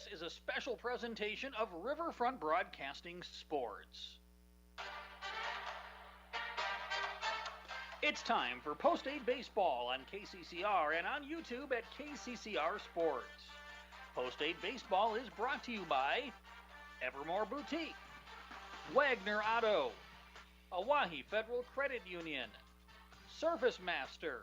This is a special presentation of Riverfront Broadcasting Sports. It's time for Post-8 Baseball on KCCR and on YouTube at KCCR Sports. Post-8 Baseball is brought to you by Evermore Boutique, Wagner Auto, Oahe Federal Credit Union, Surface Master,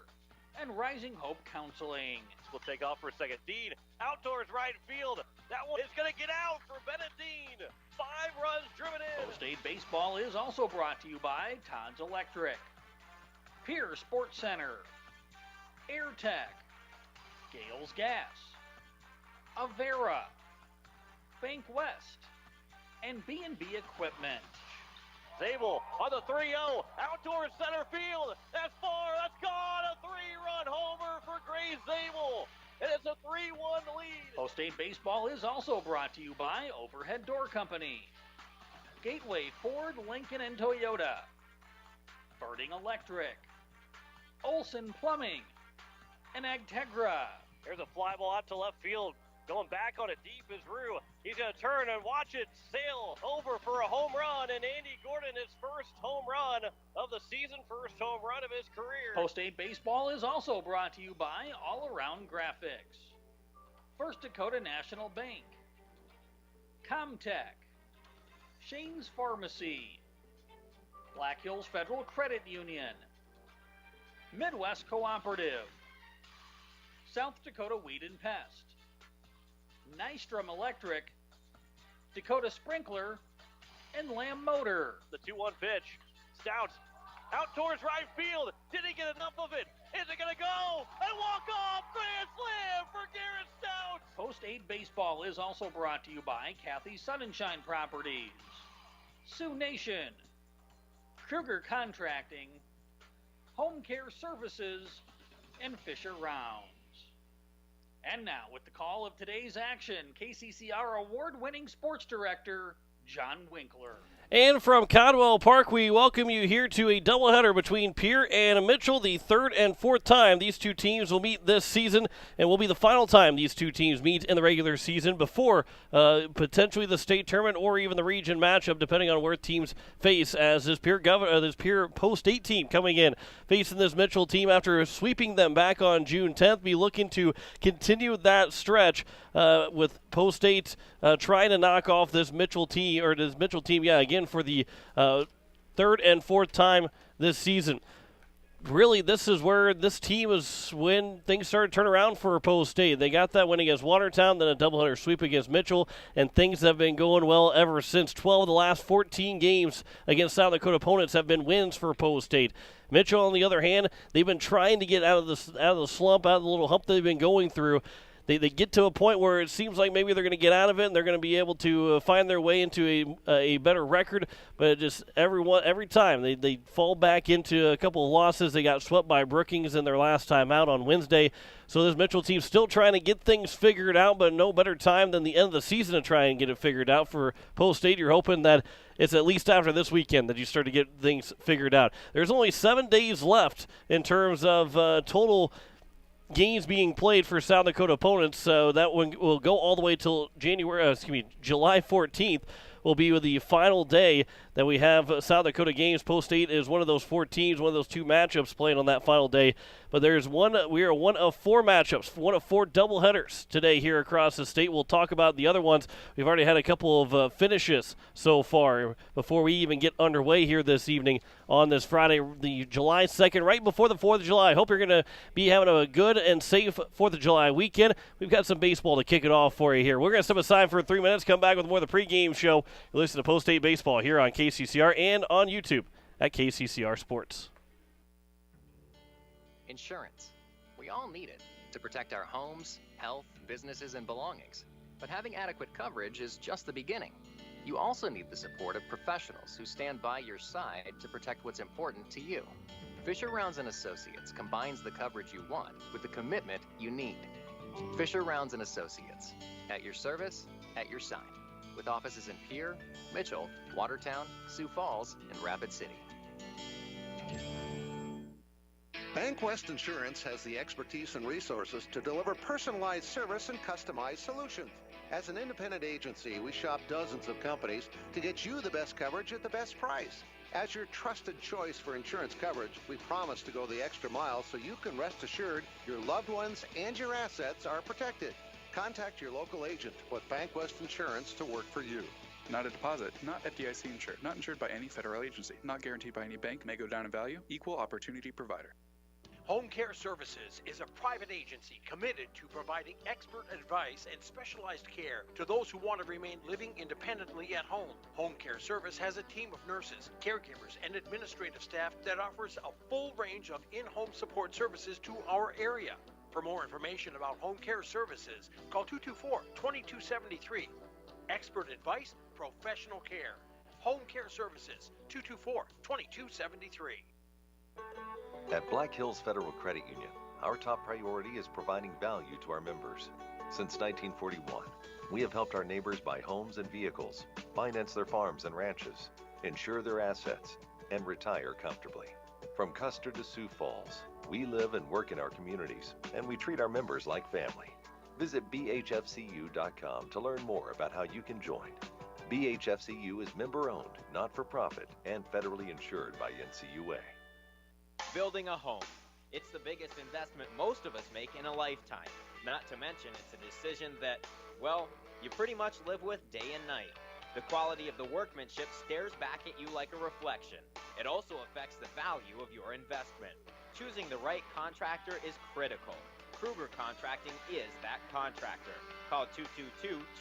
and Rising Hope Counseling. We'll take off for a second. Dean, outdoors right field. That one is going to get out for Bennett Dean. 5 runs driven in. Post-8 Baseball is also brought to you by Todd's Electric, Pierre Sports Center, Air Tech, Gales Gas, Avera, Bank West, and B&B Equipment. Zabel on the 3-0, outdoor center field. That's far, that's gone. A 3-run homer for Gray Zabel. And it's a 3-1 lead. Post-8 Baseball is also brought to you by Overhead Door Company, Gateway Ford, Lincoln, and Toyota, Birding Electric, Olson Plumbing, and Agtegra. There's a fly ball out to left field. Going back on it deep is Rue. He's going to turn and watch it sail over for a home run. And Andy Gordon, his first home run of the season, first home run of his career. Post-8 Baseball is also brought to you by All Around Graphics, First Dakota National Bank, Comtech, Shane's Pharmacy, Black Hills Federal Credit Union, Midwest Cooperative, South Dakota Weed and Pest, Nystrom Electric, Dakota Sprinkler, and Lamb Motor. The 2-1 pitch. Stout out towards right field. Did he get enough of it? Is it going to go? And walk off. Grand slam for Garrett Stout. Post-8 Baseball is also brought to you by Kathy's Sun and Shine Properties, Sioux Nation, Kruger Contracting, Home Care Services, and Fisher Rounds. And now, with the call of today's action, KCCR award-winning sports director, John Winkler. And from Caldwell Park, we welcome you here to a doubleheader between Pierre and Mitchell, the third and fourth time these two teams will meet this season, and will be the final time these two teams meet in the regular season before potentially the state tournament or even the region matchup, depending on where teams face, as this Pierre Post-8 team coming in, facing this Mitchell team after sweeping them back on June 10th, be looking to continue that stretch with Post-8 trying to knock off this Mitchell team, again, for the third and fourth time this season. Really, this is where this team is when things started to turn around for Post-8. They got that win against Watertown, then a doubleheader sweep against Mitchell, and things have been going well ever since. 12 of the last 14 games against South Dakota opponents have been wins for Post-8. Mitchell, on the other hand, they've been trying to get out of the slump, out of the little hump they've been going through. They get to a point where it seems like maybe they're going to get out of it and they're going to be able to find their way into a better record, but just every time they fall back into a couple of losses. They got swept by Brookings in their last time out on Wednesday. So this Mitchell team's still trying to get things figured out, but no better time than the end of the season to try and get it figured out. For Post-8, you're hoping that it's at least after this weekend that you start to get things figured out. There's only 7 days left in terms of total games being played for South Dakota opponents, so that one will go all the way till July 14th will be the final day that we have South Dakota games. Post-8 is one of those 4 teams, one of those 2 matchups playing on that final day. But we are one of 4 matchups, one of 4 doubleheaders today here across the state. We'll talk about the other ones. We've already had a couple of finishes so far before we even get underway here this evening on this Friday, the July 2nd, right before the 4th of July. Hope you're going to be having a good and safe 4th of July weekend. We've got some baseball to kick it off for you here. We're going to step aside for 3 minutes, come back with more of the pregame show. You listen to Post-8 Baseball here on KCCR and on YouTube at KCCR Sports. Insurance. We all need it to protect our homes, health, businesses, and belongings. But having adequate coverage is just the beginning. You also need the support of professionals who stand by your side to protect what's important to you. Fisher Rounds & Associates combines the coverage you want with the commitment you need. Fisher Rounds & Associates. At your service, at your side. With offices in Pierre, Mitchell, Watertown, Sioux Falls, and Rapid City. Bank West Insurance has the expertise and resources to deliver personalized service and customized solutions. As an independent agency, we shop dozens of companies to get you the best coverage at the best price. As your trusted choice for insurance coverage, we promise to go the extra mile so you can rest assured your loved ones and your assets are protected. Contact your local agent to put BankWest Insurance to work for you. Not a deposit, not FDIC insured, not insured by any federal agency, not guaranteed by any bank, may go down in value, equal opportunity provider. Home Care Services is a private agency committed to providing expert advice and specialized care to those who want to remain living independently at home. Home Care Service has a team of nurses, caregivers, and administrative staff that offers a full range of in-home support services to our area. For more information about Home Care Services, call 224-2273. Expert advice, professional care. Home Care Services, 224-2273. At Black Hills Federal Credit Union, our top priority is providing value to our members. Since 1941, we have helped our neighbors buy homes and vehicles, finance their farms and ranches, insure their assets, and retire comfortably. From Custer to Sioux Falls, we live and work in our communities, and we treat our members like family. Visit bhfcu.com to learn more about how you can join. BHFCU is member-owned, not-for-profit, and federally insured by NCUA. Building a home. It's the biggest investment most of us make in a lifetime. Not to mention it's a decision that, well, you pretty much live with day and night. The quality of the workmanship stares back at you like a reflection. It also affects the value of your investment. Choosing the right contractor is critical. Kruger Contracting is that contractor. Call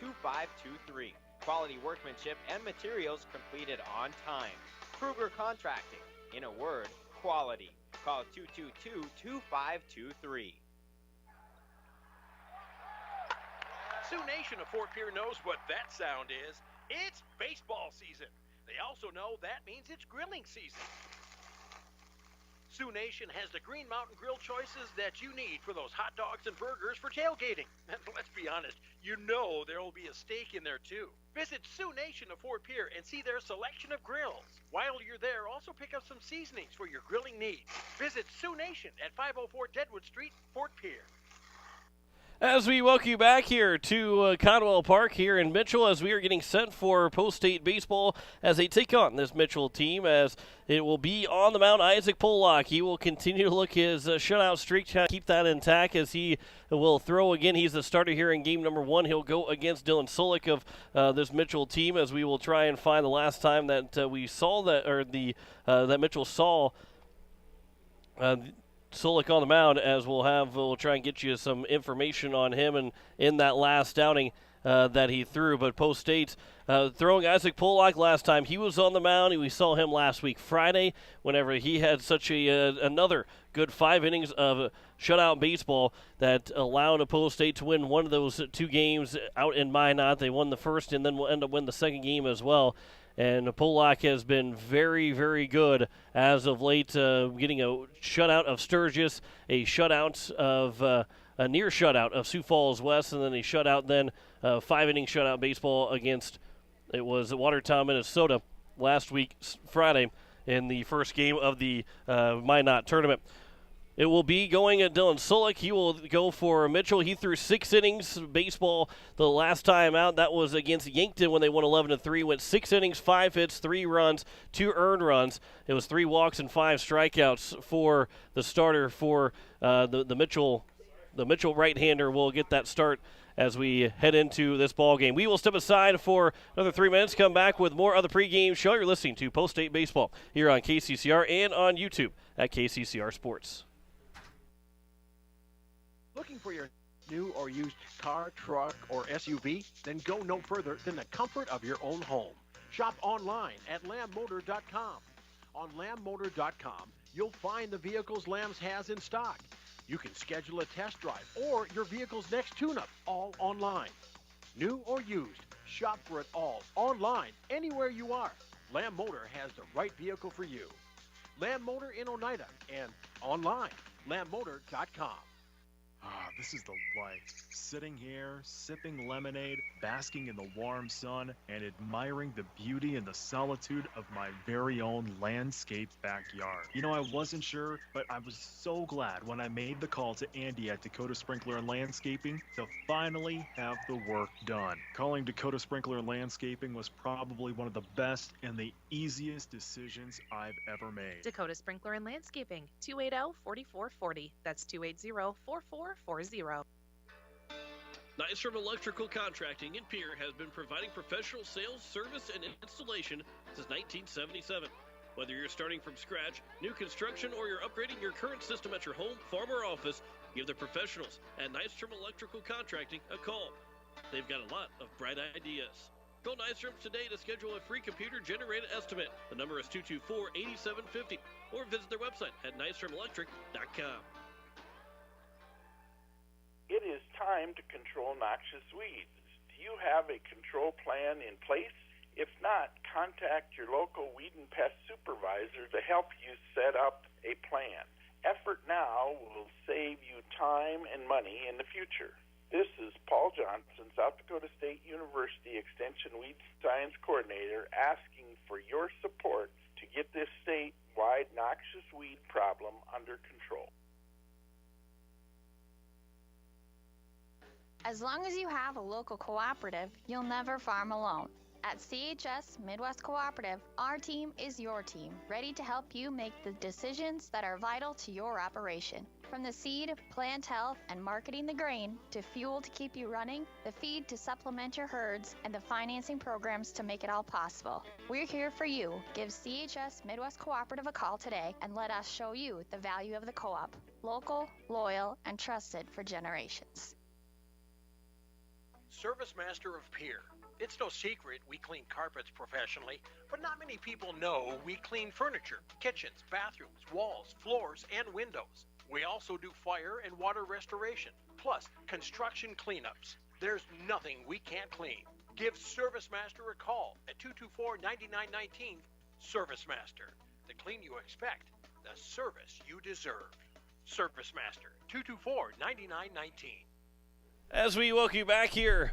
222-2523. Quality workmanship and materials completed on time. Kruger Contracting. In a word, quality. Call 222-2523. Sioux Nation of Fort Pierre knows what that sound is. It's baseball season. They also know that means it's grilling season. Sioux Nation has the Green Mountain Grill choices that you need for those hot dogs and burgers for tailgating. And let's be honest, you know there will be a steak in there too. Visit Sioux Nation of Fort Pierre and see their selection of grills. While you're there, also pick up some seasonings for your grilling needs. Visit Sioux Nation at 504 Deadwood Street, Fort Pierre. As we welcome you back here to Conwell Park here in Mitchell, as we are getting set for post-state baseball as they take on this Mitchell team, as it will be on the mound Isaac Pollock. He will continue to look his shutout streak, try to keep that intact as he will throw again. He's the starter here in game number 1. He'll go against Dylan Solik of this Mitchell team, as we will try and find the last time that we saw that, or that Mitchell saw Solik on the mound, as we'll try and get you some information on him and in that last outing that he threw. But post-state throwing Isaac Pollock last time he was on the mound. We saw him last week Friday whenever he had such another good 5 innings of shutout baseball that allowed post-state to win one of those 2 games out in Minot. They won the first and then will end up winning the second game as well. And Pollock has been very, very good as of late, getting a shutout of Sturgis, a shutout of a near shutout of Sioux Falls West, and then a shutout, then 5-inning shutout baseball against, it was Watertown, Minnesota, last week, Friday, in the first game of the Minot tournament. It will be going at Dylan Solik. He will go for Mitchell. He threw 6 innings baseball the last time out. That was against Yankton when they won 11-3. Went 6 innings, 5 hits, 3 runs, 2 earned runs. It was 3 walks and 5 strikeouts for the starter for the Mitchell. The Mitchell right-hander will get that start as we head into this ball game. We will step aside for another 3 minutes, come back with more of the pregame show. You're listening to Post-State Baseball here on KCCR and on YouTube at KCCR Sports. Looking for your new or used car, truck, or SUV? Then go no further than the comfort of your own home. Shop online at lambmotor.com. On lambmotor.com, you'll find the vehicles Lambs has in stock. You can schedule a test drive or your vehicle's next tune-up, all online. New or used, shop for it all online, anywhere you are. Lamb Motor has the right vehicle for you. Lamb Motor in Oneida and online, lambmotor.com. This is the life. Sitting here, sipping lemonade, basking in the warm sun, and admiring the beauty and the solitude of my very own landscaped backyard. You know, I wasn't sure, but I was so glad when I made the call to Andy at Dakota Sprinkler and Landscaping to finally have the work done. Calling Dakota Sprinkler and Landscaping was probably one of the best and the easiest decisions I've ever made. Dakota Sprinkler and Landscaping, 280-4440. That's 280-4440. Nystrom Electrical Contracting in Pierre has been providing professional sales, service, and installation since 1977. Whether you're starting from scratch, new construction, or you're upgrading your current system at your home, farm, or office, give the professionals at Nystrom Electrical Contracting a call. They've got a lot of bright ideas. Call Nystrom today to schedule a free computer-generated estimate. The number is 224-8750, or visit their website at nystromelectric.com. It is time to control noxious weeds. Do you have a control plan in place? If not, contact your local weed and pest supervisor to help you set up a plan. Effort now will save you time and money in the future. This is Paul Johnson, South Dakota State University Extension Weed Science Coordinator, asking for your support to get this statewide noxious weed problem under control. As long as you have a local cooperative, you'll never farm alone. At CHS Midwest Cooperative, our team is your team, ready to help you make the decisions that are vital to your operation. From the seed, plant health, and marketing the grain, to fuel to keep you running, the feed to supplement your herds, and the financing programs to make it all possible. We're here for you. Give CHS Midwest Cooperative a call today and let us show you the value of the co-op. Local, loyal, and trusted for generations. Service Master of Pierre. It's no secret we clean carpets professionally, but not many people know we clean furniture, kitchens, bathrooms, walls, floors, and windows. We also do fire and water restoration, plus construction cleanups. There's nothing we can't clean. Give Service Master a call at 224-9919. Service Master. The clean you expect, the service you deserve. Service Master, 224-9919. As we welcome you back here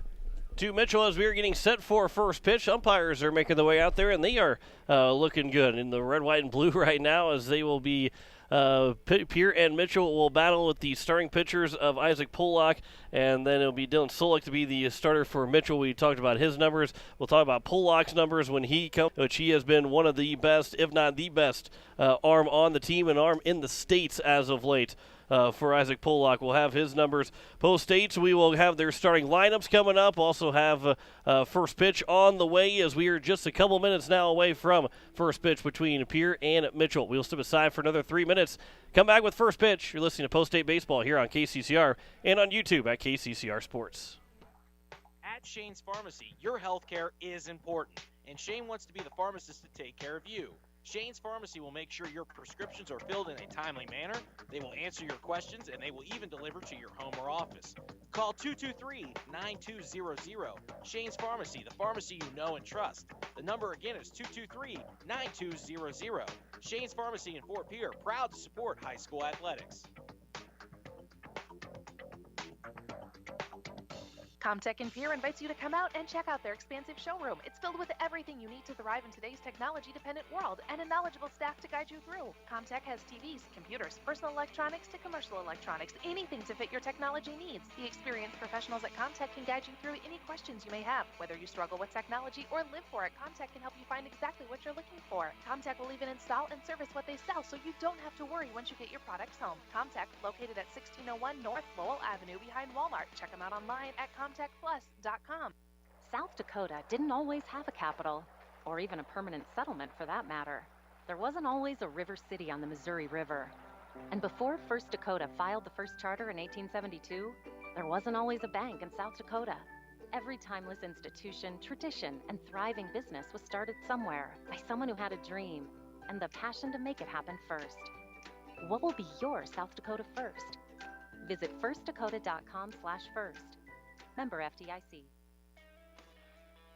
to Mitchell as we are getting set for first pitch, umpires are making their way out there, and they are looking good in the red, white, and blue right now as they will be Pierre and Mitchell will battle with the starting pitchers of Isaac Pollock, and then it'll be Dylan Solik to be the starter for Mitchell. We talked about his numbers. We'll talk about Pollock's numbers when he comes, which he has been one of the best, if not the best, arm on the team and arm in the States as of late. For Isaac Pollock. We'll have his numbers post-states. We will have their starting lineups coming up. Also have first pitch on the way as we are just a couple minutes now away from first pitch between Pierre and Mitchell. We'll step aside for another 3 minutes. Come back with first pitch. You're listening to Post-State Baseball here on KCCR and on YouTube at KCCR Sports. At Shane's Pharmacy, your health care is important, and Shane wants to be the pharmacist to take care of you. Shane's Pharmacy will make sure your prescriptions are filled in a timely manner, they will answer your questions, and they will even deliver to your home or office. Call 223-9200. Shane's Pharmacy, the pharmacy you know and trust. The number again is 223-9200. Shane's Pharmacy in Fort Pierre, proud to support high school athletics. Comtech in Pierre invites you to come out and check out their expansive showroom. It's filled with everything you need to thrive in today's technology-dependent world and a knowledgeable staff to guide you through. Comtech has TVs, computers, personal electronics to commercial electronics, anything to fit your technology needs. The experienced professionals at Comtech can guide you through any questions you may have. Whether you struggle with technology or live for it, Comtech can help you find exactly what you're looking for. Comtech will even install and service what they sell, so you don't have to worry once you get your products home. Comtech, located at 1601 North Lowell Avenue behind Walmart. Check them out online at comtechplus.com. South Dakota didn't always have a capital, or even a permanent settlement for that matter. There wasn't always a river city on the Missouri River. And before First Dakota filed the first charter in 1872, there wasn't always a bank in South Dakota. Every timeless institution, tradition, and thriving business was started somewhere by someone who had a dream and the passion to make it happen first. What will be your South Dakota first? Visit firstdakota.com/first. Member FDIC.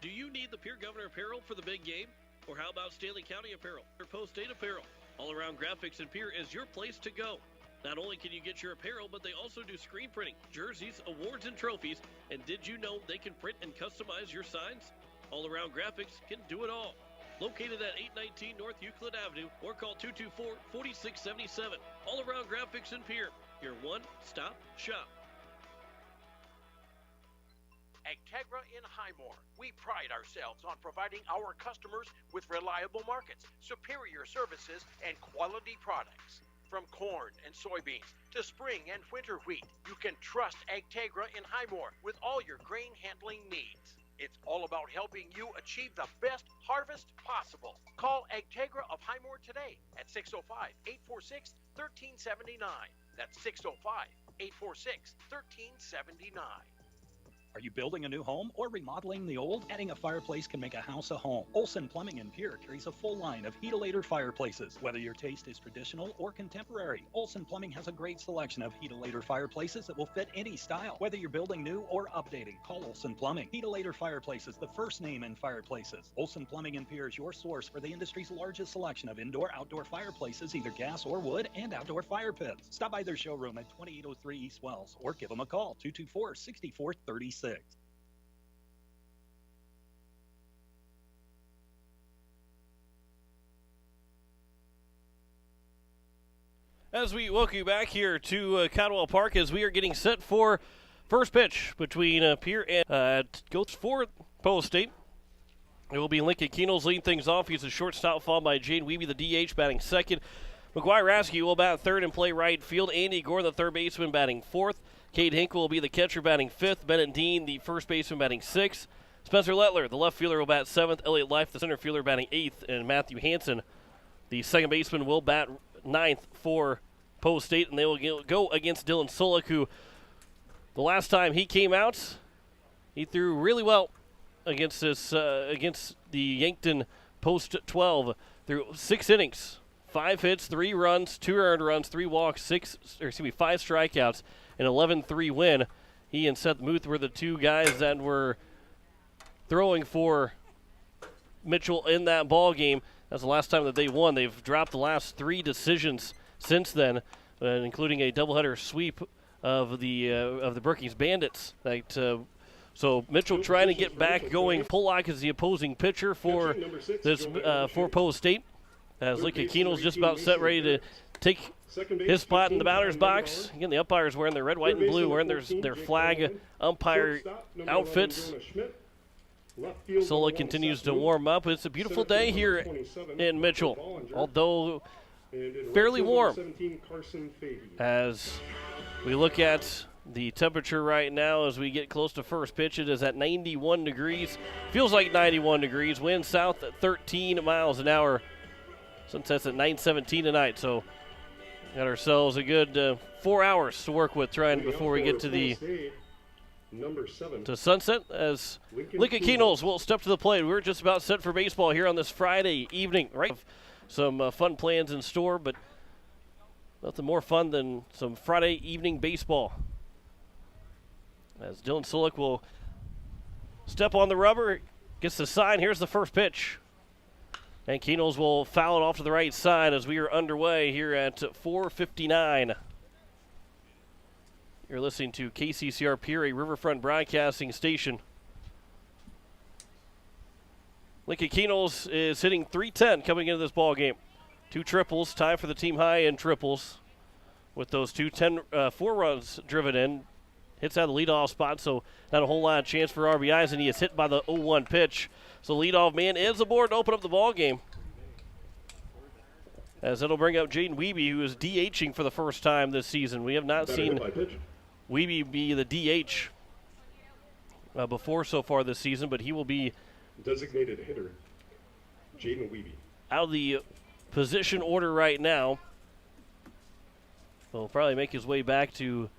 Do you need the Pierre Governor apparel for the big game? Or how about Stanley County apparel or Post-State apparel? All Around Graphics in Pierre is your place to go. Not only can you get your apparel, but they also do screen printing, jerseys, awards, and trophies. And did you know they can print and customize your signs? All Around Graphics can do it all. Located at 819 North Euclid Avenue, or call 224-4677. All Around Graphics in Pierre, your one-stop shop. Agtegra in Highmore. We pride ourselves on providing our customers with reliable markets, superior services, and quality products. From corn and soybeans to spring and winter wheat, you can trust Agtegra in Highmore with all your grain handling needs. It's all about helping you achieve the best harvest possible. Call Agtegra of Highmore today at 605-846-1379. That's 605-846-1379. Are you building a new home or remodeling the old? Adding a fireplace can make a house a home. Olson Plumbing in Pierre carries a full line of Heat-A-Later fireplaces. Whether your taste is traditional or contemporary, Olson Plumbing has a great selection of Heat-A-Later fireplaces that will fit any style. Whether you're building new or updating, call Olson Plumbing. Heat-A-Later Fireplaces, the first name in fireplaces. Olson Plumbing in Pierre is your source for the industry's largest selection of indoor-outdoor fireplaces, either gas or wood, and outdoor fire pits. Stop by their showroom at 2803 East Wells or give them a call, 224-6436. As we welcome you back here to Caldwell Park, as we are getting set for first pitch between Pierre and Goats for Post State. It will be Lincoln Keenels leading things off. He's a shortstop, followed by Jane Wiebe, the DH, batting second. McGuire Rasky will bat third and play right field. Andy Gore, the third baseman, batting fourth. Cade Hinkle will be the catcher, batting fifth. Bennett Dean, the first baseman, batting sixth. Spencer Lettler, the left fielder, will bat seventh. Elliott Life, the center fielder, batting eighth. And Matthew Hansen, the second baseman, will bat ninth for Post State. And they will go against Dylan Solik, who the last time he came out, he threw really well against this against the Yankton Post 12 through 6 innings. 5 hits, 3 runs, 2 earned runs, 3 walks, 5 strikeouts, an 11-3 win. He and Seth Muth were the two guys that were throwing for Mitchell in that ball game. That's the last time that they won. They've dropped the last 3 decisions since then, including a doubleheader sweep of the Brookings Bandits. So Mitchell trying to get back going. Pollock is the opposing pitcher for this for Post State. As Lincoln Keenel's just about set ready to take his spot in the batter's box. Again, the umpires wearing their red, white, and blue, wearing their flag umpire outfits. Sola continues to warm up. It's a beautiful day here in Mitchell, although fairly warm. As we look at the temperature right now as we get close to first pitch, it is at 91 degrees. Feels like 91 degrees. Wind south at 13 miles an hour. Sunset's at 9:17 tonight, so got ourselves a good 4 hours to work with before we get to the sunset. As Lincoln Keenels will step to the plate. We're just about set for baseball here on this Friday evening. Right, some fun plans in store, but nothing more fun than some Friday evening baseball. As Dylan Solik will step on the rubber, gets the sign. Here's the first pitch. And Keenels will foul it off to the right side as we are underway here at 4:59. You're listening to KCCR Pierre, a Riverfront broadcasting station. Lincoln Keenels is hitting .310 coming into this ball game. 2 triples, tie for the team high in triples. With those 4 runs driven in. Hits out of the leadoff spot, so not a whole lot of chance for RBIs, and he is hit by the 0-1 pitch. So leadoff man is aboard to open up the ball game. As it'll bring up Jaden Wiebe, who is DHing for the first time this season. We have not seen Wiebe be the DH before so far this season, but he will be designated hitter. Jaden Wiebe out of the position order right now. He'll probably make his way back to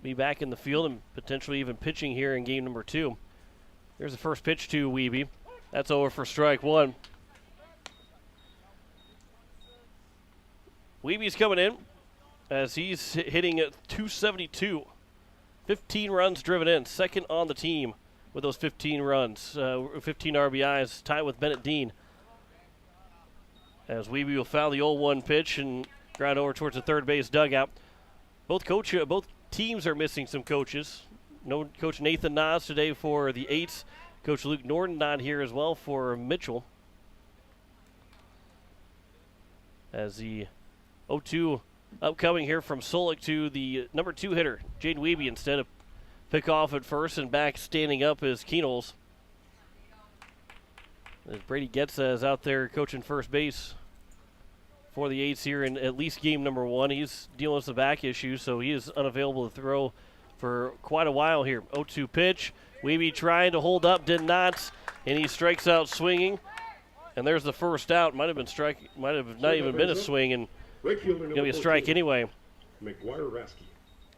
be back in the field and potentially even pitching here in game number 2. Here's the first pitch to Wiebe. That's over for strike 1. Wiebe's coming in as he's hitting at .272. 15 runs driven in, second on the team with those 15 runs, 15 RBIs, tied with Bennett Dean. As Wiebe will foul the 0-1 pitch, and Ground over towards the third base dugout. Both teams are missing some coaches. No Coach Nathan Nas today for the Eights. Coach Luke Norton not here as well for Mitchell. As the 0-2 upcoming here from Solik to the number 2 hitter, Jaden Wiebe, instead of pick off at first, and back standing up is Keenels. As Brady Getza is out there coaching first base for the Eights here in at least game number 1. He's dealing with some back issues, so he is unavailable to throw for quite a while here. 0-2 pitch. Wiebe trying to hold up, did not, and he strikes out swinging. And there's the first out. Might have not even been a swing, and going to be a strike anyway. McGuire Rasky.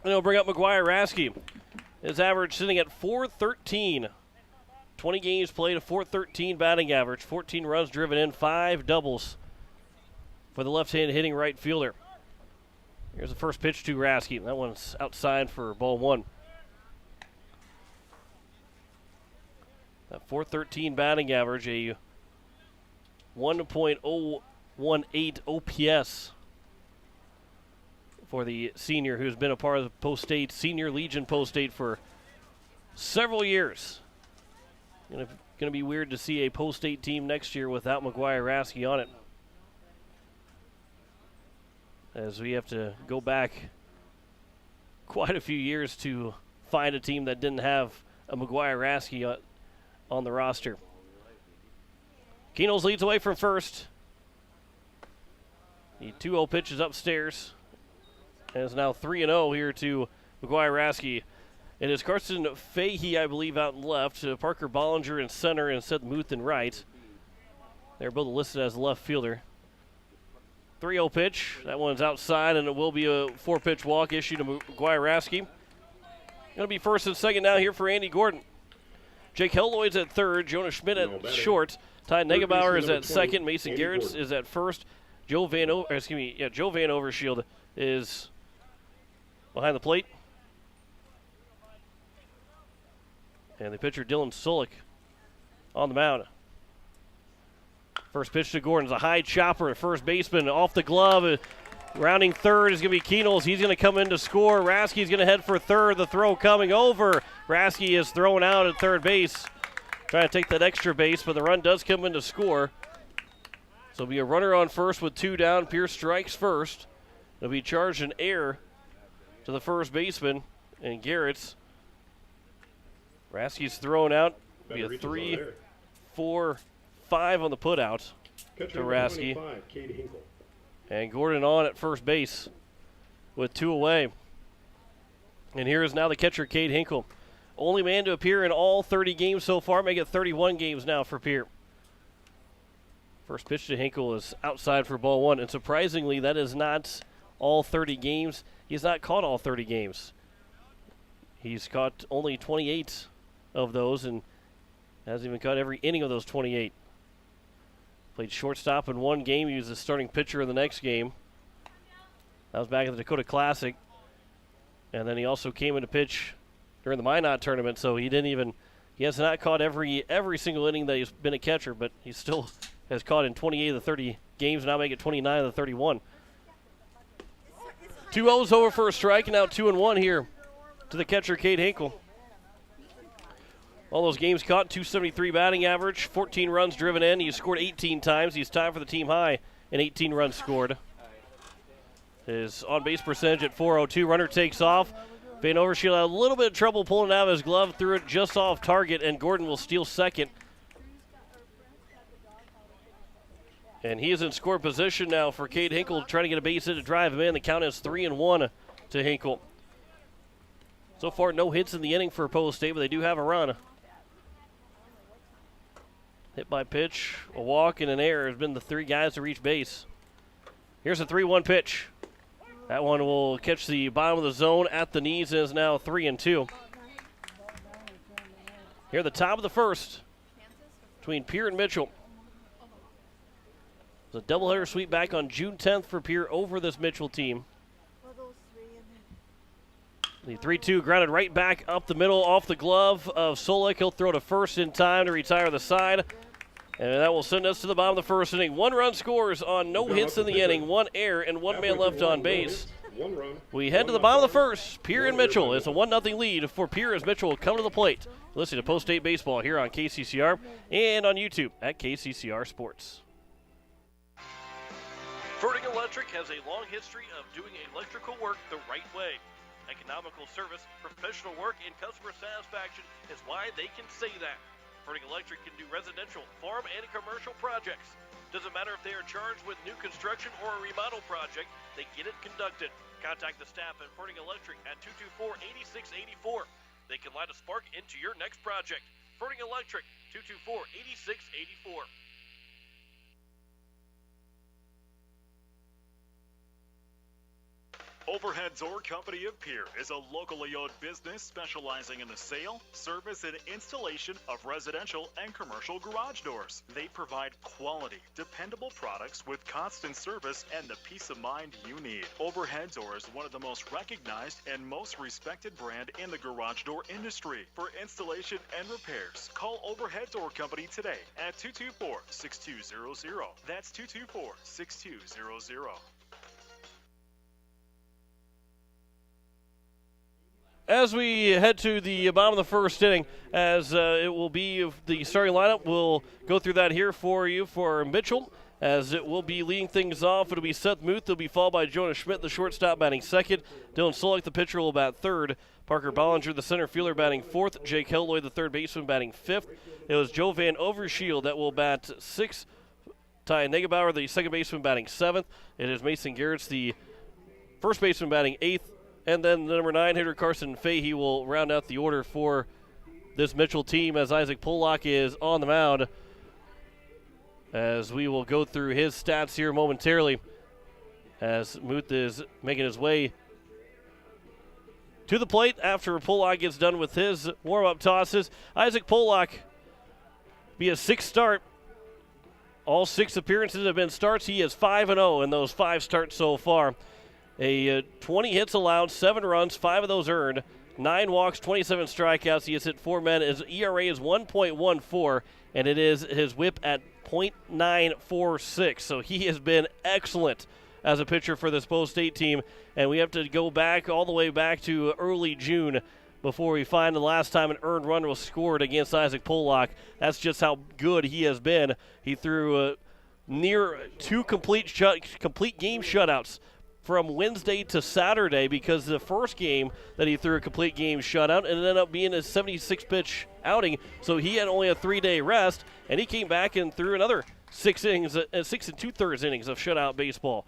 And they'll bring up McGuire Rasky. His average sitting at .413. 20 games played, a .413 batting average. 14 runs driven in, 5 doubles for the left-hand hitting right fielder. Here's the first pitch to Rasky. That one's outside for ball 1. That .413 batting average, a 1.018 OPS for the senior, who's been a part of the Post-State, Senior Legion Post-State for several years. Going to be weird to see a Post-State team next year without McGuire Rasky on it, as we have to go back quite a few years to find a team that didn't have a McGuire Rasky on the roster. Keenels leads away from first. The 2-0 pitch is upstairs. And it's now 3-0 here to McGuire Rasky. It is Carson Fahey, I believe, out in left. Parker Bollinger in center, and Seth Muth in right. They're both listed as left fielder. 3-0 pitch. That one's outside, and it will be a 4-pitch walk issued to McGuire Rasky. Going to be first and second now here for Andy Gordon. Jake Helloyd's at third. Jonah Schmidt at short. Ty Negebauer is at second. Mason Garrett is at first. Joe Van Overshield is behind the plate. And the pitcher, Dylan Solik, on the mound. First pitch to Gordon's a high chopper at first baseman, off the glove. Rounding third is going to be Keenels. He's going to come in to score. Rasky's going to head for third. The throw coming over. Rasky is thrown out at third base, trying to take that extra base, but the run does come in to score. So it'll be a runner on first with 2 down. Pierce strikes first. It'll be charged an error to the first baseman, and Garrett's. Rasky's thrown out. It'll be a 3, 4, 5 on the putout to Rasky. And Gordon on at first base with 2 away. And here is now the catcher, Cade Hinkle. Only man to appear in all 30 games so far, make it 31 games now for Pierre. First pitch to Hinkle is outside for ball 1. And surprisingly, that is not all 30 games. He's not caught all 30 games. He's caught only 28 of those and hasn't even caught every inning of those 28. Played shortstop in 1 game. He was the starting pitcher in the next game. That was back at the Dakota Classic. And then he also came in to pitch during the Minot tournament, so he has not caught every single inning that he's been a catcher, but he still has caught in 28 of the 30 games, now make it 29 of the 31. 2-0's over for a strike, and now 2-1 here to the catcher, Cade Hinkle. All those games caught, 273 batting average, 14 runs driven in. He's scored 18 times. He's tied for the team high in 18 runs scored. His on-base percentage at .402. Runner takes off. Van Overshield had a little bit of trouble pulling it out of his glove, threw it just off target, and Gordon will steal second. And he is in score position now for Cade Hinkle, trying to get a base hit to drive him in. The count is 3-1 to Hinkle. So far, no hits in the inning for Post State, but they do have a run. Hit by pitch, a walk, and an error has been the 3 guys to reach base. Here's a 3-1 pitch. That one will catch the bottom of the zone at the knees and is now 3-2. Here the top of the first between Pierre and Mitchell. It's a doubleheader sweep back on June 10th for Pierre over this Mitchell team. The 3-2 grounded right back up the middle off the glove of Solik. He'll throw to first in time to retire the side. And that will send us to the bottom of the first inning. 1 run scores on no hits in the inning, 1 error, and 1 man left on base. We head to the bottom of the first. Pierre and Mitchell. It's a 1-0 lead for Pierre as Mitchell will come to the plate. Listen to Post-State Baseball here on KCCR and on YouTube at KCCR Sports. Verdig Electric has a long history of doing electrical work the right way. Economical service, professional work, and customer satisfaction is why they can say that. Verdig Electric can do residential, farm, and commercial projects. Doesn't matter if they are charged with new construction or a remodel project, they get it conducted. Contact the staff at Verdig Electric at 224-8684. They can light a spark into your next project. Verdig Electric, 224-8684. Overhead Door Company of Pierre is a locally owned business specializing in the sale, service, and installation of residential and commercial garage doors. They provide quality, dependable products with constant service and the peace of mind you need. Overhead Door is one of the most recognized and most respected brand in the garage door industry. For installation and repairs, call Overhead Door Company today at 224-6200. That's 224-6200. As we head to the bottom of the first inning, as it will be the starting lineup, we'll go through that here for you for Mitchell. As it will be leading things off, it'll be Seth Muth. It'll be followed by Jonah Schmidt, the shortstop, batting second. Dylan Solik, the pitcher, will bat third. Parker Bollinger, the center fielder, batting fourth. Jake Helloy, the third baseman, batting fifth. It was Joe Van Overshield that will bat sixth. Ty Negebauer, the second baseman, batting seventh. It is Mason Garrett's the first baseman, batting eighth. And then the number 9 hitter, Carson Fahey, will round out the order for this Mitchell team as Isaac Pollock is on the mound. As we will go through his stats here momentarily as Muth is making his way to the plate after Pollock gets done with his warm-up tosses. Isaac Pollock be a 6th start. All 6 appearances have been starts. He is 5-0 in those 5 starts so far. 20 hits allowed, 7 runs, 5 of those earned, 9 walks, 27 strikeouts. He has hit 4 men. His ERA is 1.14, and it is his whip at .946. So he has been excellent as a pitcher for this Post-State team, and we have to go back all the way back to early June before we find the last time an earned run was scored against Isaac Pollock. That's just how good he has been. He threw near 2 complete game shutouts from Wednesday to Saturday, because the first game that he threw a complete game shutout, and it ended up being a 76-pitch outing, so he had only a 3-day rest, and he came back and threw another 6 innings, 6 2/3 innings of shutout baseball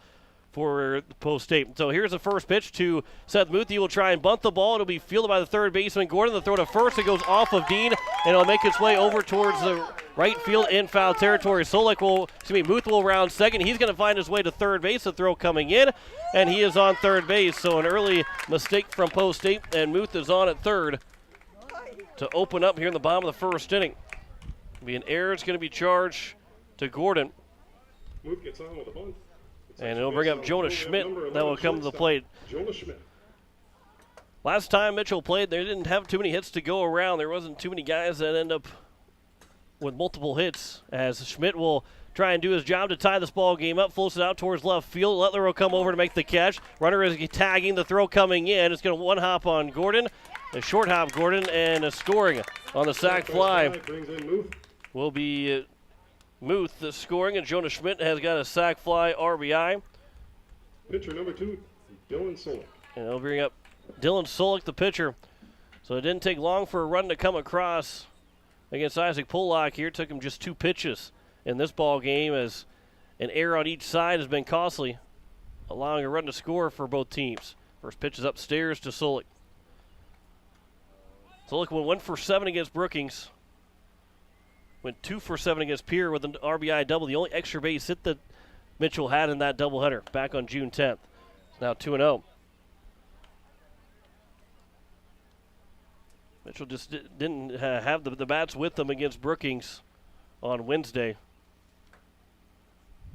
for Post-State. So here's the first pitch to Seth Muth. He will try and bunt the ball. It'll be fielded by the third baseman, Gordon. The throw to first. It goes off of Dean, and it'll make its way over towards the right field in foul territory. Muth will round second. He's going to find his way to third base. The throw coming in, and he is on third base. So an early mistake from Post-State, and Muth is on at third to open up here in the bottom of the first inning. Be an error. It's going to be charged to Gordon. Muth gets on with a bunt. And it'll bring up Jonah Schmidt that will come to the plate. Jonah Schmidt. Last time Mitchell played, they didn't have too many hits to go around. There wasn't too many guys that end up with multiple hits, as Schmidt will try and do his job to tie this ball game up, floats it out towards left field. Lettler will come over to make the catch. Runner is tagging, the throw coming in. It's going to one hop on Gordon, a short hop Gordon, and a scoring on the sac fly will be Muth scoring, and Jonah Schmidt has got a sac fly RBI. Pitcher number 2, Dylan Solik. And they'll bring up Dylan Solik, the pitcher. So it didn't take long for a run to come across against Isaac Pollock here. It took him just 2 pitches in this ball game, as an error on each side has been costly, allowing a run to score for both teams. First pitch is upstairs to Solik. Solik went 1 for 7 against Brookings. Went 2 for 7 against Pierre with an RBI double, the only extra base hit that Mitchell had in that doubleheader back on June 10th. It's now 2-0. Mitchell just didn't have the bats with them against Brookings on Wednesday.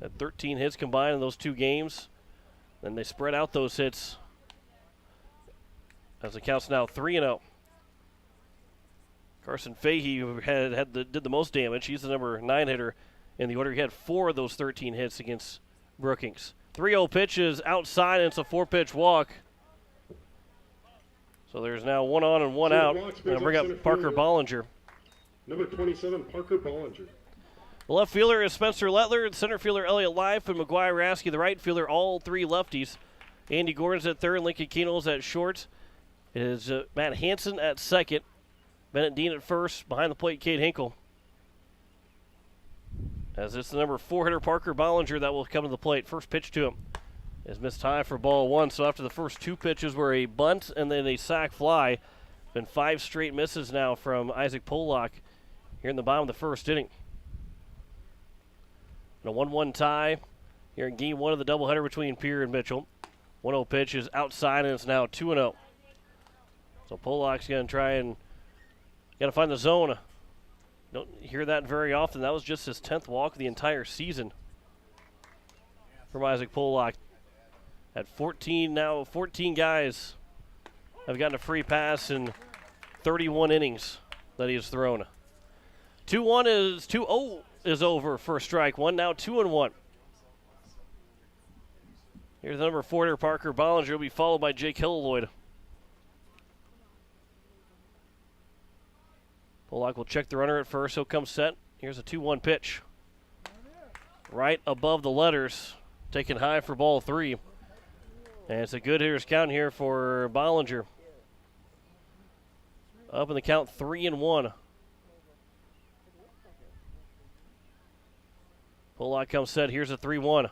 Had 13 hits combined in those 2 games. Then they spread out those hits as the count's now 3-0. Carson Fahey did the most damage. He's the number 9 hitter in the order. He had 4 of those 13 hits against Brookings. 3-0 pitch is outside, and it's a 4-pitch walk. So there's now 1 on and 1 out. Going to bring up Parker Bollinger. Number 27, Parker Bollinger. The left fielder is Spencer Lettler, the center fielder Elliott Life, and McGuire Rasky, the right fielder, all 3 lefties. Andy Gordon's at third, Lincoln Keno's at short. It is Matt Hansen at second, Bennett Dean at first, behind the plate, Cade Hinkle. As it's the number 4 hitter, Parker Bollinger, that will come to the plate. First pitch to him is missed high for ball 1. So after the first 2 pitches were a bunt and then a sac fly, been 5 straight misses now from Isaac Pollock here in the bottom of the first inning. And a 1-1 tie here in game 1 of the doubleheader between Pierre and Mitchell. 1-0 pitch is outside, and it's now 2-0. So Pollock's going to try and got to find the zone. Don't hear that very often. That was just his 10th walk of the entire season from Isaac Pollock. At 14 now, 14 guys have gotten a free pass in 31 innings that he has thrown. 2-0 is over for strike one. Now 2-1. Here's the number 4 hitter, Parker Bollinger. Will be followed by Jake Hilloyd. Pollock will check the runner at first. He'll come set. Here's a 2-1 pitch. Right above the letters. Taken high for ball 3. And it's a good hitter's count here for Bollinger. Up in the count, 3-1. Pollock comes set. Here's a 3-1.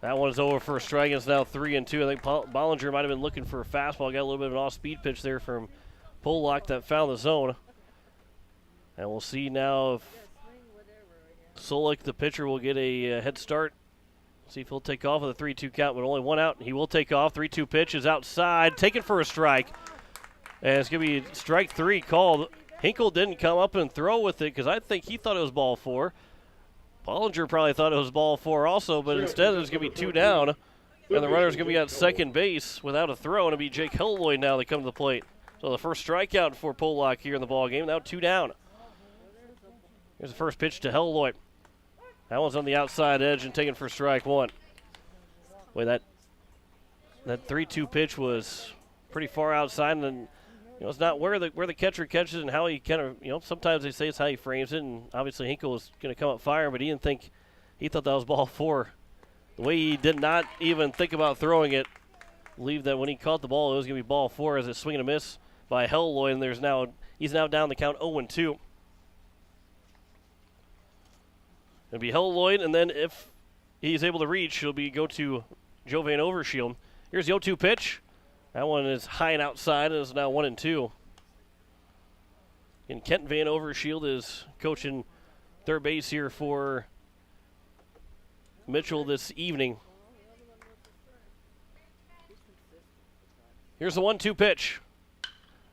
That one is over for a strike. It's now 3-2. I think Bollinger might have been looking for a fastball. Got a little bit of an off-speed pitch there from Pollock that found the zone. And we'll see now if Solik, the pitcher, will get a head start. See if he'll take off with a 3-2 count, but only 1 out. He will take off. 3-2 pitch is outside. Taken for a strike. And it's going to be strike 3 called. Hinkle didn't come up and throw with it because I think he thought it was ball 4. Bollinger probably thought it was ball 4 also, but instead it was going to be 2 down. And the runner's going to be at second base without a throw, and it'll be Jake Hilloyd now that come to the plate. So the first strikeout for Pollock here in the ball game. Now 2 down. Here's the first pitch to Hilloyd. That one's on the outside edge and taken for strike 1. Boy, that 3-2 pitch was pretty far outside, and it's not where the catcher catches and how he kind of, sometimes they say it's how he frames it, and obviously Hinkle was going to come up firing, but he thought that was ball 4. The way he did not even think about throwing it, believed that when he caught the ball, it was going to be ball 4 as a swing and a miss by Hilloyd, and he's now down the count 0-2. It'll be Hilloyd, and then if he's able to reach, he'll go to Joe Van Overshield. Here's the 0-2 pitch. That one is high and outside, and is now 1-2. And Kent Van Overshield is coaching third base here for Mitchell this evening. Here's the 1-2 pitch.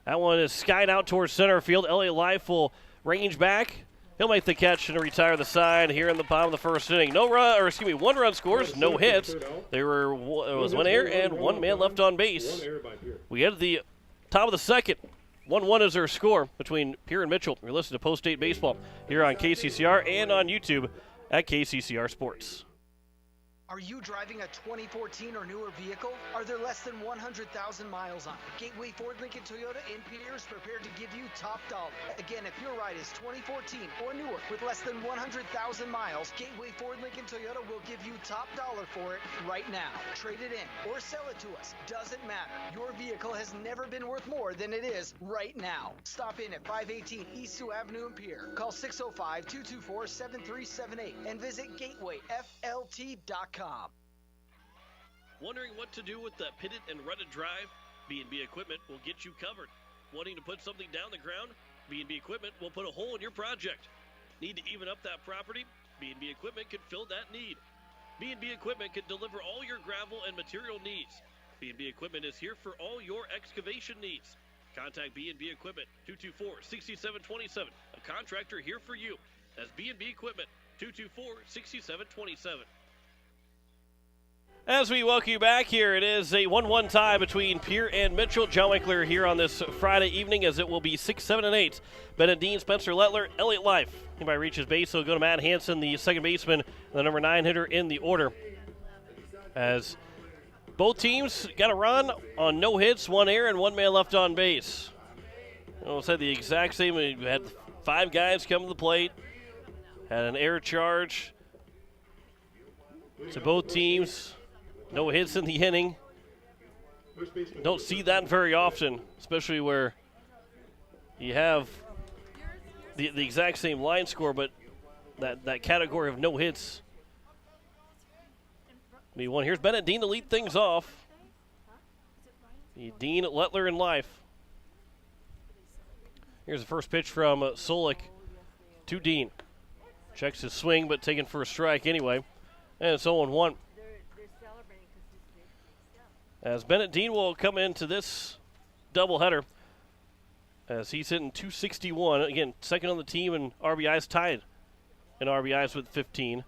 That one is skied out towards center field. Elliott Life will range back. He'll make the catch and retire the side here in the bottom of the first inning. 1 run scores, no hits. There was 1 error and 1 man left on base. We head to the top of the second. 1-1 is our score between Pierre and Mitchell. You're listening to Post State Baseball here on KCCR and on YouTube at KCCR Sports. Are you driving a 2014 or newer vehicle? Are there less than 100,000 miles on it? Gateway Ford Lincoln Toyota in Pierre is prepared to give you top dollar. Again, if your ride is 2014 or newer with less than 100,000 miles, Gateway Ford Lincoln Toyota will give you top dollar for it right now. Trade it in or sell it to us. Doesn't matter. Your vehicle has never been worth more than it is right now. Stop in at 518 East Sioux Avenue in Pierre. Call 605-224-7378 and visit gatewayflt.com. Wondering what to do with the pitted and rutted drive? B&B Equipment will get you covered. Wanting to put something down the ground? B&B Equipment will put a hole in your project. Need to even up that property? B&B Equipment can fill that need. B&B Equipment can deliver all your gravel and material needs. B&B Equipment is here for all your excavation needs. Contact B&B Equipment, 224-6727. A contractor here for you. That's B&B Equipment, 224-6727. As we welcome you back here, it is a 1-1 tie between Pierre and Mitchell. John Winkler here on this Friday evening, as it will be 6, 7, and 8. Bennett Dean, Spencer Lettler, Elliott Life. Anybody reaches base, he'll go to Matt Hansen, the second baseman, the number 9 hitter in the order. As both teams got a run on no hits, 1 error, and 1 man left on base. Almost had the exact same. We had 5 guys come to the plate, had an error charge to both teams. No hits in the inning. Don't see that very often, especially where you have the exact same line score, but that category of no hits. Be one. Here's Bennett Dean to lead things off. Dean, Lettler, and Life. Here's the first pitch from Solik to Dean. Checks his swing, but taken for a strike anyway. And it's 0-1. As Bennett Dean will come into this doubleheader, as he's hitting .261. Again, second on the team in RBIs, tied in RBIs with 15.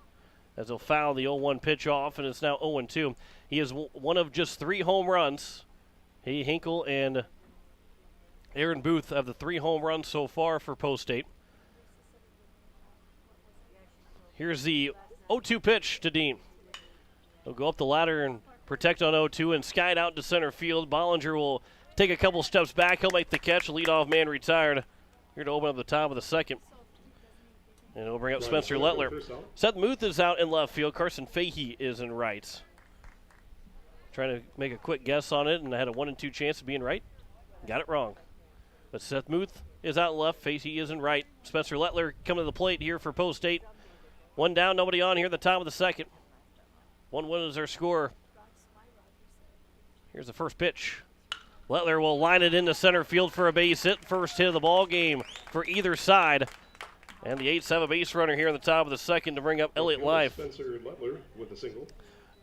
As he'll foul the 0-1 pitch off, and it's now 0-2. He is one of just 3 home runs. He, Hinkle, and Aaron Booth have the 3 home runs so far for Post State. Here's the 0-2 pitch to Dean. He'll go up the ladder and protect on 0-2 and sky it out to center field. Bollinger will take a couple steps back. He'll make the catch. Leadoff man retired. Here to open up the top of the second. And he'll bring up Spencer Lettler. Seth Muth is out in left field. Carson Fahey is in right. Trying to make a quick guess on it, and I had a 1-2 chance of being right. Got it wrong. But Seth Muth is out in left. Fahey is in right. Spencer Lettler coming to the plate here for Post State. 1 down, nobody on here at the top of the second. 1-1 is our score. Here's the first pitch. Lettler will line it into center field for a base hit. First hit of the ball game for either side. And the Eights have a base runner here in the top of the second to bring up Elliott Life. Spencer Lettler with a single.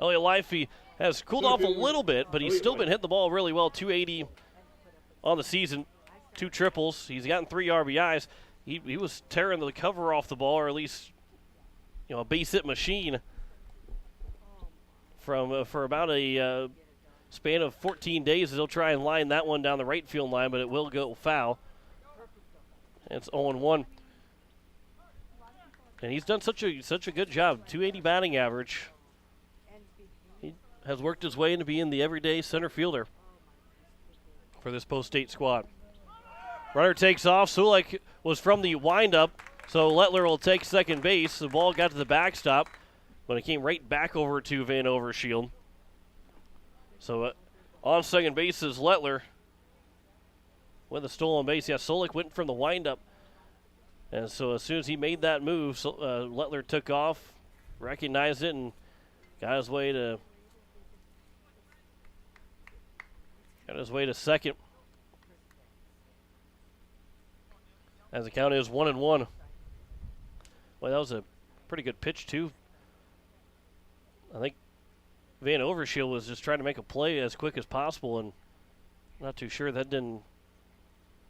Elliott Life, he has cooled off a little bit, but he's still been hitting the ball really well. 280 on the season, 2 triples. He's gotten 3 RBIs. He was tearing the cover off the ball, or at least a base hit machine for about a span of 14 days. They'll try and line that one down the right field line, but it will go foul. It's 0-1. And he's done such a good job. 280 batting average. He has worked his way into being the everyday center fielder for this Post State squad. Runner takes off. Sulik was from the windup, so Lettler will take second base. The ball got to the backstop, but it came right back over to Van Overshield. So on second base is Lettler with a stolen base. Yeah, Solik went from the windup. And so as soon as he made that move, Lettler took off, recognized it, and got his way to second. As the count is 1-1. Well, that was a pretty good pitch too. I think Van Overshield was just trying to make a play as quick as possible, and not too sure that didn't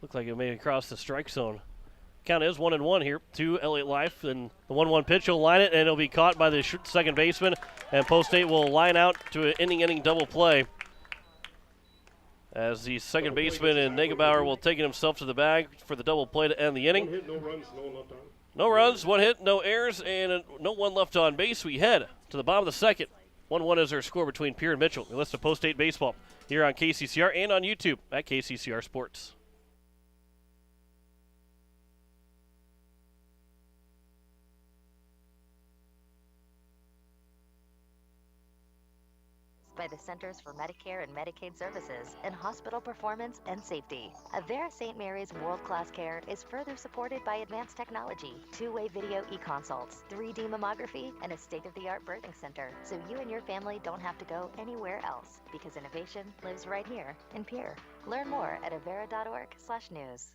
look like it may have crossed the strike zone. Count is 1-1 here to Elliott Life, and the 1-1 pitch will line it, and it'll be caught by the second baseman, and Post State will line out to an inning double play. As the second baseman and Negebauer will take it himself to the bag for the double play to end the inning. 1 hit, no runs, no left on. No runs, 1 hit, no errors, and no one left on base. We head to the bottom of the second. 1-1 is our score between Pierre and Mitchell. We listen to Post State Baseball here on KCCR and on YouTube at KCCR Sports. By the Centers for Medicare and Medicaid Services and Hospital Performance and Safety. Avera St. Mary's world-class care is further supported by advanced technology, 2-way video e-consults, 3D mammography, and a state-of-the-art birthing center, so you and your family don't have to go anywhere else, because innovation lives right here in Pierre. Learn more at avera.org/news.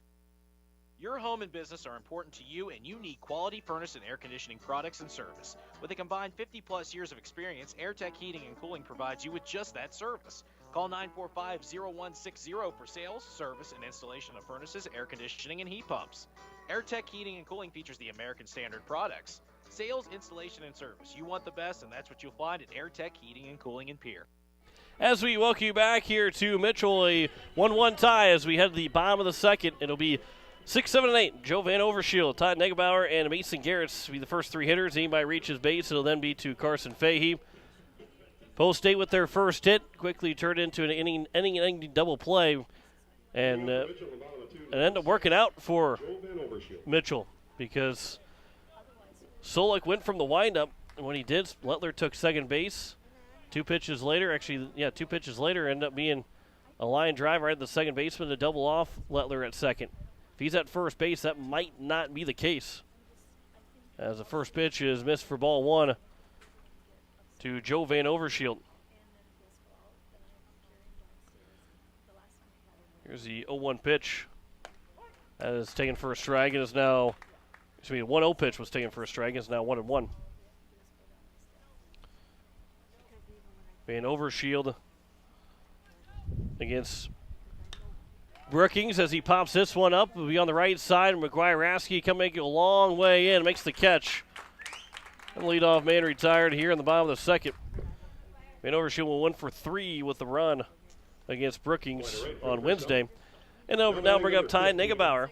Your home and business are important to you, and you need quality furnace and air conditioning products and service. With a combined 50-plus years of experience, AirTech Heating and Cooling provides you with just that service. Call 945-0160 for sales, service, and installation of furnaces, air conditioning, and heat pumps. AirTech Heating and Cooling features the American Standard products. Sales, installation, and service. You want the best, and that's what you'll find at AirTech Heating and Cooling in Pierre. As we welcome you back here to Mitchell, a 1-1 tie as we head to the bottom of the second. It'll be 6, 7, and 8. Joe Van Overshield, Todd Negebauer, and Mason Garrett's be the first three hitters. Anybody reaches base, it'll then be to Carson Fahey. Post State with their first hit quickly turned into an inning double play, and it ended up working out for Mitchell because Solik went from the windup, and when he did, Lettler took second base. 2 pitches later, ended up being a line drive right at the second baseman to double off Lettler at second. If he's at first base, that might not be the case, as the first pitch is missed for ball 1 to Joe Van Overshield. Here's the 0-1 pitch. That is taken for a strike and is now, 1-0 pitch was taken for a strike and is now 1-1. Van Overshield against Brookings as he pops this one up. Will be on the right side. McGuire Rasky come make it a long way in. Makes the catch. And the leadoff man retired here in the bottom of the second. Van Overshield will 1 for 3 with the run against Brookings on Wednesday. And they'll now bring up Ty Negebauer.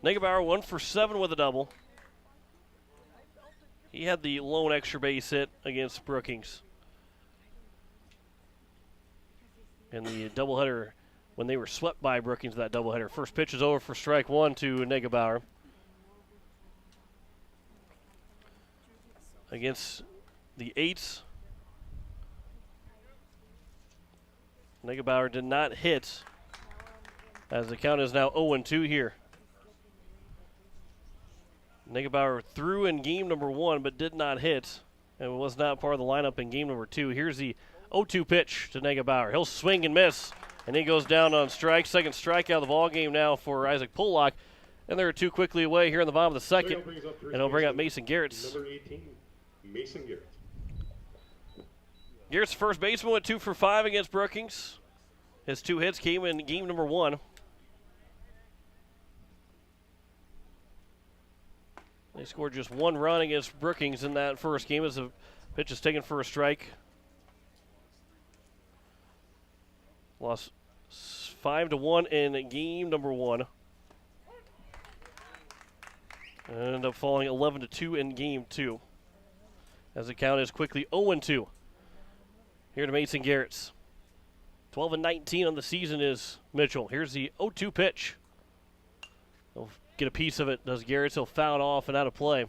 Negebauer 1 for 7 with a double. He had the lone extra base hit against Brookings. And the doubleheader, when they were swept by Brookings, that doubleheader. First pitch is over for strike 1 to Negebauer. Against the Eights, Negebauer did not hit, as the count is now 0-2 here. Negebauer threw in game number 1 but did not hit and was not part of the lineup in game number 2. Here's the 0-2 pitch to Negebauer. He'll swing and miss, and he goes down on strike. Second strikeout of the ball game now for Isaac Pollock. And they're 2 quickly away here in the bottom of the second. And he'll bring up Mason Garrett's. Number 18, Mason Garrett. Garrett's first baseman went 2 for 5 against Brookings. His 2 hits came in game number 1. They scored just 1 run against Brookings in that first game as the pitch is taken for a strike. Lost 5-1 in game number 1. And ended up falling 11-2 in game 2. As the count is quickly 0-2. Here to Mason Garrett's. 12-19 on the season is Mitchell. Here's the 0-2 pitch. He'll get a piece of it, does Garrett's. He'll foul it off and out of play.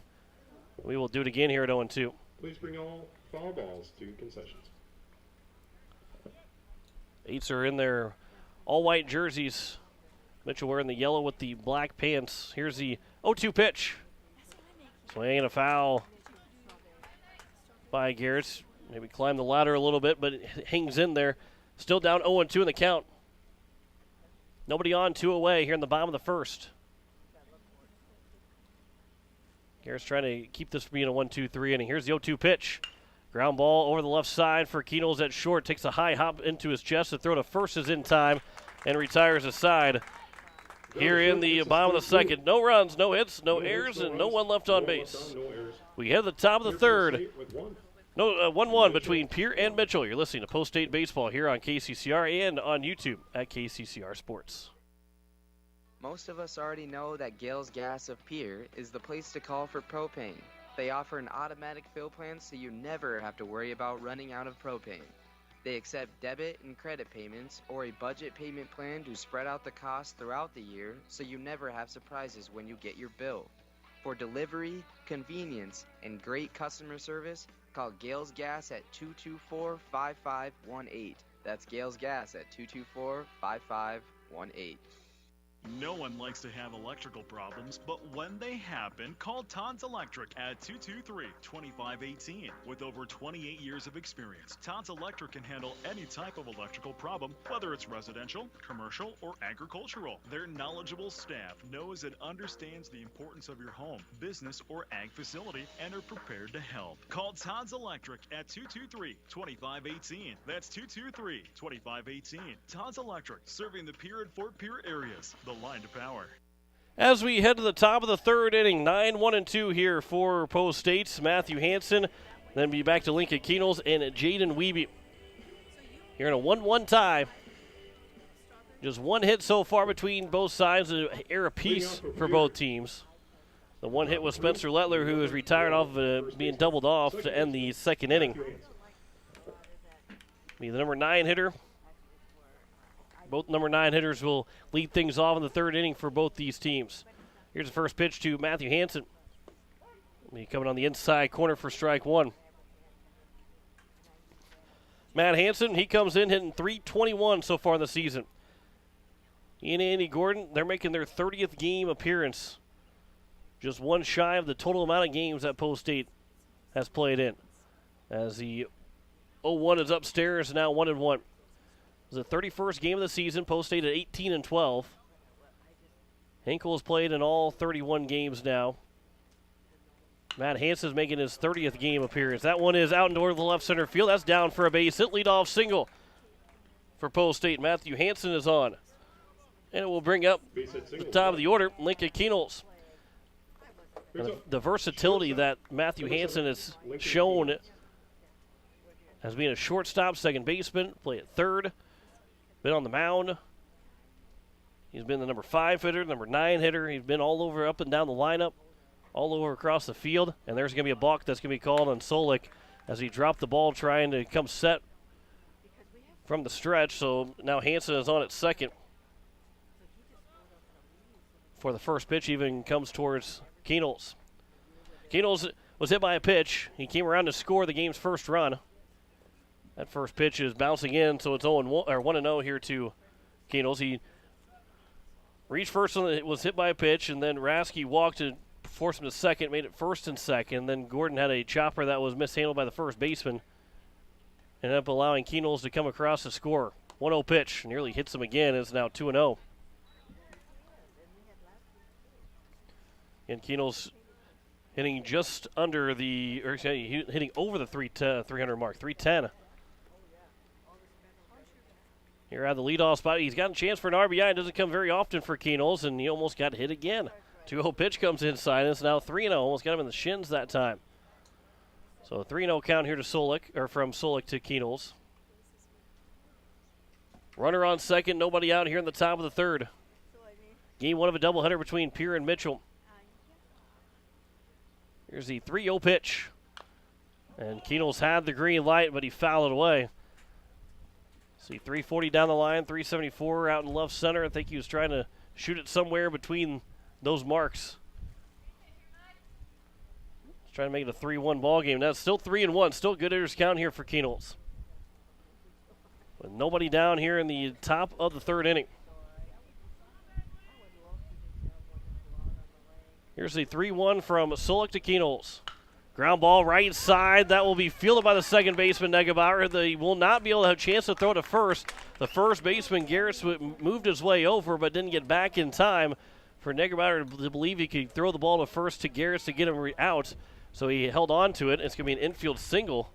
We will do it again here at 0-2. Please bring all foul balls to concessions. Eights are in their all-white jerseys. Mitchell wearing the yellow with the black pants. Here's the 0-2 pitch. Swing and a foul by Garrett's. Maybe climb the ladder a little bit, but it hangs in there. Still down 0-2 in the count. Nobody on, 2 away here in the bottom of the first. Garrett's trying to keep this from being a 1-2-3 inning. Here's the 0-2 pitch. Ground ball over the left side for Keenels at short. Takes a high hop into his chest. The throw to first is in time and retires aside. Here in the bottom of the second. No runs, no hits, no errors, and no one left on base. We head to the top of the third. 1-1 between Pierre and Mitchell. You're listening to Post State Baseball here on KCCR and on YouTube at KCCR Sports. Most of us already know that Gales Gas of Pierre is the place to call for propane. They offer an automatic fill plan so you never have to worry about running out of propane. They accept debit and credit payments or a budget payment plan to spread out the cost throughout the year so you never have surprises when you get your bill. For delivery, convenience, and great customer service, call Gales Gas at 224-5518. That's Gales Gas at 224-5518. No one likes to have electrical problems, but when they happen, call Todd's Electric at 223-2518. With over 28 years of experience, Todd's Electric can handle any type of electrical problem, whether it's residential, commercial, or agricultural. Their knowledgeable staff knows and understands the importance of your home, business, or ag facility and are prepared to help. Call Todd's Electric at 223-2518. That's 223-2518. Todd's Electric, serving the Pierre and Fort Pierre areas. The line to power. As we head to the top of the third inning, 9-1-2 here for Post State's Matthew Hansen. Then be back to Lincoln Keenels and Jaden Wiebe. Here in a 1-1 tie. Just one hit so far between both sides, an error apiece for both teams. The one hit was Spencer Lettler, who is retired off of being doubled off to end the second inning. Be the number 9 hitter. Both number 9 hitters will lead things off in the third inning for both these teams. Here's the first pitch to Matthew Hansen. He coming on the inside corner for strike one. Matt Hansen, he comes in hitting .321 so far in the season. He and Andy Gordon, they're making their 30th game appearance. Just one shy of the total amount of games that Post State has played in. As the 0-1 is upstairs, now 1-1. It was the 31st game of the season. Post State at 18-12. Hinkle has played in all 31 games now. Matt Hansen is making his 30th game appearance. That one is out and toward the left center field. That's down for a base hit. Leadoff single for Post State. Matthew Hansen is on. And it will bring up the top of the order, Lincoln Keenels. The versatility that Matthew Hansen has shown as being a shortstop, second baseman, play at third, been on the mound. He's been the number 5 hitter, number 9 hitter. He's been all over up and down the lineup, all over across the field. And there's going to be a balk that's going to be called on Solik as he dropped the ball trying to come set from the stretch. So now Hansen is on at second. For the first pitch even comes towards Keenels. Keenels was hit by a pitch. He came around to score the game's first run. That first pitch is bouncing in, so it's 1-0 here to Keenels. He reached first, was hit by a pitch, and then Rasky walked to force him to second, made it first and second. Then Gordon had a chopper that was mishandled by the first baseman. Ended up allowing Keenels to come across to score. 1-0 pitch, nearly hits him again. It's now 2-0. And Keenels hitting just under the, or hitting over the 300 mark, 310. Here at the leadoff spot, he's got a chance for an RBI. It doesn't come very often for Keenels, and he almost got hit again. 2-0 pitch comes inside, and it's now 3-0. Almost got him in the shins that time. So a 3-0 count here to Solik, or from Solik to Keenels. Runner on second, nobody out here in the top of the third. Game one of a doubleheader between Pierre and Mitchell. Here's the 3-0 pitch. And Keenels had the green light, but he fouled it away. See, 340 down the line, 374 out in left center. I think he was trying to shoot it somewhere between those marks. He's trying to make it a 3-1 ball game. Now it's still 3-1. Still good hitters count here for Keenels. With nobody down here in the top of the third inning. Here's the 3-1 from Solik to Keenels. Ground ball right side. That will be fielded by the second baseman, Negebauer. They will not be able to have a chance to throw to first. The first baseman, Garrett, moved his way over but didn't get back in time for Negebauer to believe he could throw the ball to first to Garrett to get him out. So he held on to it. It's going to be an infield single.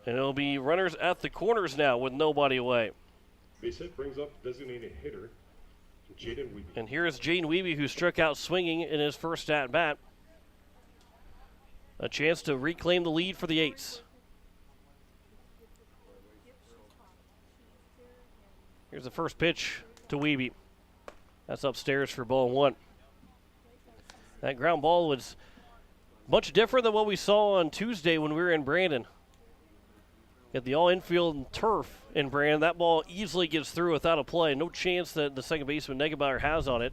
And it'll be runners at the corners now with nobody away. Base hit brings up designated hitter Jaden Wiebe. And here's Jaden Wiebe, who struck out swinging in his first at-bat. A chance to reclaim the lead for the Eights. Here's the first pitch to Wiebe. That's upstairs for ball one. That ground ball was much different than what we saw on Tuesday when we were in Brandon. At the all-infield turf in Brandon, that ball easily gets through without a play. No chance that the second baseman, Negebauer, has on it.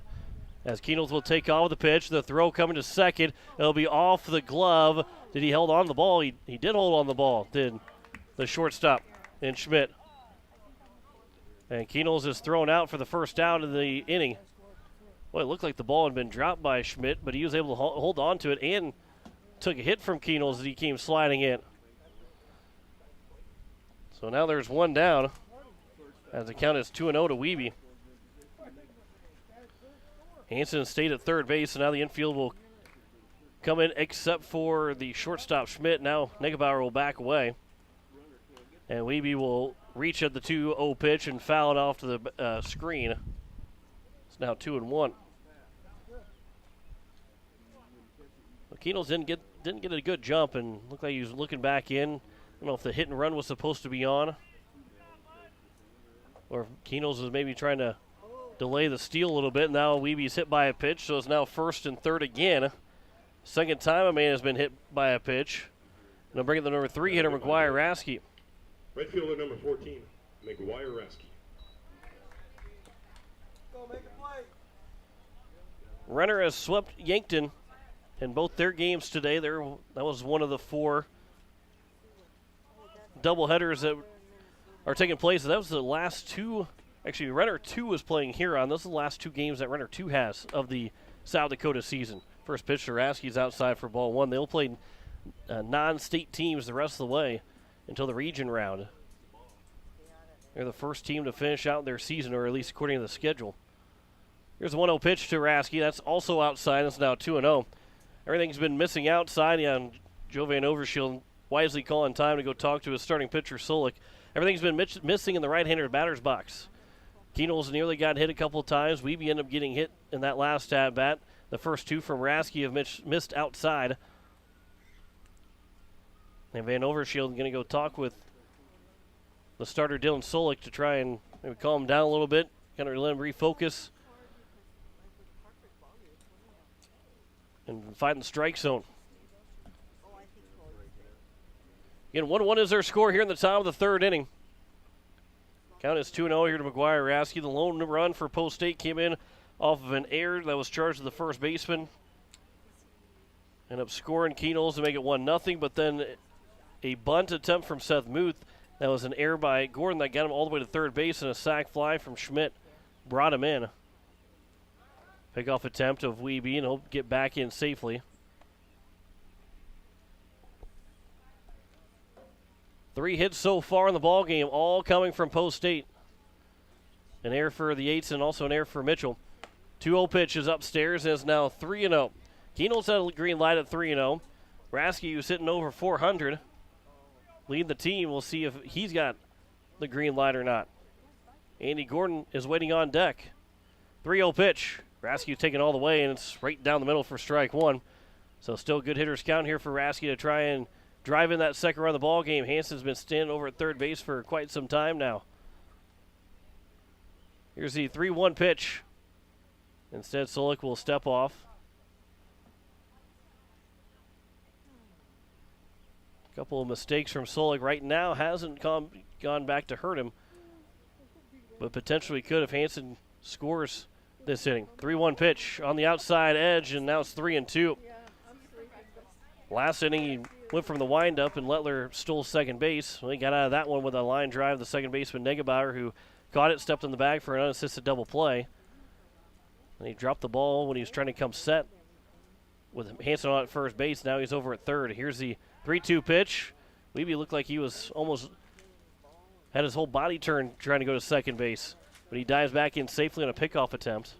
As Keenels will take off the pitch, the throw coming to second. It'll be off the glove. Did he hold on the ball? He did hold on the ball, did the shortstop in Schmidt. And Keenels is thrown out for the first out of the inning. Well, it looked like the ball had been dropped by Schmidt, but he was able to hold on to it and took a hit from Keenels as he came sliding in. So now there's one down as the count is 2-0 to Wiebe. Hansen stayed at third base, and now the infield will come in except for the shortstop Schmidt. Now Negebauer will back away. And Wiebe will reach at the 2-0 pitch and foul it off to the screen. It's now 2-1. Well, Keenels didn't get a good jump and looked like he was looking back in. I don't know if the hit and run was supposed to be on, or if Keenels was maybe trying to delay the steal a little bit. Now Weeby's hit by a pitch, so it's now 1st and 3rd again. Second time a man has been hit by a pitch. And I'll bring in the number 3 hitter, McGuire Rasky. Right fielder number 14, McGuire Rasky. Renner has swept Yankton in both their games today. That was one of the 4 doubleheaders that are taking place. That was the last 2. Actually, Renner 2 was playing Huron. Those are the last 2 games that Renner 2 has of the South Dakota season. First pitch to Rasky's outside for ball 1. They'll play non-state teams the rest of the way until the region round. They're the first team to finish out their season, or at least according to the schedule. Here's a 1-0 pitch to Rasky. That's also outside. It's now 2-0. Everything's been missing outside. And Joe Van Overshield wisely calling time to go talk to his starting pitcher, Solik. Everything's been missing in the right-handed batter's box. Keenels nearly got hit a couple of times. Weeby ended up getting hit in that last at-bat. The first 2 from Rasky have missed outside. And Van Overshield going to go talk with the starter, Dylan Solik, to try and maybe calm him down a little bit, kind of let him refocus and find the strike zone. Again, 1-1 is their score here in the top of the 3rd inning. Count is 2-0 here to McGuire Rasky. The lone run for Post State came in off of an error that was charged to the first baseman. Ended up scoring Keenels to make it 1-0, but then a bunt attempt from Seth Muth. That was an error by Gordon that got him all the way to third base, and a sac fly from Schmidt brought him in. Pickoff attempt of Weeby, and he'll get back in safely. 3 hits so far in the ball game, all coming from Post State. An error for the Yates and also an error for Mitchell. 2-0 pitch is upstairs and is now 3-0. Keenels had a green light at 3-0. Rasky, who's hitting over 400, lead the team. We'll see if he's got the green light or not. Andy Gordon is waiting on deck. 3-0 pitch. Rasky taking all the way, and it's right down the middle for strike 1. So still good hitters count here for Rasky to try and drive in that second run of the ball game. Hansen's been standing over at third base for quite some time now. Here's the 3-1 pitch. Instead, Solik will step off. A couple of mistakes from Solik right now. Hasn't gone back to hurt him, but potentially could if Hansen scores this inning. 3-1 pitch on the outside edge, and now it's 3-2. Last inning, he went from the windup, and Lettler stole second base. Well, he got out of that one with a line drive. The second baseman, Negebauer, who caught it, stepped in the bag for an unassisted double play. And he dropped the ball when he was trying to come set with Hansen on at first base. Now he's over at third. Here's the 3-2 pitch. Weeby looked like he was almost had his whole body turned trying to go to second base, but he dives back in safely on a pickoff attempt.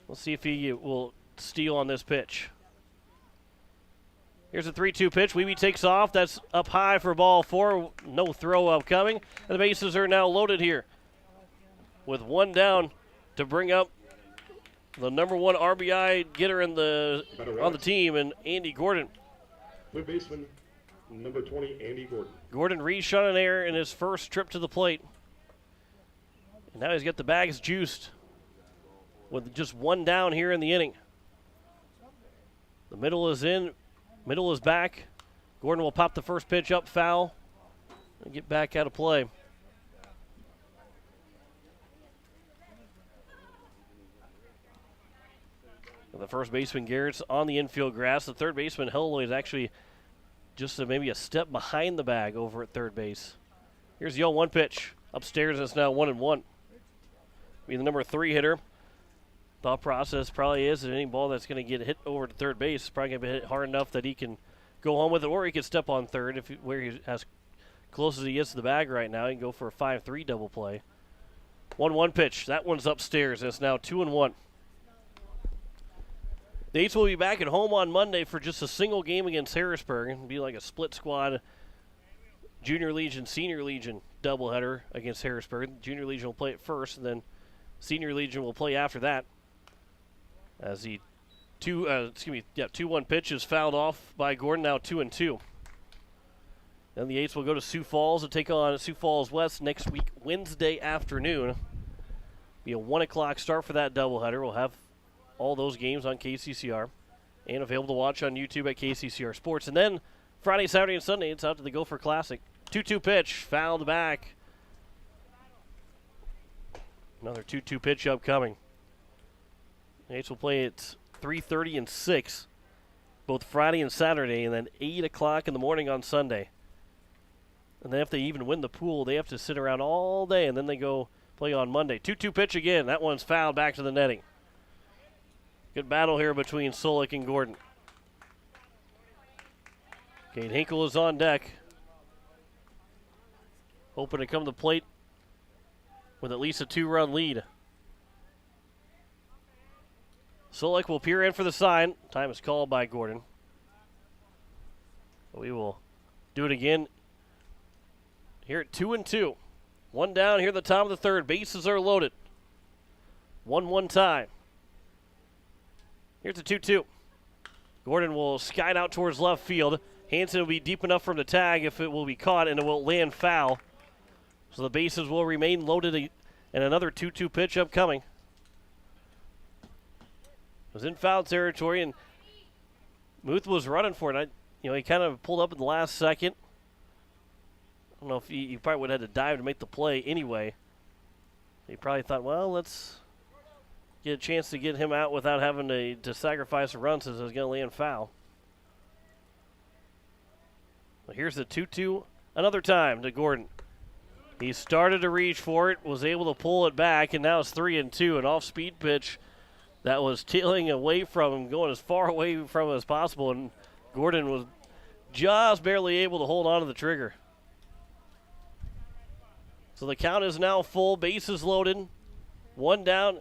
We'll see if he will steal on this pitch. Here's a 3-2 pitch. Weeby takes off. That's up high for ball 4. No throw upcoming. And the bases are now loaded here with one down to bring up the number 1 RBI getter on the team, and Andy Gordon. Third baseman, number 20, Andy Gordon. Gordon re-shot an error in his first trip to the plate. And now he's got the bags juiced with just one down here in the inning. The middle is in. Middle is back. Gordon will pop the first pitch up foul and get back out of play. The first baseman, Garrett's on the infield grass. The third baseman, Helloy, is actually just maybe a step behind the bag over at third base. Here's the 0-1 pitch. Upstairs, and it's now 1-1. Be the number 3 hitter. Thought process probably is that any ball that's going to get hit over to third base is probably going to be hit hard enough that he can go home with it, or he can step on third where he's as close as he is to the bag right now. He can go for a 5-3 double play. 1-1 pitch. That one's upstairs, and it's now 2-1. The Eights will be back at home on Monday for just a single game against Harrisburg. It'll be like a split squad Junior Legion, Senior Legion doubleheader against Harrisburg. Junior Legion will play it first, and then Senior Legion will play after that. As the 2-1 pitch is fouled off by Gordon, now 2-2. Then the Eights will go to Sioux Falls to take on Sioux Falls West next week, Wednesday afternoon. Be a 1 o'clock start for that doubleheader. We'll have all those games on KCCR and available to watch on YouTube at KCCR Sports. And then Friday, Saturday, and Sunday, it's out to the Gopher Classic. 2-2 pitch, fouled back. Another 2-2 pitch upcoming. The Eights will play at 3:30 and 6, both Friday and Saturday, and then 8 o'clock in the morning on Sunday. And then if they even win the pool, they have to sit around all day, and then they go play on Monday. 2-2 pitch again. That one's fouled back to the netting. Good battle here between Solik and Gordon. Kate Hinkle is on deck, hoping to come to the plate with at least a 2-run lead. Solik will peer in for the sign. Time is called by Gordon. We will do it again here at 2-2. One down here at the top of the third. Bases are loaded. 1-1 tie. Here's a 2-2. Gordon will skate out towards left field. Hanson will be deep enough for him to tag if it will be caught, and it will land foul. So the bases will remain loaded, and another 2-2 pitch upcoming. It was in foul territory, and Muth was running for it. He kind of pulled up in the last second. I don't know if he probably would have had to dive to make the play anyway. He probably thought, well, let's get a chance to get him out without having to sacrifice a run since it was going to land foul. Well, here's the 2-2 another time to Gordon. He started to reach for it, was able to pull it back, and now it's 3-2. An off-speed pitch that was tailing away from him, going as far away from him as possible, and Gordon was just barely able to hold on to the trigger. So the count is now full, bases loaded, one down,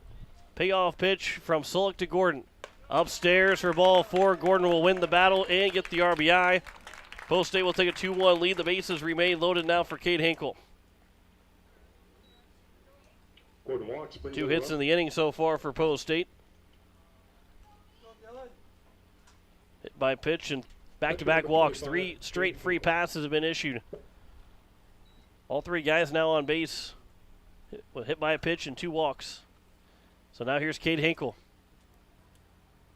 payoff pitch from Solik to Gordon. Upstairs for ball 4, Gordon will win the battle and get the RBI. Post State will take a 2-1 lead. The bases remain loaded now for Cade Hinkle. Gordon walks, 2 hits in the inning so far for Post State. Hit by pitch and back-to-back walks. 3 straight free passes have been issued. All 3 guys now on base. Hit by a pitch and 2 walks. So now here's Cade Hinkle.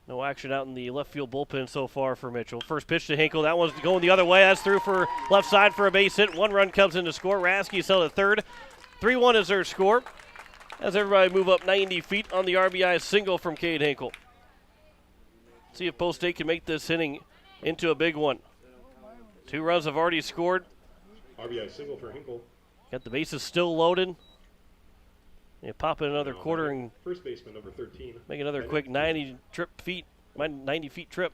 No action out in the left field bullpen so far for Mitchell. First pitch to Hinkle. That one's going the other way. That's through for left side for a base hit. 1 run comes in to score. Rasky's held at third. 3-1 is their score. As everybody move up 90 feet on the RBI single from Cade Hinkle. See if Post State can make this inning into a big one. 2 runs have already scored. RBI single for Hinkle. Got the bases still loaded. You pop in another quarter and first baseman number 13. Make another quick 90 feet trip.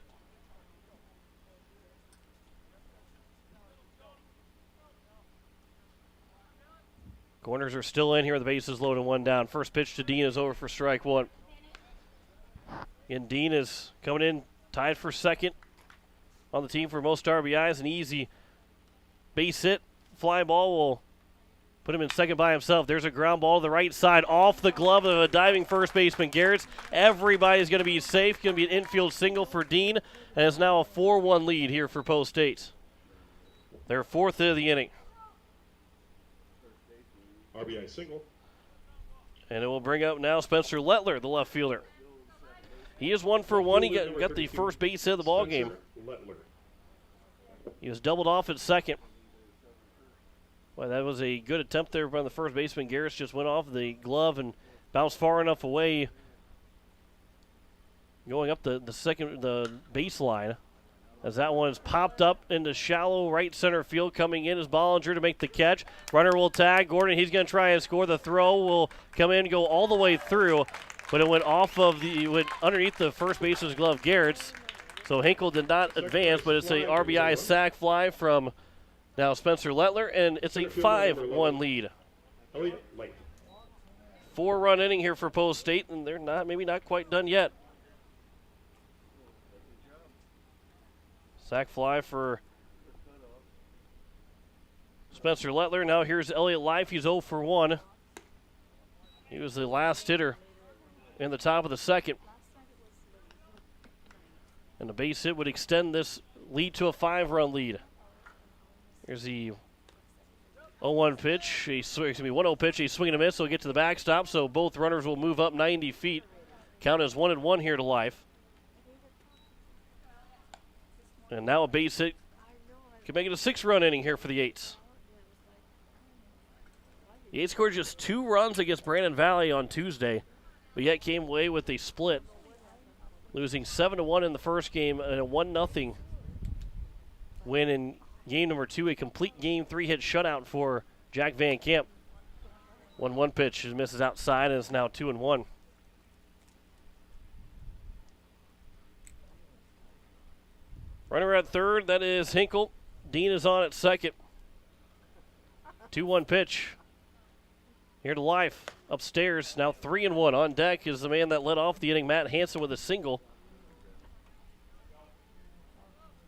Corners are still in here. The bases loaded, 1 down. First pitch to Dean is over for strike 1. And Dean is coming in tied for second on the team for most RBIs. An easy base hit. Fly ball will put him in second by himself. There's a ground ball to the right side off the glove of a diving first baseman, Garretts. Everybody's going to be safe. Going to be an infield single for Dean. And it's now a 4-1 lead here for Post State. Their 4th of the inning. RBI single. And it will bring up now Spencer Lettler, the left fielder. He is 1 for 1. He got the first base hit of the ball game. He was doubled off at second. Well, that was a good attempt there by the first baseman. Garretts just went off the glove and bounced far enough away, going up the baseline. As that one is popped up into shallow right center field. Coming in is Bollinger to make the catch. Runner will tag Gordon. He's going to try and score. The throw will come in, go all the way through, but it went went underneath the first baseman's glove, Garretts. So Hinkle did not advance, but it's a RBI sac fly from now Spencer Lettler, and it's a 5-1 lead. 4-run inning here for Post State, and they're maybe not quite done yet. Sac fly for Spencer Lettler. Now here's Elliott Life. He's 0 for 1. He was the last hitter in the top of the second. And the base hit would extend this lead to a 5-run lead. Here's the 0-1 pitch. 1-0 pitch. A swing and a miss. He'll get to the backstop, so both runners will move up 90 feet. Count as 1-1 here to Life. And now a base hit can make it a 6-run inning here for the Eights. The Eights scored just 2 runs against Brandon Valley on Tuesday, but yet came away with a split, losing 7-1 in the first game and a 1-0 win in game number 2, a complete game 3-hit shutout for Jack Van Camp. 1-1 pitch misses outside and is now 2-1. Runner at third, that is Hinkle. Dean is on at second. 2-1 pitch. Here to Life. Upstairs, now 3-1. On deck is the man that led off the inning, Matt Hansen, with a single.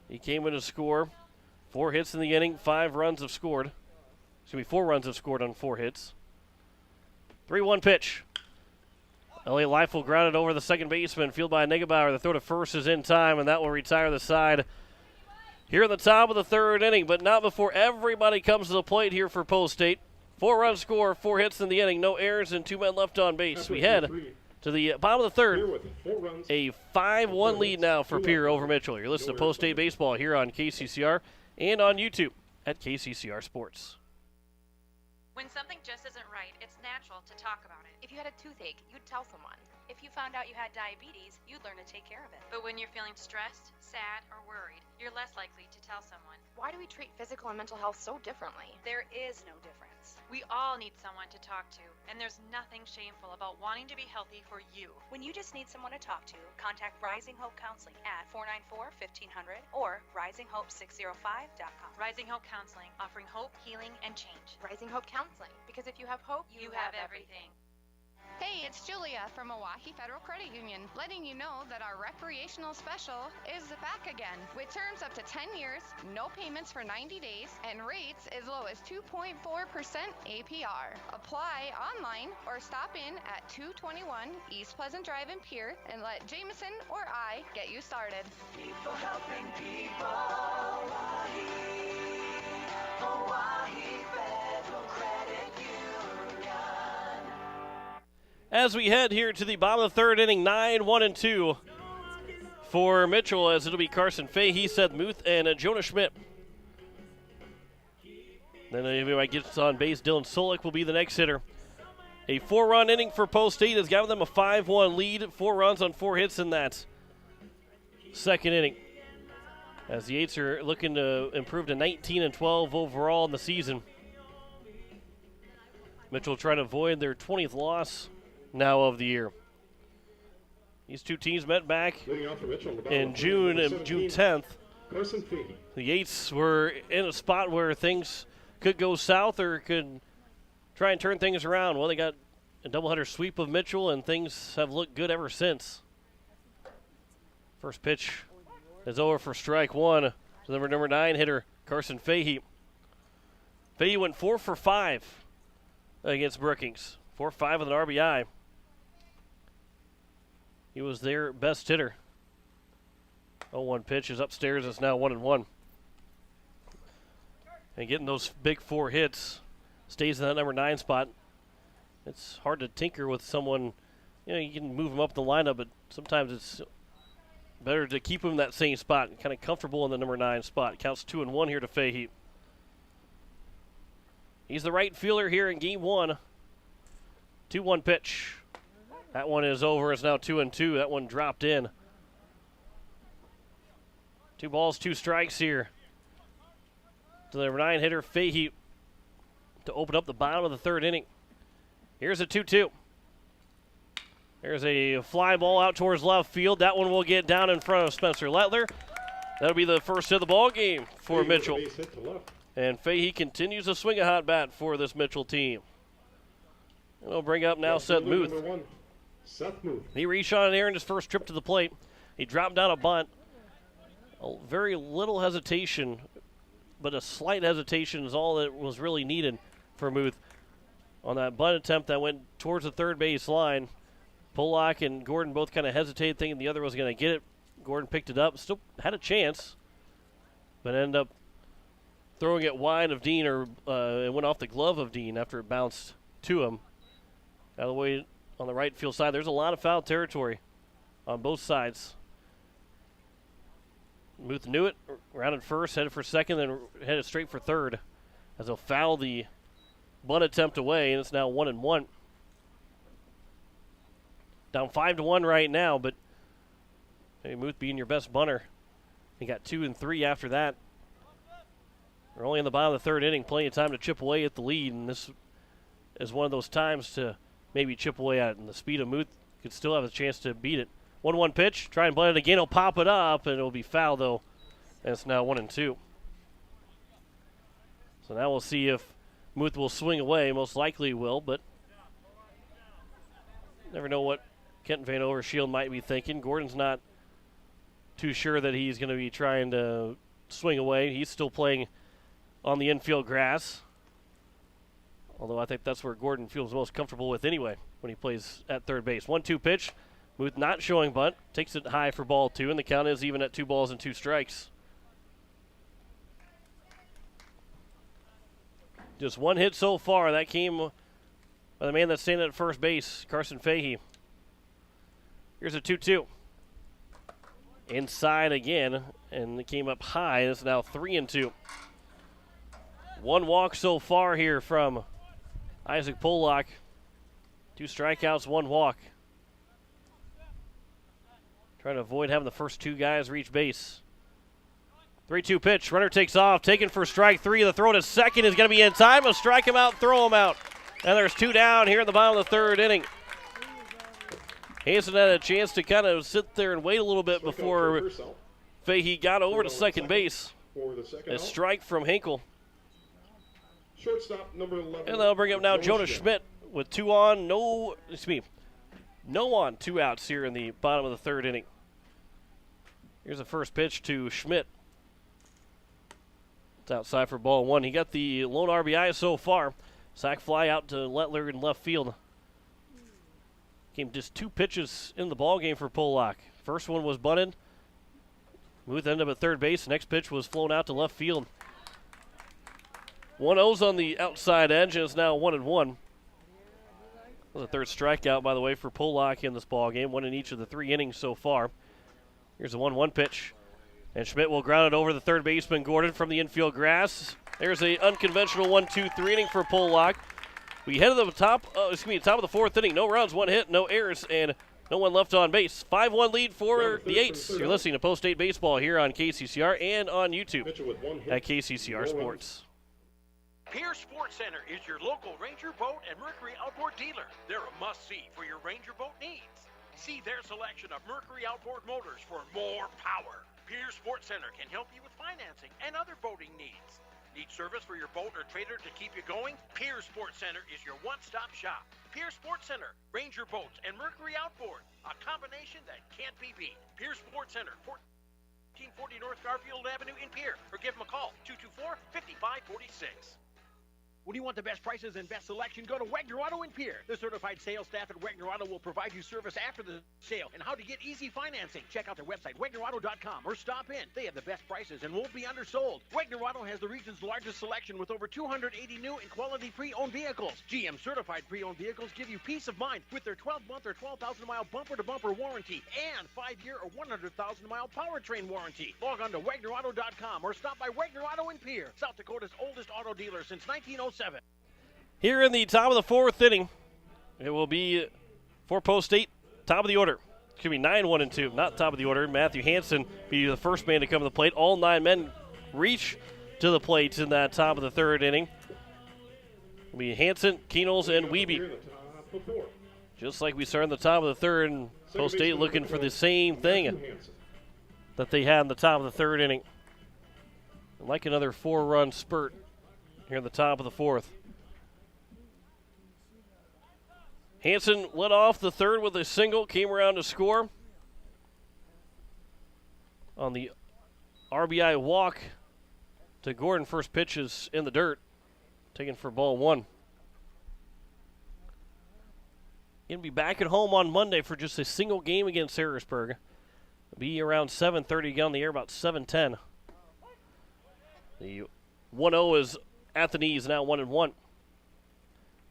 He came in to score. 4 hits in the inning, 5 runs have scored. 4 runs have scored on 4 hits. 3-1 pitch. Elliott Life will ground it over the second baseman. Field by Negebauer. The throw to first is in time, and that will retire the side here at the top of the third inning, but not before everybody comes to the plate here for Post State. 4-run score, 4 hits in the inning, no errors, and 2 men left on base. We head to the bottom of the third. A 5-1 lead now for Pierre over Mitchell. You're listening to Post State Baseball here on KCCR and on YouTube at KCCR Sports. When something just isn't right, it's natural to talk about it. If you had a toothache, you'd tell someone. If you found out you had diabetes, you'd learn to take care of it. But when you're feeling stressed, sad, or worried, you're less likely to tell someone. Why do we treat physical and mental health so differently? There is no difference. We all need someone to talk to, and there's nothing shameful about wanting to be healthy for you. When you just need someone to talk to, contact Rising Hope Counseling at 494-1500 or risinghope605.com. Rising Hope Counseling, offering hope, healing, and change. Rising Hope Counseling, because if you have hope, you have everything. Hey, it's Julia from Milwaukee Federal Credit Union, letting you know that our recreational special is back again. With terms up to 10 years, no payments for 90 days, and rates as low as 2.4% APR. Apply online or stop in at 221 East Pleasant Drive in Pierre and let Jameson or I get you started. People helping people. Hawaii Federal Credit Union. As we head here to the bottom of the third inning, 9-1-2 for Mitchell, as it'll be Carson Fahey, Seth Muth, and Jonah Schmidt. Then everybody gets on base. Dylan Solik will be the next hitter. A 4-run inning for Post State has given them a 5-1 lead. 4 runs on 4 hits in that second inning, as the Eights are looking to improve to 19-12 overall in the season. Mitchell trying to avoid their 20th loss now of the year. These two teams met back in June 10th. The Eights were in a spot where things could go south or could try and turn things around. Well, they got a doubleheader sweep of Mitchell, and things have looked good ever since. First pitch is over for strike one to number 9 hitter Carson Fahey. Fahey went 4 for 5 against Brookings. 4-5 with an RBI. He was their best hitter. 0-1 pitch is upstairs. It's now 1-1. And getting those big 4 hits, stays in that number 9 spot. It's hard to tinker with someone. You know, you can move him up the lineup, but sometimes it's better to keep him in that same spot, kind of comfortable in the number 9 spot. Counts 2-1 here to Fahey. He's the right fielder here in game 1. 2-1 pitch. That one is over. It's now 2-2. That one dropped in. 2 balls, 2 strikes here to the number 9 hitter Fahey to open up the bottom of the third inning. Here's a 2-2. There's a fly ball out towards left field. That one will get down in front of Spencer Lettler. That'll be the first of the ball game for Mitchell. And Fahey continues to swing a hot bat for this Mitchell team. And we'll bring up now Seth Muth. He reached on an errand his first trip to the plate. He dropped down a bunt. Very little hesitation but a slight hesitation is all that was really needed for Muth on that bunt attempt that went towards the third base line. Pollock and Gordon both kind of hesitated, thinking the other was going to get it. Gordon picked it up, still had a chance, but ended up throwing it wide of Dean, or it went off the glove of Dean after it bounced to him. Out of the way on the right field side, there's a lot of foul territory on both sides. Muth knew it, rounded first, headed for second, then headed straight for third as they'll foul the bunt attempt away, and it's now 1-1. Down 5-1 right now, but maybe Muth being your best bunter. He got 2 and 3 after that. We're only in the bottom of the third inning, plenty of time to chip away at the lead, and this is one of those times to maybe chip away at it. And the speed of Muth could still have a chance to beat it. 1-1 pitch, try and bunt it again. He'll pop it up, and it'll be foul, though, and it's now 1-2. So now we'll see if Muth will swing away. Most likely he will, but never know what Kent Van Overshield might be thinking. Gordon's not too sure that he's going to be trying to swing away. He's still playing on the infield grass, although I think that's where Gordon feels most comfortable with anyway when he plays at third base. 1-2 pitch. Muth not showing bunt. Takes it high for ball 2, and the count is even at 2 balls and 2 strikes. Just one hit so far. That came by the man that's standing at first base, Carson Fahey. Here's a 2-2. Inside again, and it came up high. It's now 3-2. 1 walk so far here from Isaac Pollock. 2 strikeouts, 1 walk. Trying to avoid having the first 2 guys reach base. 3-2 pitch. Runner takes off. Taken for strike 3. The throw to second is going to be in time. He'll strike him out, throw him out. And there's 2 down here in the bottom of the third inning. Hanson had a chance to kind of sit there and wait a little bit before Fahey got over to second base. A strike from Hinkle. Shortstop number 11. And they'll bring up now Jonas Schmidt with 2 on, no on, 2 outs here in the bottom of the third inning. Here's the first pitch to Schmidt. It's outside for ball 1. He got the lone RBI so far. Sac fly out to Lettler in left field. Came just 2 pitches in the ball game for Pollock. First one was bunted. Muth ended up at third base. Next pitch was flown out to left field. 1-0's on the outside edge, and it's now 1-1. That was a third strikeout, by the way, for Pollock in this ball game. 1 in each of the 3 innings so far. Here's a 1-1 pitch. And Schmidt will ground it over the third baseman, Gordon, from the infield grass. There's a unconventional 1-2-3 inning for Pollock. We head to the top of the 4th inning. No runs, 1 hit, no errors, and no one left on base. 5-1 lead for the Eights. You're listening to Post-8 Baseball here on KCCR and on YouTube at KCCR Sports. Pierre Sports Center is your local Ranger Boat and Mercury Outboard dealer. They're a must-see for your Ranger boat needs. See their selection of Mercury outboard motors for more power. Pierre Sports Center can help you with financing and other boating needs. Need service for your boat or trailer to keep you going? Pierre Sports Center is your one-stop shop. Pierre Sports Center, Ranger Boats, and Mercury Outboard. A combination that can't be beat. Pierre Sports Center, 1440 North Garfield Avenue in Pierre. Or give them a call, 224-5546. When you want the best prices and best selection, go to Wagner Auto in Pierre. The certified sales staff at Wagner Auto will provide you service after the sale and how to get easy financing. Check out their website, WagnerAuto.com, or stop in. They have the best prices and won't be undersold. Wagner Auto has the region's largest selection with over 280 new and quality pre-owned vehicles. GM certified pre-owned vehicles give you peace of mind with their 12-month or 12,000-mile bumper-to-bumper warranty and 5-year or 100,000-mile powertrain warranty. Log on to WagnerAuto.com or stop by Wagner Auto in Pierre, South Dakota's oldest auto dealer since 1907. Here in the top of the 4th inning, it will be for Post-8, top of the order. Excuse me, 9-1-2, not top of the order. Matthew Hansen be the first man to come to the plate. All 9 men reach to the plate in that top of the 3rd inning. It'll be Hansen, Keenels, and Wiebe. Just like we started in the top of the 3rd, and Post-8 looking for the same thing that they had in the top of the 3rd inning. I'd like another 4-run spurt here in the top of the 4th. Hansen led off the 3rd with a single, came around to score on the RBI walk to Gordon. First pitch is in the dirt, taken for ball 1. Going to be back at home on Monday for just a single game against Harrisburg. Be around 7:30, get on the air about 7:10. The 1-0 is at the knees, now 1-1.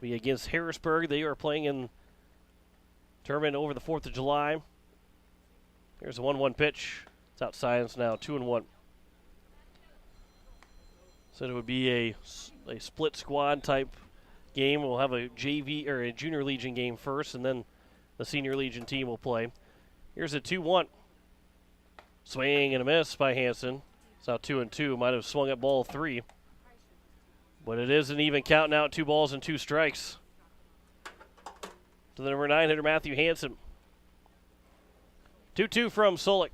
Be against Harrisburg. They are playing in tournament over the 4th of July. Here's a 1-1 pitch. It's outside. It's now 2-1. So it would be a split squad type game. We'll have a JV or a Junior Legion game first, and then the Senior Legion team will play. Here's a 2-1. Swing and a miss by Hansen. It's now 2-2. Might have swung at ball 3. But it is an even count now, 2 balls and 2 strikes. To the number 9 hitter, Matthew Hansen. 2-2 from Solik.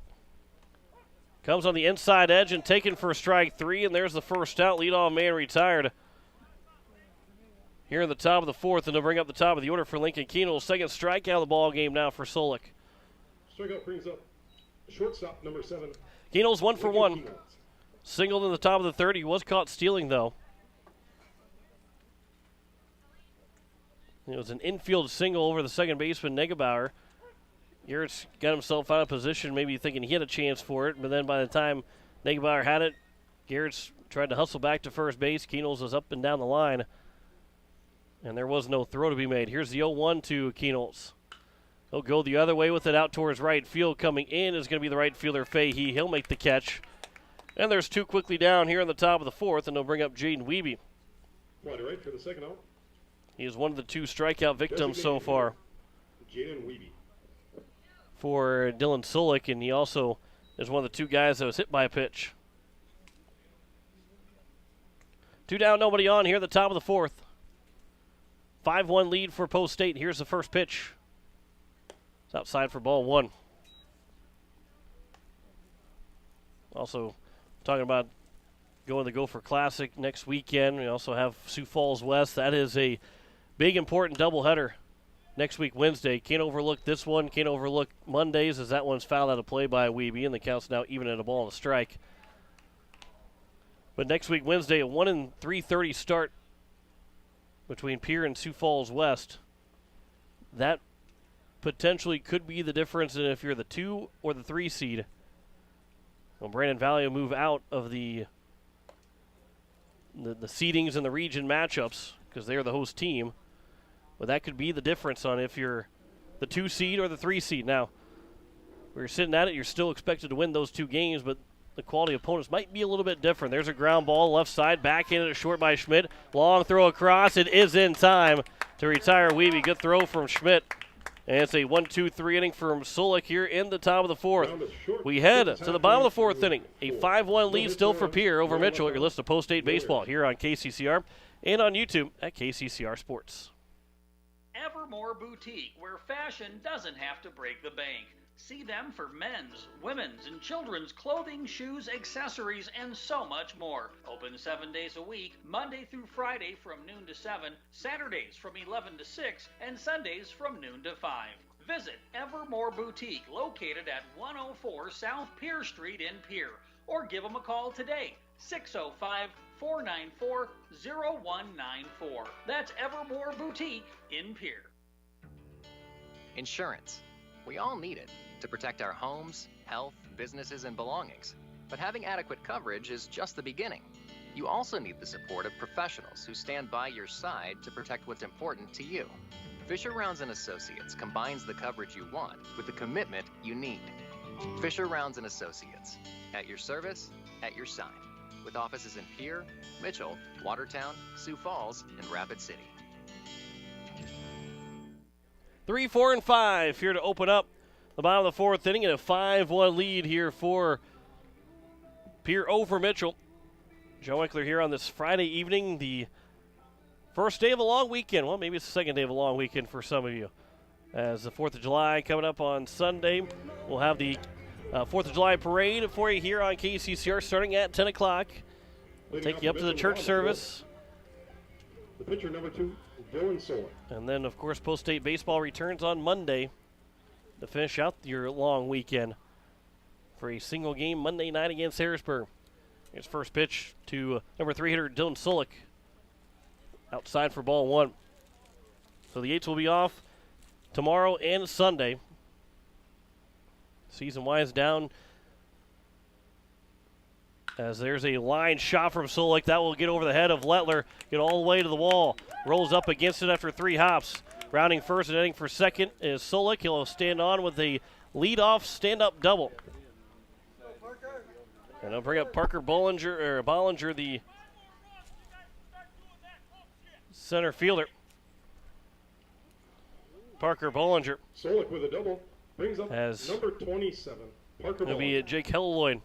Comes on the inside edge and taken for strike 3, and there's the first out. Leadoff man retired. Here in the top of the 4th, and they'll bring up the top of the order for Lincoln Keenel. Second strikeout of the ball game now for Solik. Strikeout brings up shortstop number 7. Keenel's 1 for 1. Singled in the top of the 3rd. He was caught stealing, though. It was an infield single over the second baseman, Negebauer. Garrett's got himself out of position, maybe thinking he had a chance for it, but then by the time Negebauer had it, Garrett's tried to hustle back to first base. Keenel's was up and down the line, and there was no throw to be made. Here's the 0-1 to Keenel's. He'll go the other way with it out towards right field. Coming in is going to be the right fielder, Fahey. He'll make the catch. And there's 2 quickly down here in the top of the 4th, and they'll bring up Jaden Wiebe. Fly to right for the second out. He is one of the 2 strikeout victims so far Jaden Wiebe. for Dylan Solik, and he also is one of the 2 guys that was hit by a pitch. 2 down, nobody on here at the top of the 4th. 5-1 lead for Post State. Here's the first pitch. It's outside for ball 1. Also talking about going to the Gopher Classic next weekend. We also have Sioux Falls West. That is a big, important doubleheader next week, Wednesday. Can't overlook this one. Can't overlook Mondays, as that one's fouled out of play by Wiebe, and the count's now even at a ball and a strike. But next week, Wednesday, a 1 and 3:30 start between Pierre and Sioux Falls West. That potentially could be the difference in if you're the 2 or the 3 seed. Well, Brandon Valley will move out of the seedings and the region matchups because they're the host team. But that could be the difference on if you're the 2 seed or the 3 seed. Now, where you're sitting at it, you're still expected to win those 2 games, but the quality of opponents might be a little bit different. There's a ground ball left side, backhanded it short by Schmidt. Long throw across. It is in time to retire Wiebe. Good throw from Schmidt. And it's a 1-2-3 inning from Solik here in the top of the 4th. We head to the bottom of the 4th inning. A 5-1 lead still for Pierre over Mitchell at your list of Post-State baseball here on KCCR and on YouTube at KCCR Sports. Evermore Boutique, where fashion doesn't have to break the bank. See them for men's, women's, and children's clothing, shoes, accessories, and so much more. Open 7 days a week, Monday through Friday from noon to 7, Saturdays from 11 to 6, and Sundays from noon to 5. Visit Evermore Boutique, located at 104 South Pierre Street in Pierre, or give them a call today, 605-494-0194. That's Evermore Boutique in Pierre. Insurance. We all need it to protect our homes, health, businesses, and belongings. But having adequate coverage is just the beginning. You also need the support of professionals who stand by your side to protect what's important to you. Fisher Rounds & Associates combines the coverage you want with the commitment you need. Fisher Rounds & Associates, at your service, at your side, with offices in Pierre, Mitchell, Watertown, Sioux Falls, and Rapid City. 3, 4, and 5 here to open up the bottom of the 4th inning, and a 5-1 lead here for Pierre over Mitchell. Joe Winkler here on this Friday evening, the first day of a long weekend. Well, maybe it's the second day of a long weekend for some of you. As the 4th of July coming up on Sunday, we'll have the 4th of July parade for you here on KCCR starting at 10 o'clock. We'll take you up to the church service. The pitcher number 2, Dylan Solik. And then, of course, Post-State baseball returns on Monday to finish out your long weekend for a single game Monday night against Harrisburg. His first pitch to number 3 hitter Dylan Solik. Outside for ball 1. So the Yates will be off tomorrow and Sunday. Season winds down as there's a line shot from Solik. That will get over the head of Lettler, get all the way to the wall. Rolls up against it after 3 hops. Rounding first and heading for second is Solik. He'll stand on with a leadoff stand-up double. And I'll bring up Parker Bollinger, the center fielder. Parker Bollinger. Solik with a double brings up as number 27, Parker it'll Bollinger. be Jake Helloyd.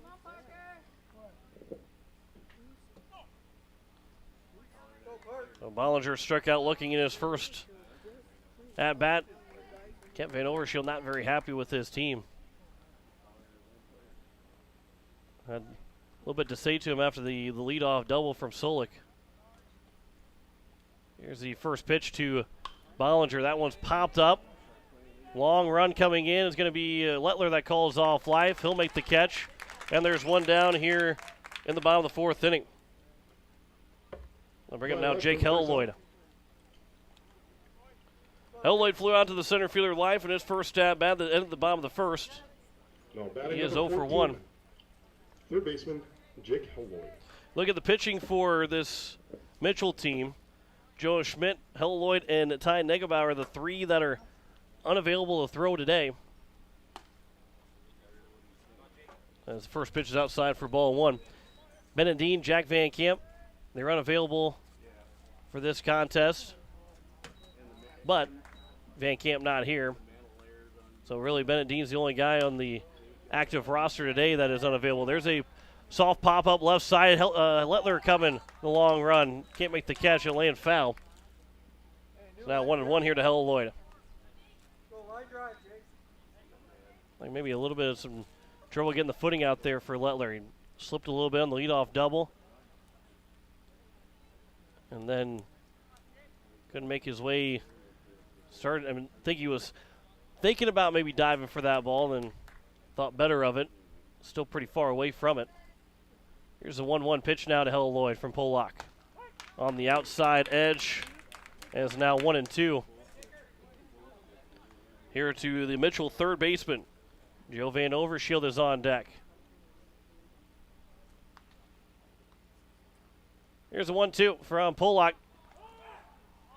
So Bollinger struck out looking in his first at-bat. Kent Van Overshield not very happy with his team. Had a little bit to say to him after the leadoff double from Solik. Here's the first pitch to Bollinger. That one's popped up. Long run coming in is going to be Lettler that calls off life. He'll make the catch. And there's one down here in the bottom of the 4th inning. I'll bring up now Jake Helloyd. Helloyd flew out to the center fielder life in his first at bat that ended the bottom of the 1st. He is 0 for 1. Third baseman, Jake Helloyd. Look at the pitching for this Mitchell team. Joe Schmidt, Helloyd, and Ty Negebauer are the 3 that are unavailable to throw today. As the first pitch is outside for ball 1. Bennett Dean, Jack Van Camp, they're unavailable for this contest. But Van Camp not here. So really Bennett Dean's the only guy on the active roster today that is unavailable. There's a soft pop-up left side. Lettler coming the long run. Can't make the catch and laying foul. So now 1-1 here to Helloyd. Like maybe a little bit of some trouble getting the footing out there for Lettler. He slipped a little bit on the leadoff double. And then couldn't make his way. I think he was thinking about maybe diving for that ball and thought better of it. Still pretty far away from it. Here's a 1-1 pitch now to Helloyd from Polak. On the outside edge. And it's now 1-2. Here to the Mitchell third baseman. Joe Van Overshield is on deck. Here's a 1-2 from Polak.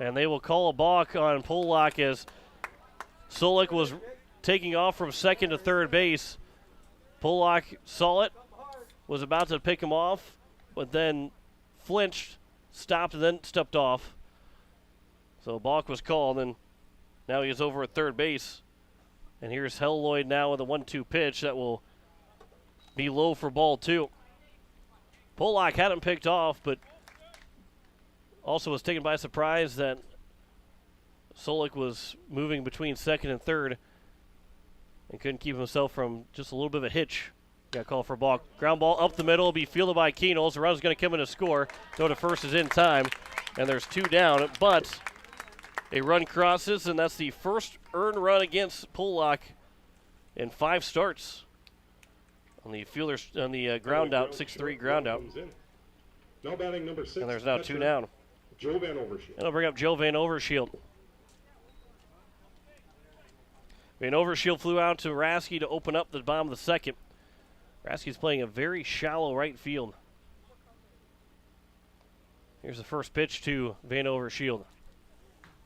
And they will call a balk on Polak as Solik was taking off from second to third base. Polak saw it, was about to pick him off, but then flinched, stopped, and then stepped off. So balk was called, and now he is over at third base. And here's Helloyd now with a 1-2 pitch that will be low for ball 2. Polak had him picked off, but also was taken by surprise that Solik was moving between second and third and couldn't keep himself from just a little bit of a hitch. Got called for a balk. Ground ball up the middle, will be fielded by Keenels. The run's going to come in to score. Go to first is in time, and there's 2 down, but a run crosses, and that's the first earned run against Polak in 5 starts on the ground out, 6-3 ground out. Now batting number 6. And there's now 2 down. Joe Van Overshield. And I'll bring up Joe Van Overshield. Van Overshield flew out to Rasky to open up the bottom of the 2nd. Rasky's playing a very shallow right field. Here's the first pitch to Van Overshield.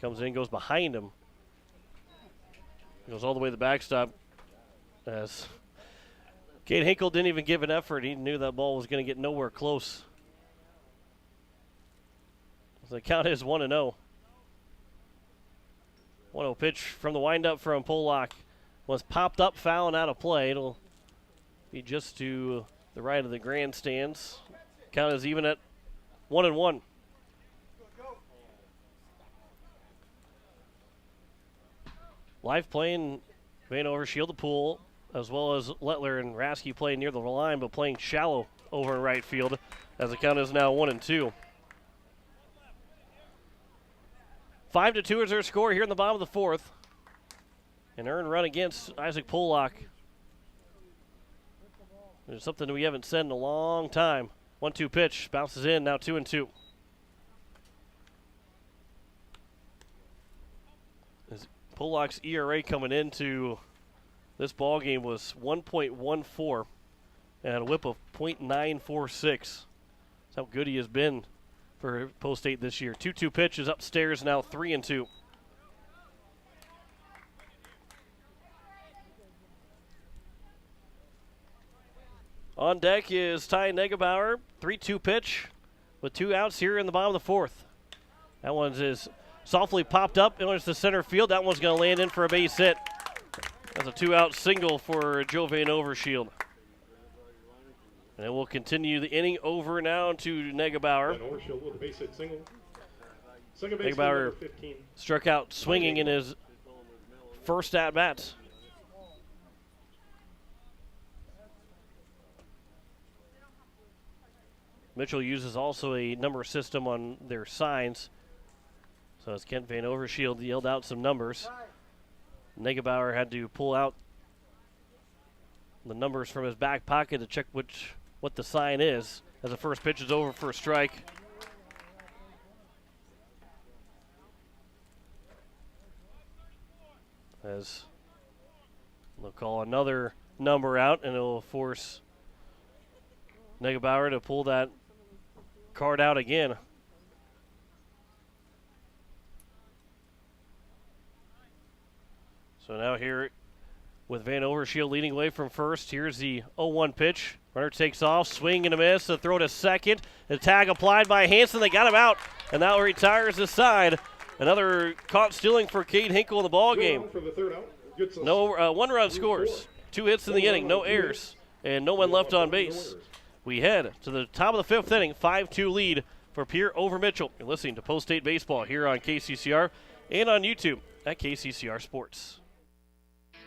Comes in, goes behind him. Goes all the way to the backstop. As Cade Hinkle didn't even give an effort. He knew that ball was going to get nowhere close. The count is 1-0. 1-0 pitch from the windup from Polak was popped up, foul, and out of play. It'll be just to the right of the grandstands. Count is even at 1-1. Live playing Van Overshield the pool, as well as Lettler and Rasky playing near the line, but playing shallow over in right field, as the count is now 1-2. 5-2 is their score here in the bottom of the 4th. An earned run against Isaac Polak. It's something we haven't said in a long time. 1-2 pitch. Bounces in. Now 2-2. Pollock's ERA coming into this ball game was 1.14 and a whip of .946. That's how good he has been for Post State this year. 2-2 pitch is upstairs now 3-2. On deck is Ty Negebauer. 3-2 pitch with 2 outs here in the bottom of the 4th. That one's is softly popped up. It went to center field. That one's going to land in for a base hit. That's a 2-out single for Joe Van Overshield. And it will continue the inning over now to Negebauer. Van Overshield with a base hit single. Second base Negebauer 15. struck out swinging in his first at-bat. Mitchell uses also a number system on their signs. So as Kent Van Overshield yelled out some numbers, Negebauer had to pull out the numbers from his back pocket to check what the sign is as the first pitch is over for a strike. As they'll call another number out, and it will force Negebauer to pull that card out again. So now here with Van Overshield leading away from first, here's the 0-1 pitch. Runner takes off, swing and a miss, the throw to second. The tag applied by Hanson. They got him out, and now retires the side. Another caught stealing for Cade Hinkle in the ball game. No, 1 run scores, 2 hits in the inning, no errors, and no one left on base. We head to the top of the 5th inning, 5-2 lead for Pierre over Mitchell. You're listening to Post State Baseball here on KCCR and on YouTube at KCCR Sports.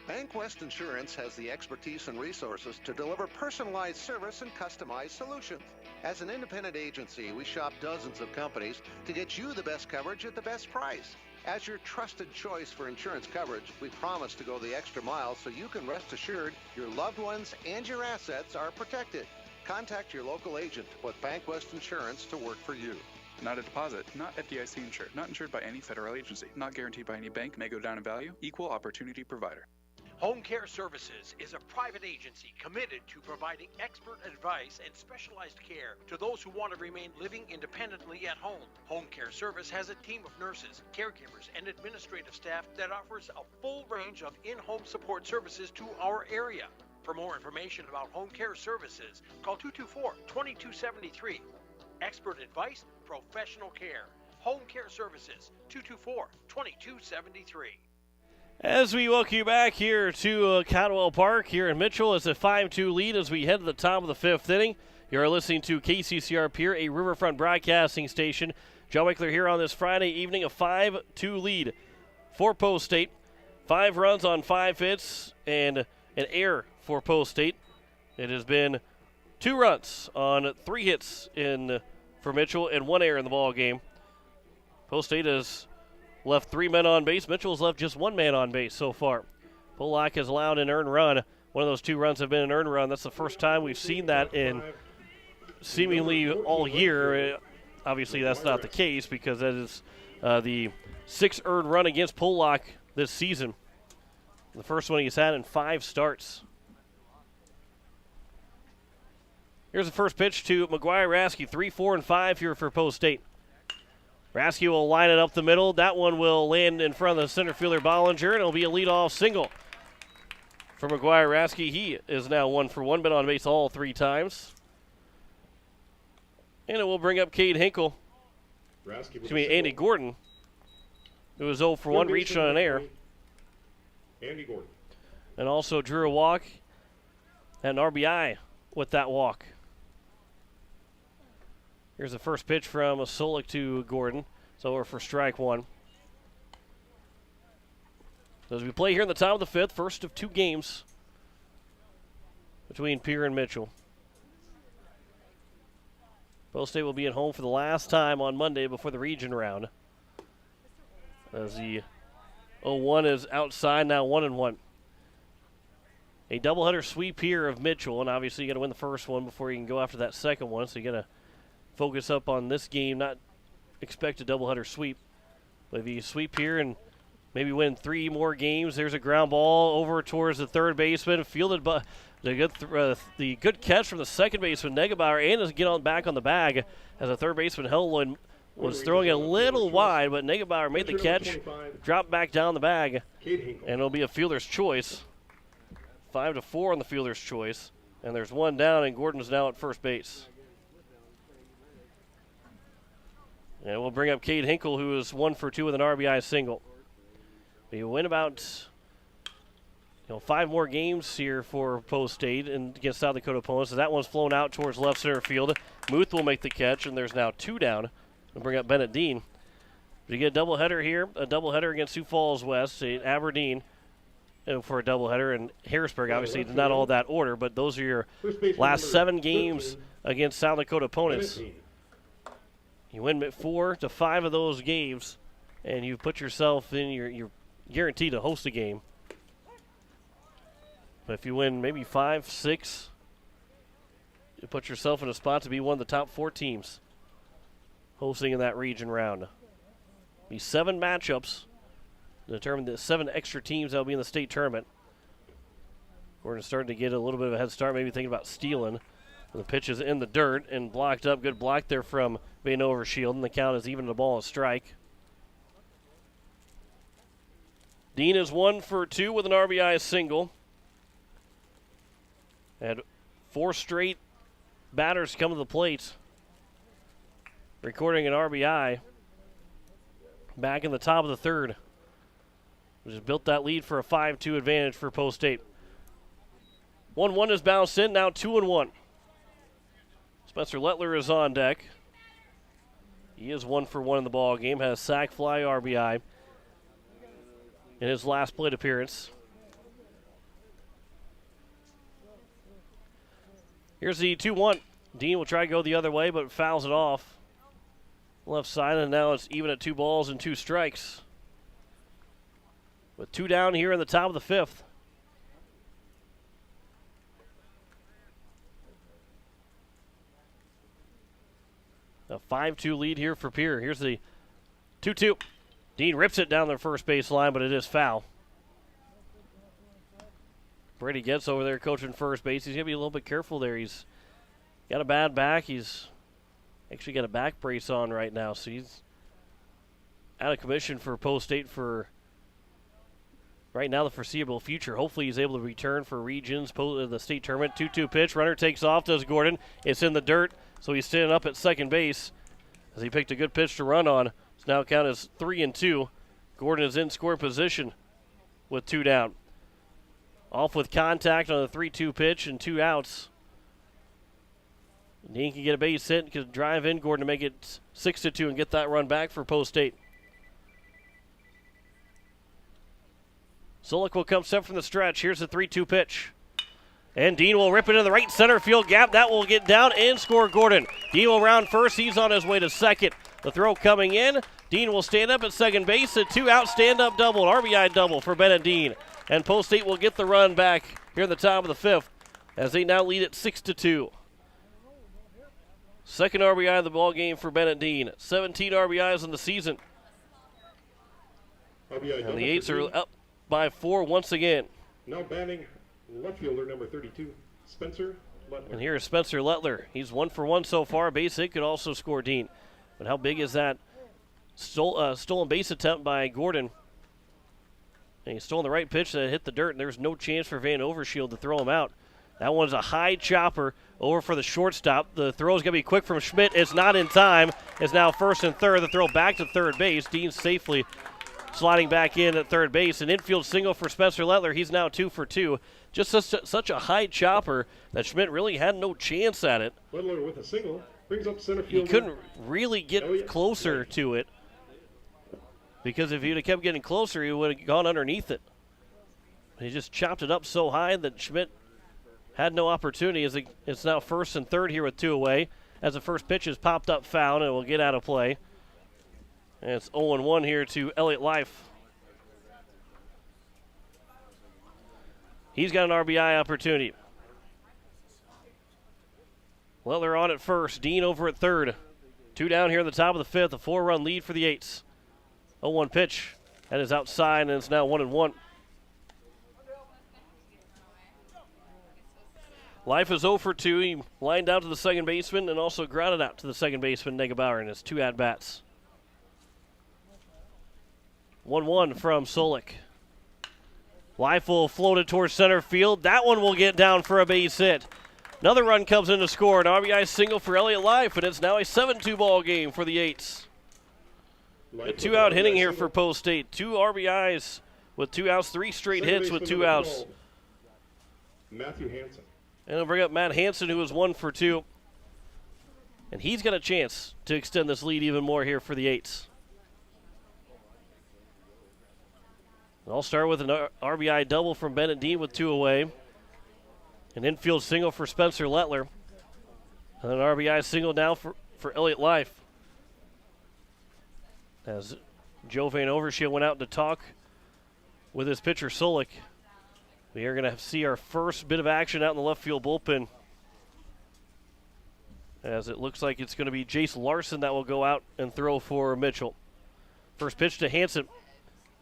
Bank West Insurance has the expertise and resources to deliver personalized service and customized solutions. As an independent agency, we shop dozens of companies to get you the best coverage at the best price. As your trusted choice for insurance coverage, we promise to go the extra mile so you can rest assured your loved ones and your assets are protected. Contact your local agent to put Bank West Insurance to work for you. Not a deposit, not FDIC insured, not insured by any federal agency, not guaranteed by any bank, may go down in value, equal opportunity provider. Home Care Services is a private agency committed to providing expert advice and specialized care to those who want to remain living independently at home. Home Care Service has a team of nurses, caregivers, and administrative staff that offers a full range of in-home support services to our area. For more information about Home Care Services, call 224-2273. Expert advice, professional care. Home Care Services, 224-2273. As we welcome you back here to Caldwell Park here in Mitchell, it's a 5-2 lead as we head to the top of the 5th inning. You're listening to KCCR Pierre, a Riverfront broadcasting station. Joe Wickler here on this Friday evening, a 5-2 lead for Post State. 5 runs on 5 hits and an error for Post State. It has been 2 runs on 3 hits for Mitchell and 1 error in the ball game. Post State has left 3 men on base. Mitchell's left just 1 man on base so far. Pollock has allowed an earned run. One of those 2 runs have been an earned run. That's the first time we've seen that in seemingly all year. Obviously, that's not the case because that is the 6th earned run against Pollock this season. The first one he's had in 5 starts. Here's the first pitch to McGuire Rasky. 3, 4, and 5 here for Post State. Rasky will line it up the middle. That one will land in front of the center fielder Bollinger, and it'll be a leadoff single for McGuire Rasky. He is now 1 for 1, been on base all 3 times. And it will bring up Cade Hinkle. Andy Gordon, who was 0 for 1, reached on an error. Andy Gordon. And also drew a walk and an RBI with that walk. Here's the first pitch from Solik to Gordon. It's over for strike 1. So as we play here in the top of the 5th, first of 2 games between Pierre and Mitchell. Post State will be at home for the last time on Monday before the region round. As the 0-1 is outside, now 1-1. A doubleheader sweep here of Mitchell, and obviously you got to win the first one before you can go after that second one. So you got to focus up on this game, not expect a doubleheader sweep. But if you sweep here and maybe win 3 more games, there's a ground ball over towards the third baseman, fielded by the good catch from the second baseman Negebauer, and to get on back on the bag as a third baseman Helloland was throwing a little wide, but Negebauer made the catch, dropped back down the bag, and it'll be a fielder's choice. 5-4 on the fielder's choice, and there's one down, and Gordon's now at first base. And we'll bring up Cade Hinkle, who is 1 for 2 with an RBI single. You win about 5 more games here for Post State and against South Dakota opponents. So that one's flown out towards left center field. Muth will make the catch, and there's now 2 down. We'll bring up Bennett Dean. You get a doubleheader here, a doubleheader against Sioux Falls West, Aberdeen for a doubleheader, and Harrisburg, obviously, not all that order, but those are your last 7 games against South Dakota opponents. You win 4 to 5 of those games, and you put yourself in you're guaranteed to host a game. But if you win maybe 5, 6, you put yourself in a spot to be one of the top 4 teams hosting in that region round. Be 7 matchups to determine the 7 extra teams that will be in the state tournament. We're starting to get a little bit of a head start, maybe thinking about stealing. The pitch is in the dirt and blocked up. Good block there from Van Overshield, and the count is even the ball a strike. Dean is 1 for 2 with an RBI single. Had 4 straight batters come to the plate, recording an RBI back in the top of the third, which has built that lead for a 5-2 advantage for Post State. 1-1 is bounced in, now 2-1. Spencer Lettler is on deck. He is 1 for 1 in the ball game, has sac fly RBI in his last plate appearance. Here's the 2-1. Dean will try to go the other way, but fouls it off. Left side, and now it's even at 2 balls and 2 strikes. With 2 down here in the top of the 5th. A 5-2 lead here for Pierre. Here's the 2-2. Dean rips it down the first base line, but it is foul. Brady gets over there coaching first base. He's going to be a little bit careful there. He's got a bad back. He's actually got a back brace on right now, so he's out of commission for Post State for right now the foreseeable future. Hopefully he's able to return for regions, the state tournament. 2-2 pitch. Runner takes off, does Gordon. It's in the dirt, so he's standing up at second base as he picked a good pitch to run on. It's now count as 3-2. Gordon is in score position with 2 down. Off with contact on the 3-2 pitch and 2 outs. Dean can get a base hit and can drive in Gordon to make it 6-2 and get that run back for Post State. Solik will come set from the stretch. Here's the 3-2 pitch. And Dean will rip it into the right center field gap. That will get down and score Gordon. Dean will round first. He's on his way to second. The throw coming in. Dean will stand up at second base. A 2-out stand-up double, an RBI double for Bennett Dean. And Post State will get the run back here in the top of the 5th as they now lead at 6-2. Second RBI of the ball game for Bennett Dean. 17 RBIs in the season. And the Eights are up by 4 once again. Now batting left fielder number 32, Spencer Lettler. And here is Spencer Lettler. He's 1 for 1 so far. Base hit could also score Dean. But how big is that stolen base attempt by Gordon? And he's stolen the right pitch that hit the dirt, and there's no chance for Van Overshield to throw him out. That one's a high chopper over for the shortstop. The throw is going to be quick from Schmidt. It's not in time. It's now first and third. The throw back to third base. Dean safely sliding back in at third base. An infield single for Spencer Lettler. He's now 2 for 2. Just such a high chopper that Schmidt really had no chance at it. Lettler with a single brings up center field. He couldn't really get closer to it, because if he'd have kept getting closer, he would have gone underneath it. He just chopped it up so high that Schmidt had no opportunity. As it's now first and third here with 2 away. As the first pitch is popped up foul, and it will get out of play. And it's 0-1 here to Elliott Life. He's got an RBI opportunity. Well, they're on at first. Dean over at third. 2 down here in the top of the 5th. A 4-run lead for the Eights. 0-1 pitch. That is outside, and it's now 1-1. Life is 0 for 2. He lined out to the second baseman and also grounded out to the second baseman, Negebauer, in his 2 at-bats. 1-1 from Solik. Life will float it towards center field. That one will get down for a base hit. Another run comes in to score. An RBI single for Elliott Life, and it's now a 7-2 ball game for the Eights. A 2-out hitting here for Post State. 2 RBIs with 2 outs, 3 straight hits with 2 outs. Matthew Hansen. And they'll bring up Matt Hansen, who was 1 for 2. And he's got a chance to extend this lead even more here for the Eights. I'll start with an RBI double from Bennett Dean with 2 away. An infield single for Spencer Lettler. And an RBI single now for Elliott Life. As Joe Van Overshield went out to talk with his pitcher Solik. We are going to see our first bit of action out in the left field bullpen. As it looks like it's going to be Jace Larson that will go out and throw for Mitchell. First pitch to Hansen.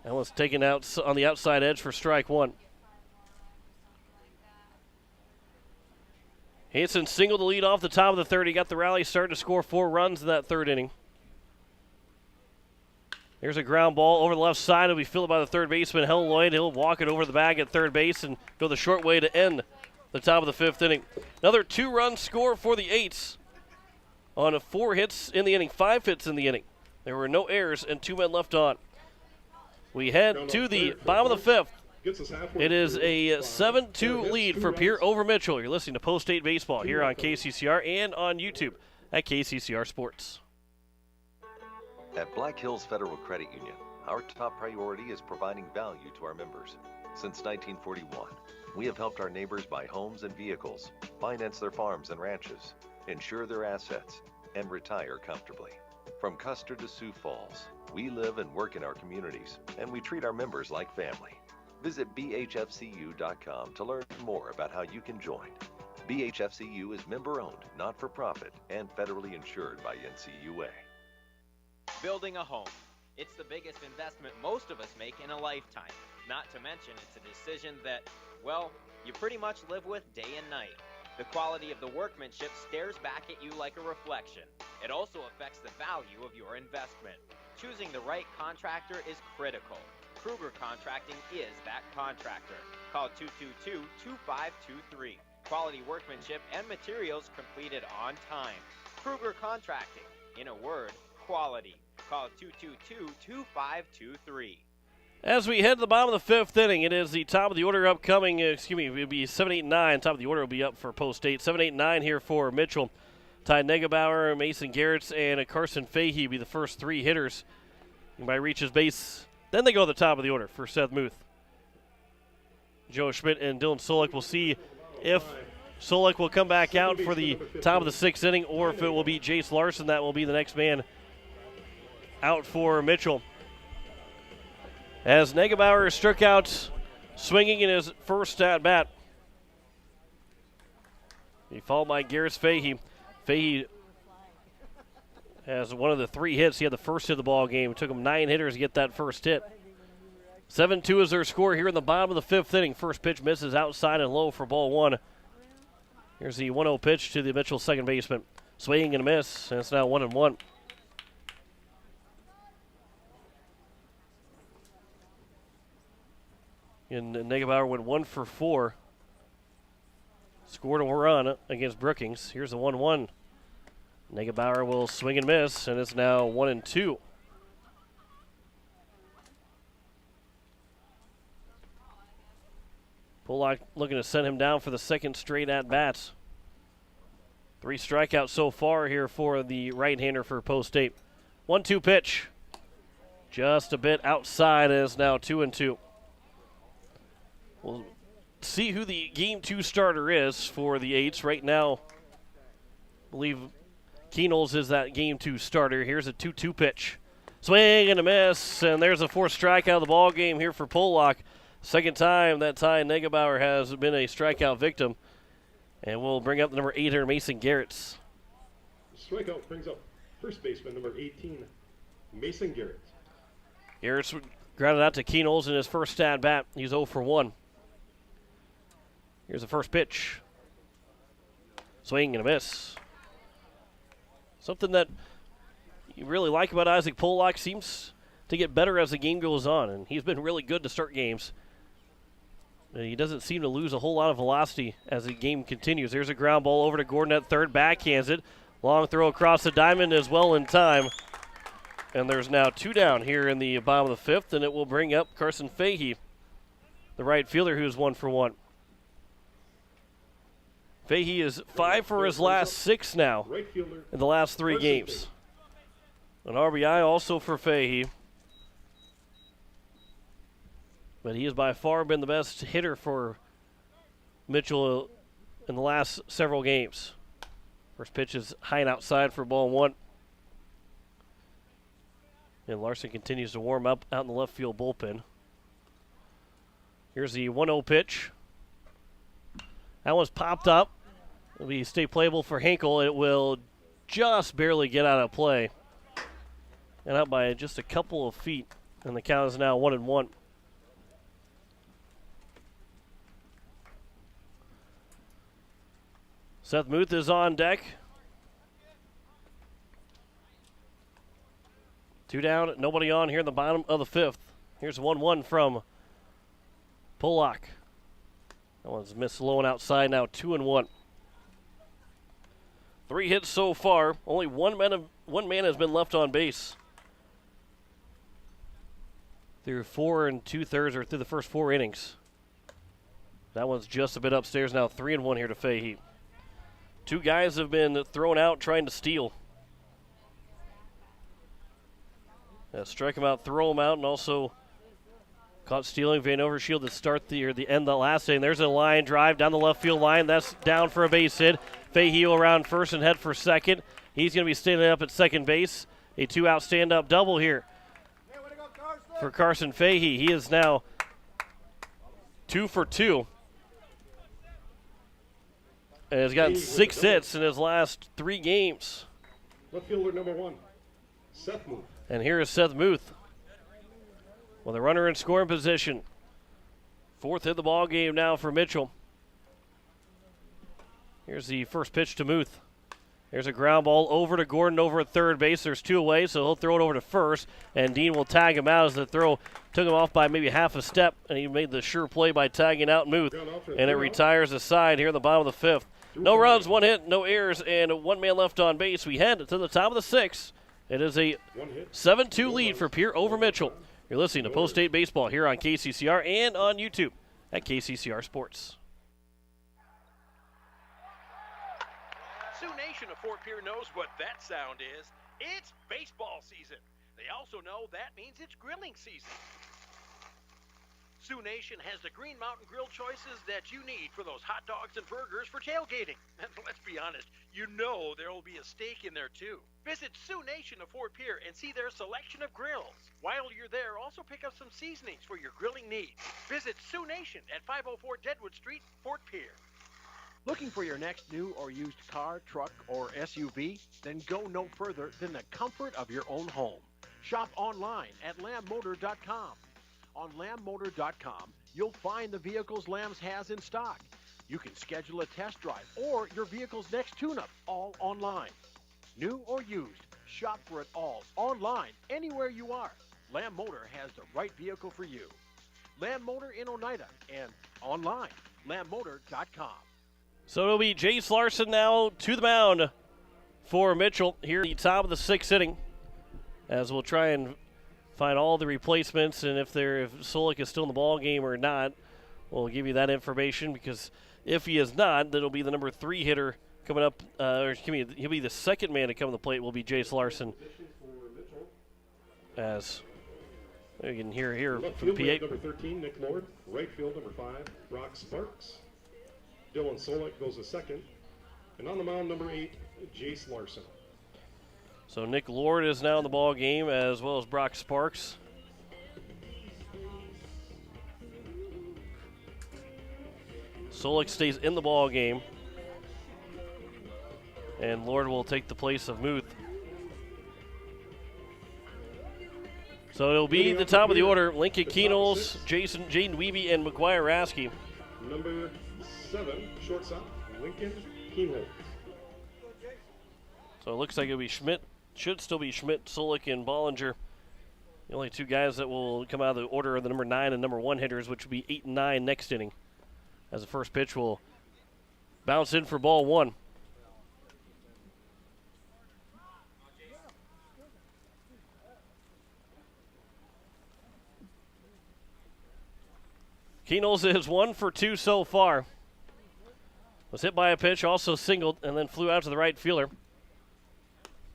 That one's taken out on the outside edge for strike 1. Hansen singled the lead off the top of the 3rd. He got the rally started to score 4 runs in that 3rd inning. There's a ground ball over the left side. It'll be fielded by the 3rd baseman, Hell Lloyd. He'll walk it over the bag at 3rd base and go the short way to end the top of the 5th inning. Another 2-run score for the Eights on 4 hits in the inning, 5 hits in the inning. There were no errors and 2 men left on. We head to the bottom of the 5th. It is a 7-2 lead for Pierre over Mitchell. You're listening to Post State Baseball here on KCCR and on YouTube at KCCR Sports. At Black Hills Federal Credit Union, our top priority is providing value to our members. Since 1941, we have helped our neighbors buy homes and vehicles, finance their farms and ranches, insure their assets, and retire comfortably. From Custer to Sioux Falls, we live and work in our communities, and we treat our members like family. Visit bhfcu.com to learn more about how you can join. BHFCU is member-owned, not-for-profit, and federally insured by NCUA. Building a home. It's the biggest investment most of us make in a lifetime. Not to mention, it's a decision that, well, you pretty much live with day and night. The quality of the workmanship stares back at you like a reflection. It also affects the value of your investment. Choosing the right contractor is critical. Kruger Contracting is that contractor. Call 222-2523. Quality workmanship and materials completed on time. Kruger Contracting. In a word, quality. Call 222-2523. As we head to the bottom of the 5th inning, it is the top of the order upcoming. It'll be 7, 8, 9. Top of the order will be up for Post State. 7, 8, 9 here for Mitchell. Ty Negebauer, Mason Garretts, and Carson Fahey be the first 3 hitters. Anybody reaches base, then they go to the top of the order for Seth Muth. Joe Schmidt and Dylan Solik. Will see if Solik will come back out for the top of the 6th inning or if it will be Jace Larson that will be the next man out for Mitchell. As Negebauer struck out swinging in his first at-bat. He followed by Garrett Fahey. Fahey has one of the 3 hits. He had the first hit of the ball game. It took him 9 hitters to get that first hit. 7-2 is their score here in the bottom of the 5th inning. First pitch misses outside and low for ball 1. Here's the 1-0 pitch to the Mitchell second baseman. Swing and a miss, and it's now 1-1. And Negebauer went 1 for 4. Scored a run against Brookings. Here's the 1-1. Negebauer will swing and miss, and it's now 1-2. Pollock looking to send him down for the second straight at-bats. 3 strikeouts so far here for the right-hander for Post State. 1-2 pitch. Just a bit outside, and it's now 2-2. We'll see who the Game 2 starter is for the Eights. Right now, I believe Keenels is that Game 2 starter. Here's a 2-2 pitch. Swing and a miss, and there's a 4th strikeout of the ball game here for Pollock. Second time that Ty Negebauer has been a strikeout victim. And we'll bring up the number 8 hitter, Mason Garretts. Strikeout brings up first baseman number 18, Mason Garrett. Garrett's grounded out to Keen Olsen in his first at bat. He's 0 for 1. Here's the first pitch. Swing and a miss. Something that you really like about Isaac Pollock, seems to get better as the game goes on, and he's been really good to start games. And he doesn't seem to lose a whole lot of velocity as the game continues. There's a ground ball over to Gordon at third, backhands it. Long throw across the diamond as well in time. And there's now 2 down here in the bottom of the 5th, and it will bring up Carson Fahey, the right fielder, who's 1 for 1. Fahey is 5 for his last 6 now in the last 3 games. An RBI also for Fahey. But he has by far been the best hitter for Mitchell in the last several games. First pitch is high and outside for ball 1. And Larson continues to warm up out in the left field bullpen. Here's the 1-0 pitch. That one's popped up. It'll be stay playable for Hinkle. It will just barely get out of play. And out by just a couple of feet. And the count is now 1-1. Seth Muth is on deck. 2 down, nobody on here in the bottom of the 5th. Here's 1-1 from Pollock. That one's missed low and outside, now 2-1. 3 hits so far. Only one man has been left on base. Through 4 2/3, or through the first 4 innings. That one's just a bit upstairs now, 3-1 here to Fahey. 2 guys have been thrown out trying to steal. Strike him out, throw him out, and also caught stealing Van Overshield to start the end of the last inning. There's a line drive down the left field line. That's down for a base hit. Fahey will around first and head for second. He's going to be standing up at second base. A 2-out stand-up double here for Carson Fahey. He is now 2 for 2. And has gotten 6 hits in his last 3 games. Left fielder number 1, Seth Muth. And here is Seth Muth with a runner in scoring position. 4th hit of the ball game now for Mitchell. Here's the first pitch to Muth. There's a ground ball over to Gordon over at third base. There's 2 away, so he'll throw it over to first. And Dean will tag him out as the throw took him off by maybe half a step. And he made the sure play by tagging out Muth. And it retires the side here in the bottom of the 5th. No runs, 1 hit, no errors, and 1 man left on base. We head to the top of the 6th. It is a 7-2 lead for Pierre over Mitchell. You're listening to Post State Baseball here on KCCR and on YouTube at KCCR Sports. Sioux Nation of Fort Pierre knows what that sound is. It's baseball season. They also know that means it's grilling season. Sioux Nation has the Green Mountain Grill choices that you need for those hot dogs and burgers for tailgating. And let's be honest, you know there will be a steak in there too. Visit Sioux Nation of Fort Pierre and see their selection of grills. While you're there, also pick up some seasonings for your grilling needs. Visit Sioux Nation at 504 Deadwood Street, Fort Pierre. Looking for your next new or used car, truck, or SUV? Then go no further than the comfort of your own home. Shop online at lambmotor.com. On lambmotor.com, you'll find the vehicles Lambs has in stock. You can schedule a test drive or your vehicle's next tune-up, all online. New or used, shop for it all online, anywhere you are. Lamb Motor has the right vehicle for you. Lamb Motor in Oneida and online, lambmotor.com. So it'll be Jace Larson now to the mound for Mitchell here at the top of the 6th inning, as we'll try and find all the replacements, and if Solik is still in the ball game or not, we'll give you that information, because if he is not, then it'll be the number 3 hitter coming up, he'll be the second man to come to the plate, will be Jace Larson. As you can hear here from P8. Number 13, Nick Lord. Right field, number 5, Brock Sparks. Dylan Solik goes to second. And on the mound, number 8, Jace Larson. So Nick Lord is now in the ball game, as well as Brock Sparks. Solik stays in the ball game. And Lord will take the place of Muth. So it'll be the top of the order. Lincoln Keenels, Jaden Wiebe, and McGuire Raskey. Number 7, shortstop, Lincoln Keenholz. So it looks like it'll be Schmidt. Should still be Schmidt, Solik, and Bollinger. The only two guys that will come out of the order are the number 9 and number 1 hitters, which will be 8 and 9 next inning. As the first pitch will bounce in for ball 1. Keenels is 1 for 2 so far. Was hit by a pitch, also singled, and then flew out to the right fielder.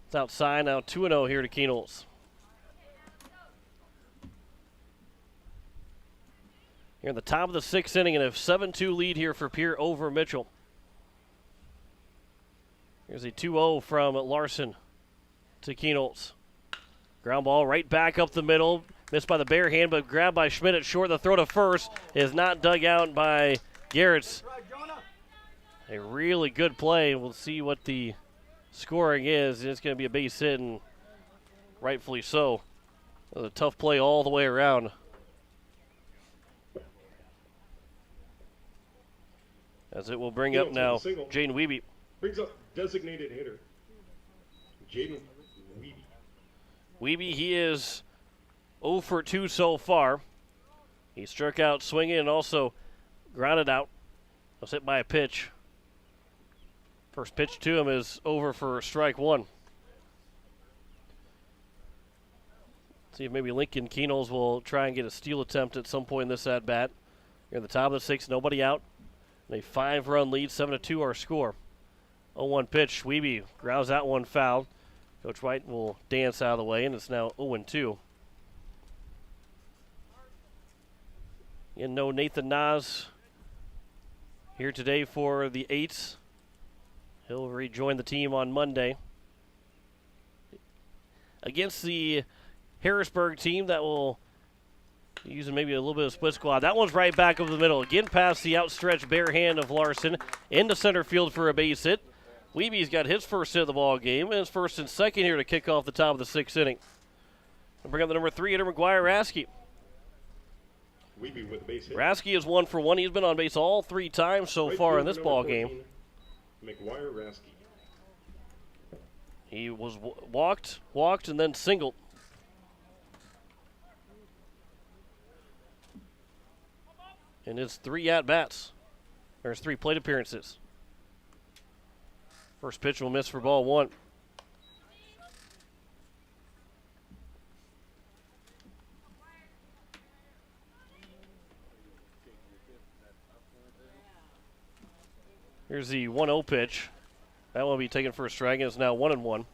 It's outside, now 2-0 here to Keenels. Here in the top of the 6th inning, and a 7-2 lead here for Pierre over Mitchell. Here's a 2-0 from Larson to Keenels. Ground ball right back up the middle. Missed by the bare hand, but grabbed by Schmidt at short. The throw to first is not dug out by Garrett's. A really good play. We'll see what the scoring is. It's going to be a base hit, and rightfully so. It was a tough play all the way around. As it will bring up now Jaden Wiebe. Brings up designated hitter, Jaden Wiebe. Wiebe, he is 0 for 2 so far. He struck out swinging and also grounded out. Was hit by a pitch. First pitch to him is over for strike 1. See if maybe Lincoln Keenels will try and get a steal attempt at some point in this at-bat. You're at the top of the 6th, nobody out. And a 5-run lead, 7-2 our score. 0-1 pitch, Wiebe grounds that one foul. Coach White will dance out of the way, and it's now 0-2. And no Nathan Nas here today for the 8s. He'll rejoin the team on Monday against the Harrisburg team that will be using maybe a little bit of split squad. That one's right back over the middle. Again past the outstretched bare hand of Larson into center field for a base hit. Wiebe's got his first hit of the ball game, and his first and second here to kick off the top of the 6th inning. And bring up the number 3 hitter, McGuire Raskey. Wiebe with a base hit. Raskey is 1 for 1. He's been on base all 3 times so far in this ball game. McGuire Raskey. He was walked, and then singled. In his 3 at-bats. There's 3 plate appearances. First pitch will miss for ball 1. Here's the 1-0 pitch. That one will be taken for a strike, and it's now 1-1.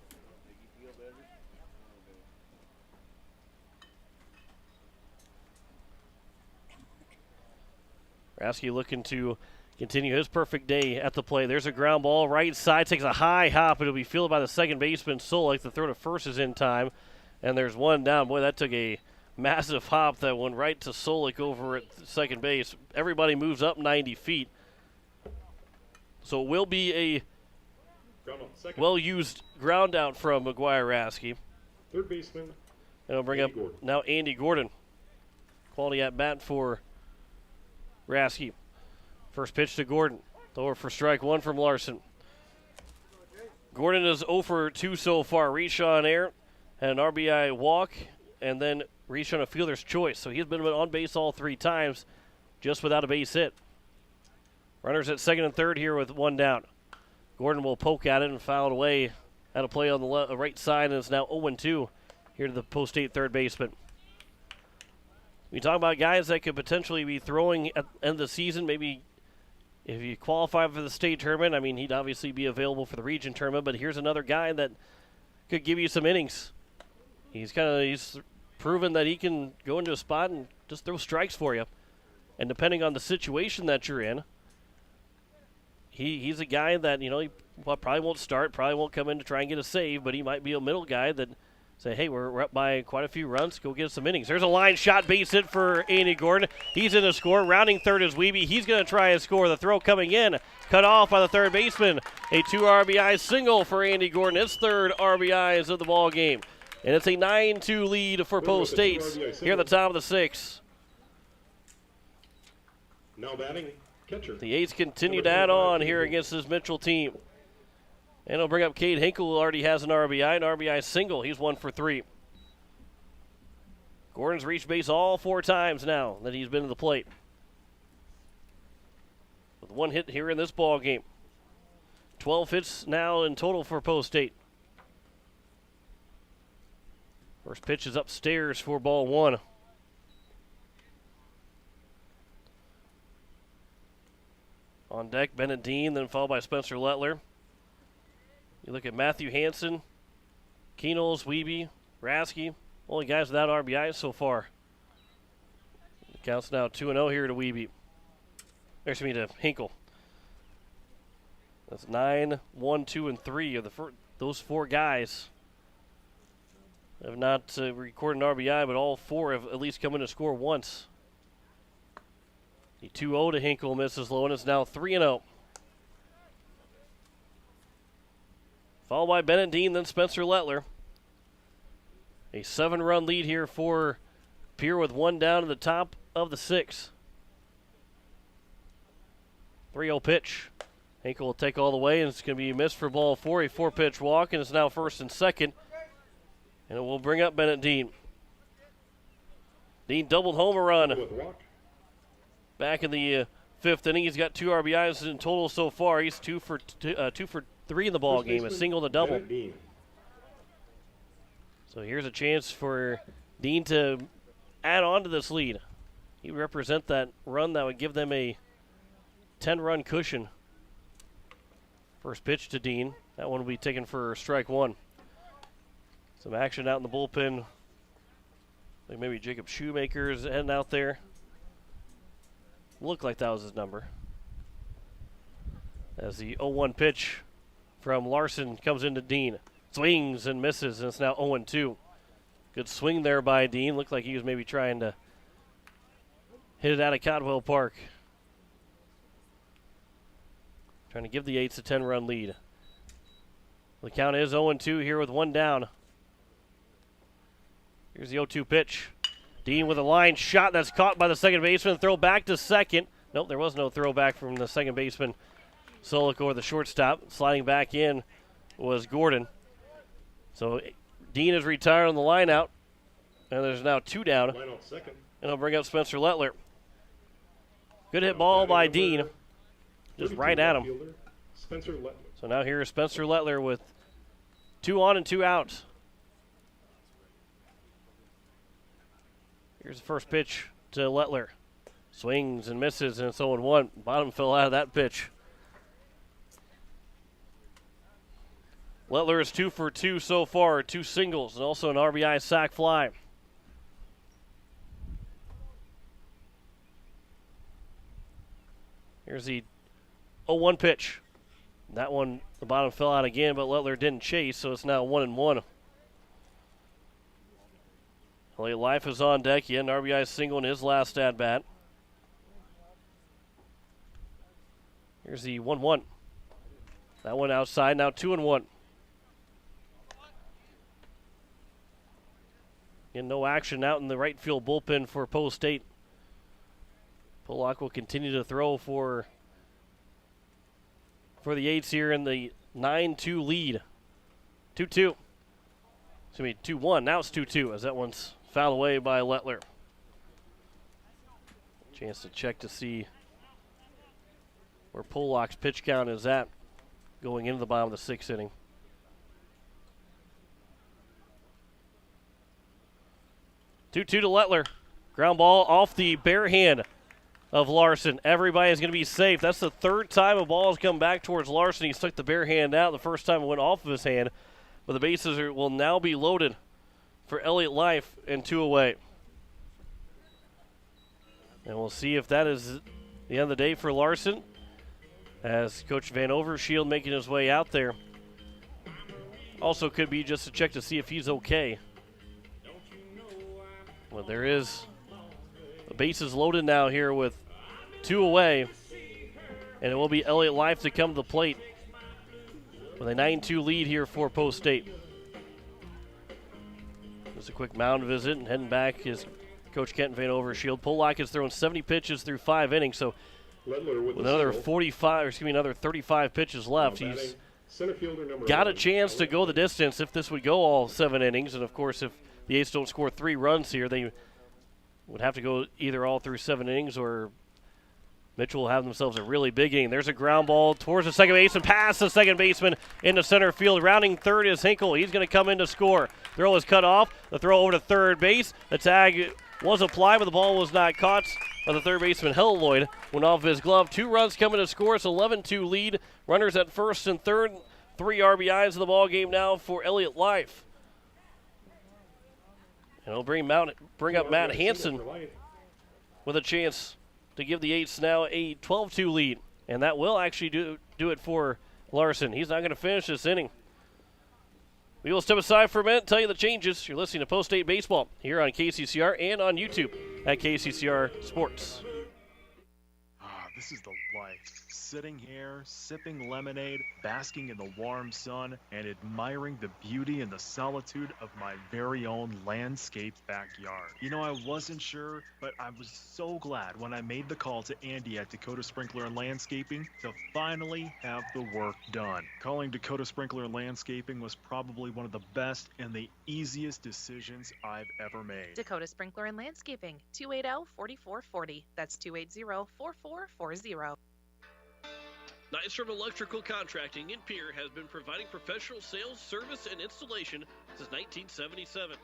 Raskey looking to continue his perfect day at the plate. There's a ground ball. Right side takes a high hop. It'll be fielded by the second baseman, Solik. The throw to first is in time. And there's one down. Boy, that took a massive hop that went right to Solik over at second base. Everybody moves up 90 feet. So it will be a well-used ground out from McGuire Raskey. Third baseman. And it'll bring up now Andy Gordon. Quality at bat for Raskey. First pitch to Gordon. Thrower for strike 1 from Larson. Gordon is 0 for 2 so far. Reach on air, had an RBI walk, and then reach on a fielder's choice. So he's been on base all 3 times, just without a base hit. Runners at second and third here with 1 down. Gordon will poke at it and foul it away at a play on the right side, and it's now 0-2 here to the post-8 third baseman. We talk about guys that could potentially be throwing at the end of the season. Maybe if you qualify for the state tournament, I mean, he'd obviously be available for the region tournament, but here's another guy that could give you some innings. He's proven that he can go into a spot and just throw strikes for you. And depending on the situation that you're in, he's a guy that, he probably won't start, probably won't come in to try and get a save, but he might be a middle guy that say, hey, we're up by quite a few runs. Go get us some innings. There's a line shot base hit for Andy Gordon. He's in the score. Rounding third is Wiebe. He's going to try and score. The throw coming in. Cut off by the third baseman. A 2 RBI single for Andy Gordon. His third RBIs of the ball game. And it's a 9-2 lead for Post State here at the top of the 6th. Now batting, catcher. The Eights continue to add on here against this Mitchell team. And he'll bring up Cade Hinkle, who already has an RBI single. He's 1 for 3. Gordon's reached base all 4 times now that he's been to the plate. With 1 hit here in this ball game. 12 hits now in total for Post State. First pitch is upstairs for ball 1. On deck, Bennett Dean, then followed by Spencer Lettler. You look at Matthew Hansen, Keenels, Wiebe, Rasky, only guys without RBIs so far. It counts now 2-0 here to Wiebe. Excuse me, to Hinkle. That's 9, 1, 2, and 3 of those 4 guys have not recorded an RBI, but all 4 have at least come in to score once. The 2-0 to Hinkle misses low, and it's now 3-0. Followed by Bennett Dean, then Spencer Lettler. A 7-run lead here for Pierre with 1 down to the top of the 6th. 3-0 pitch. Hinkle will take all the way, and it's going to be missed for ball 4. A 4-pitch walk, and it's now 1st and 2nd. And it will bring up Bennett Dean. Dean doubled home a run. Back in the 5th inning, he's got 2 RBIs in total so far. He's 2 for 3 in the ball game, a single and a double. So here's a chance for Dean to add on to this lead. He would represent that run that would give them a 10-run cushion. First pitch to Dean. That one will be taken for strike 1. Some action out in the bullpen. I think maybe Jacob Shoemaker's heading out there. Looked like that was his number. As the 0-1 pitch from Larson comes into Dean. Swings and misses, and it's now 0-2. Good swing there by Dean. Looked like he was maybe trying to hit it out of Caldwell Park. Trying to give the Eights a 10-run lead. The count is 0-2 here with 1 down. Here's the 0-2 pitch. Dean with a line shot that's caught by the second baseman. Throw back to second. Nope, there was no throw back from the second baseman. Solik over the shortstop. Sliding back in was Gordon. So Dean is retired on the line out. And there's now 2 down. Line out second. And he'll bring up Spencer Lettler. Good hit ball by Dean. Just right at him. Spencer Lettler. So now here's Spencer Lettler with 2 on and 2 out. Here's the first pitch to Lettler. Swings and misses, and it's 0-1. Bottom fell out of that pitch. Lettler is 2 for 2 so far, 2 singles, and also an RBI sac fly. Here's the 0-1 pitch. That one, the bottom fell out again, but Lettler didn't chase, so it's now 1-1. LA Life is on deck. He had an RBI single in his last at-bat. Here's the 1-1. That one outside, now 2-1. And no action out in the right field bullpen for Post State. Pollock will continue to throw for the Eights here in the 9-2 lead. 2-2. Excuse me, 2-1. Now it's 2-2 as that one's fouled away by Lettler. Chance to check to see where Pollock's pitch count is at going into the bottom of the 6th inning. Two to Lettler. Ground ball off the bare hand of Larson. Everybody is going to be safe. That's the 3rd time a ball has come back towards Larson. He stuck the bare hand out. The first time it went off of his hand. But the bases will now be loaded for Elliott Life and 2 away. And we'll see if that is the end of the day for Larson, as Coach Van Overshield making his way out there. Also could be just to check to see if he's okay. Well, there is the bases loaded now here with 2 away, and it will be Elliott Life to come to the plate with a 9-2 lead here for Post State. Just a quick mound visit and heading back is Coach Kent Vanover Shield. Polak has thrown 70 pitches through 5 innings, so with another 35 pitches left, he's got a chance to go the distance if this would go all 7 innings. And of course, if the A's don't score 3 runs here, they would have to go either all through 7 innings or Mitchell will have themselves a really big inning. There's a ground ball towards the second base and past the second baseman into center field. Rounding third is Hinkle. He's going to come in to score. Throw is cut off. The throw over to third base. The tag was applied, but the ball was not caught by the third baseman. Helloyd went off his glove. 2 runs coming to score. It's 11-2 lead. Runners at first and third. 3 RBIs in the ball game now for Elliott Life. And it'll bring up Matt Hansen with a chance to give the Eights now a 12-2 lead. And that will actually do it for Larson. He's not going to finish this inning. We will step aside for a minute and tell you the changes. You're listening to Post State Baseball here on KCCR and on YouTube at KCCR Sports. This is the life. Sitting here, sipping lemonade, basking in the warm sun, and admiring the beauty and the solitude of my very own landscaped backyard. You know, I wasn't sure, but I was so glad when I made the call to Andy at Dakota Sprinkler and Landscaping to finally have the work done. Calling Dakota Sprinkler and Landscaping was probably one of the best and the easiest decisions I've ever made. Dakota Sprinkler and Landscaping, 280-4440. That's 280-4440. Nystrom Electrical Contracting in Pierre has been providing professional sales, service, and installation since 1977.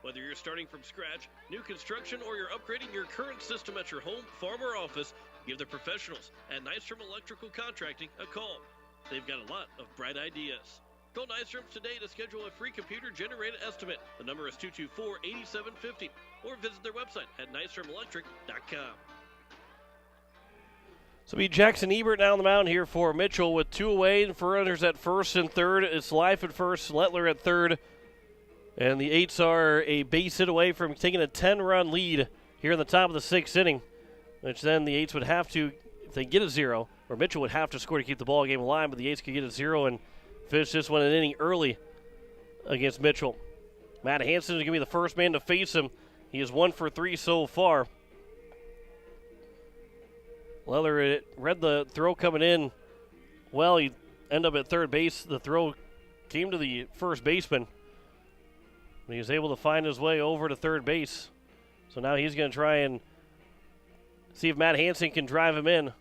Whether you're starting from scratch, new construction, or you're upgrading your current system at your home, farm, or office, give the professionals at Nystrom Electrical Contracting a call. They've got a lot of bright ideas. Call Nystrom today to schedule a free computer-generated estimate. The number is 224-8750, or visit their website at nystromelectric.com. So be Jackson Ebert now on the mound here for Mitchell with 2 away and for runners at first and third. It's Life at first, Lettler at third. And the Eights are a base hit away from taking a 10-run lead here in the top of the 6th inning, which then the Eights would have to, if they get a 0, or Mitchell would have to score to keep the ball game alive, but the Eights could get a 0 and finish this one an inning early against Mitchell. Matt Hansen is going to be the first man to face him. He is 1 for 3 so far. Leather read the throw coming in. Well, he ended up at third base. The throw came to the first baseman. He was able to find his way over to third base. So now he's going to try and see if Matt Hansen can drive him in,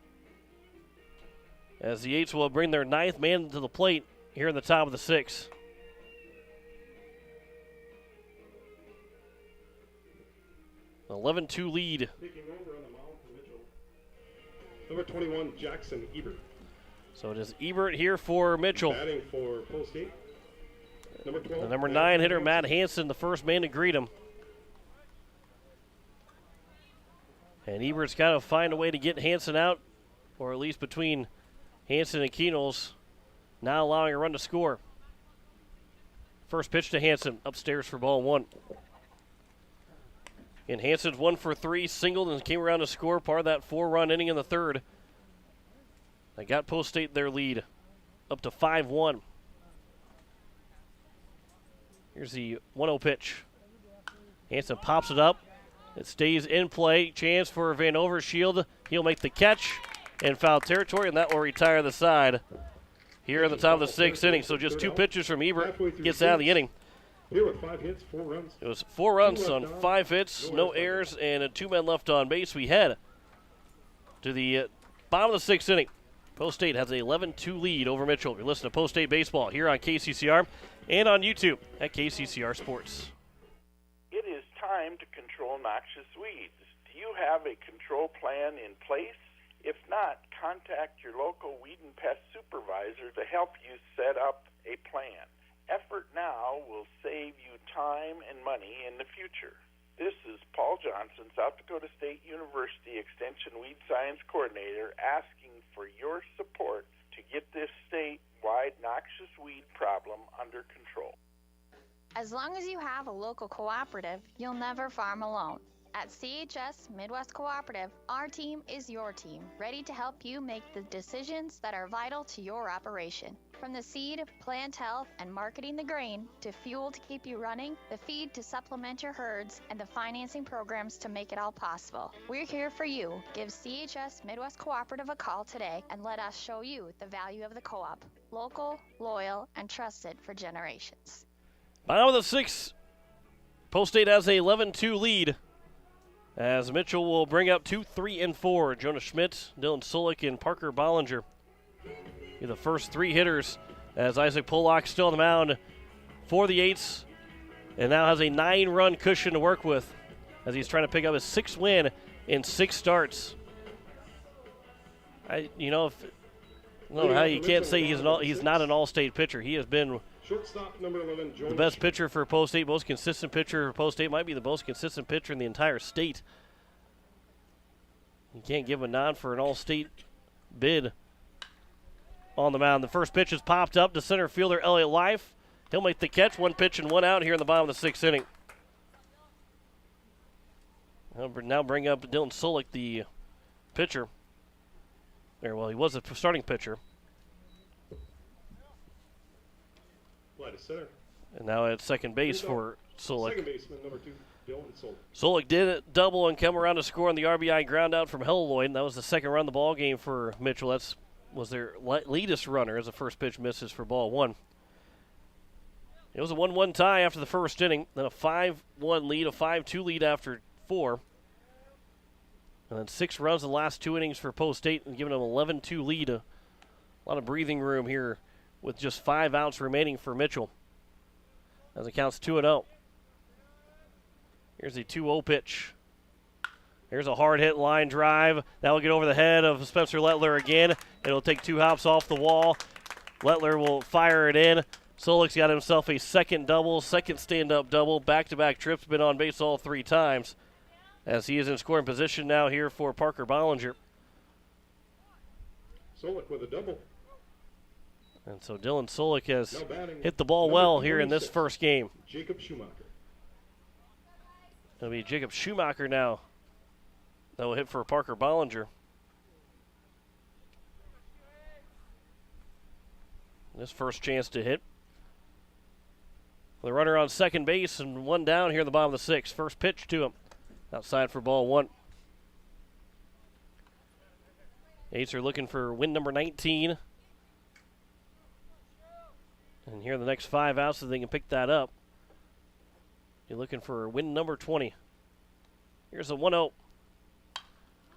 as the Eights will bring their 9th man to the plate here in the top of the 6th. An 11-2 lead. Number 21, Jackson Ebert. So it is Ebert here for Mitchell. Batting for Post State. Number 12. The number 9 hitter, Matt Hansen, the first man to greet him. And Ebert's got to find a way to get Hansen out, or at least between Hansen and Keenels, not allowing a run to score. First pitch to Hansen, upstairs for ball 1. And Hansen's 1 for 3, singled and came around to score, part of that 4-run inning in the third. They got Post State their lead up to 5-1. Here's the 1-0 pitch. Hansen pops it up. It stays in play. Chance for Vanover Shield. He'll make the catch in foul territory, and that will retire the side here in the top of the 6th inning. So just 2 pitches from Ebert gets out of the inning. Here with 5 hits, 4 runs. It was 4 runs on 5 hits, no errors, and 2 men left on base. We head to the bottom of the 6th inning. Post State has an 11-2 lead over Mitchell. You're listening to Post State Baseball here on KCCR and on YouTube at KCCR Sports. It is time to control noxious weeds. Do you have a control plan in place? If not, contact your local weed and pest supervisor to help you set up a plan. Effort now will save you time and money in the future. This is Paul Johnson, South Dakota State University Extension Weed Science Coordinator, asking for your support to get this statewide noxious weed problem under control. As long as you have a local cooperative, you'll never farm alone. At CHS Midwest Cooperative, our team is your team, ready to help you make the decisions that are vital to your operation. From the seed, plant health, and marketing the grain, to fuel to keep you running, the feed to supplement your herds, and the financing programs to make it all possible. We're here for you. Give CHS Midwest Cooperative a call today and let us show you the value of the co-op. Local, loyal, and trusted for generations. Bottom of the 6th, Post State has a 11-2 lead, as Mitchell will bring up 2, 3, and 4. Jonah Schmidt, Dylan Solik, and Parker Bollinger. You're the first 3 hitters, as Isaac Pollock still on the mound for the Eights, and now has a 9-run cushion to work with, as he's trying to pick up his 6th win in 6 starts. I don't know how you can't say he's not an all-state pitcher. He has been shortstop number 11, the best pitcher for Post State, most consistent pitcher for Post State, might be the most consistent pitcher in the entire state. You can't give a nod for an all-state bid on the mound. The first pitch is popped up to center fielder Elliott Life. He'll make the catch. 1 pitch and 1 out here in the bottom of the 6th inning. I'll now bring up Dylan Solik, the pitcher. Well, he was a starting pitcher. Fly to center. And now at second base for Solik. Second baseman number 2, Dylan Solik. Solik did double and come around to score on the RBI ground out from Helloyd. That was the second run of the ball game for Mitchell. That was their leadest runner as the first pitch misses for ball 1. It was a 1-1 tie after the first inning, then a 5-1 lead, a 5-2 lead after 4. And then 6 runs in the last 2 innings for Post State and giving them an 11-2 lead. A lot of breathing room here with just 5 outs remaining for Mitchell, as it counts 2-0. Here's a 2-0 pitch. Here's a hard hit line drive. That will get over the head of Spencer Lettler again. It'll take 2 hops off the wall. Lettler will fire it in. Solik's got himself a second double, second stand-up double, back-to-back trips, been on base all 3 times, as he is in scoring position now here for Parker Bollinger. Solik with a double. And so Dylan Solik has hit the ball well here in this first game. Jacob Schumacher. It'll be Jacob Schumacher now that will hit for Parker Bollinger. This first chance to hit. The runner on second base and 1 down here in the bottom of the 6th. First pitch to him. Outside for ball 1. Eights are looking for win number 19. And here are the next 5 outs so they can pick that up. You're looking for win number 20. Here's a 1-0.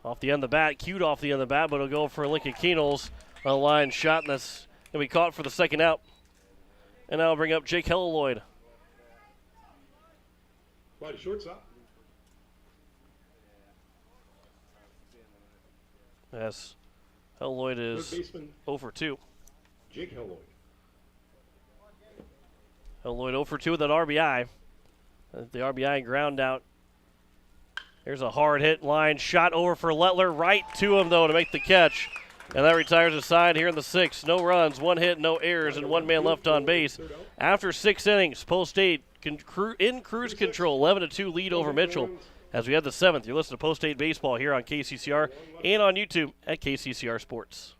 Off the end of the bat, cued off the end of the bat, but it'll go for Lincoln Keenels. A line shot, and that's going to be caught for the second out. And now I'll bring up Jake Helloyd. Fly to shortstop. Yes, Helloyd is 0 for 2. Jake Helloyd. Helloyd 0 for 2 with that RBI. The RBI ground out. Here's a hard hit line shot over for Lettler. Right to him, though, to make the catch. And that retires the side here in the 6th. No runs, 1 hit, no errors, and 1 man left on base. After 6 innings, Post State in cruise control, 11-2 lead over Mitchell. As we have the 7th, you're listening to Post State Baseball here on KCCR and on YouTube at KCCR Sports.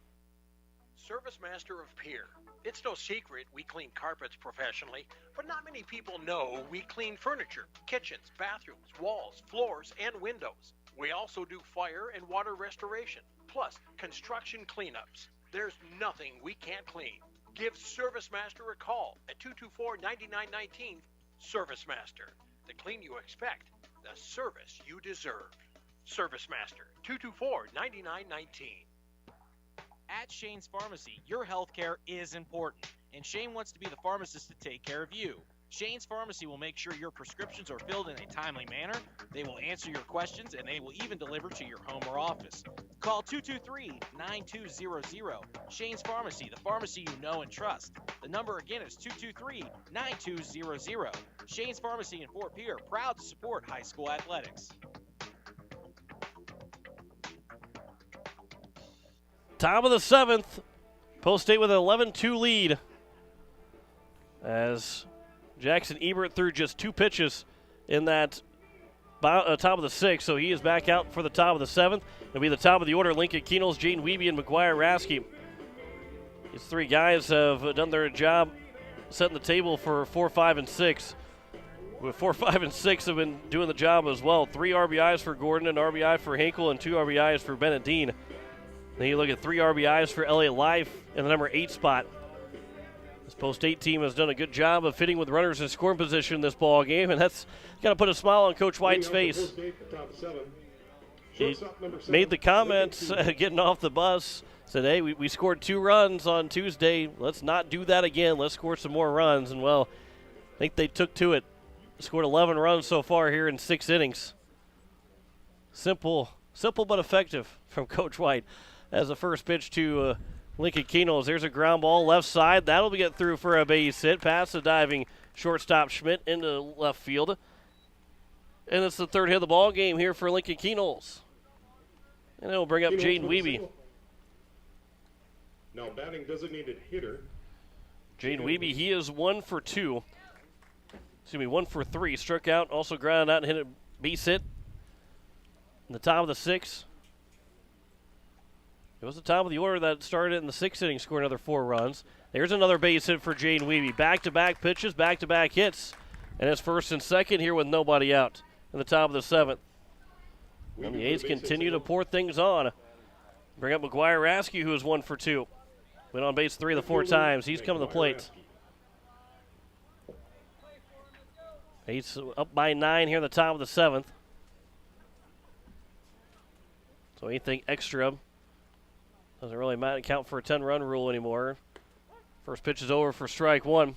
Service Master of Pierre. It's no secret we clean carpets professionally, but not many people know we clean furniture, kitchens, bathrooms, walls, floors, and windows. We also do fire and water restoration, plus construction cleanups. There's nothing we can't clean. Give Service Master a call at 224-9919. Service Master, the clean you expect, the service you deserve. Service Master, 224-9919. At Shane's Pharmacy, your health care is important, and Shane wants to be the pharmacist to take care of you. Shane's Pharmacy will make sure your prescriptions are filled in a timely manner, they will answer your questions, and they will even deliver to your home or office. Call 223-9200. Shane's Pharmacy, the pharmacy you know and trust. The number again is 223-9200. Shane's Pharmacy in Fort Pierre, proud to support high school athletics. Top of the 7th, Post State with an 11-2 lead, as Jackson Ebert threw just 2 pitches in that top of the 6th, so he is back out for the top of the 7th. It'll be the top of the order: Lincoln Keenels, Jaden Wiebe, and McGuire Rasky. These 3 guys have done their job setting the table for 4, 5, and 6. With 4, 5, and 6 have been doing the job as well. 3 RBIs for Gordon, an RBI for Hinkle, and 2 RBIs for Bennett Dean. Then you look at 3 RBIs for LA Life in the number 8 spot. This post-8 team has done a good job of fitting with runners in scoring position in this ball game, and that's got to put a smile on Coach White's face. He made the comments getting off the bus, said, hey, we scored 2 runs on Tuesday. Let's not do that again. Let's score some more runs. And, well, I think they took to it. Scored 11 runs so far here in 6 innings. Simple but effective from Coach White. As the first pitch to Lincoln Keenels. There's a ground ball left side. That'll get through for a base hit. Past the diving shortstop Schmidt into left field. And it's the 3rd hit of the ball game here for Lincoln Keenels. And it'll bring up Jaden Wiebe. Now batting designated hitter. Jaden Wiebe, he is 1 for 2. Excuse me, 1 for 3. Struck out, also grounded out and hit a base hit in the top of the 6th. It was the top of the order that started in the 6th inning, scored another 4 runs. There's another base hit for Jaden Wiebe. Back-to-back pitches, back-to-back hits. And it's 1st and 2nd here with nobody out in the top of the 7th. And the A's continue to pour things on. Bring up McGuire Rasky, who is 1 for 2. Went on base 3 of the 4 times. He's coming to the plate. He's up by 9 here in the top of the 7th. So anything extra doesn't really matter, count for a 10-run rule anymore. First pitch is over for strike 1.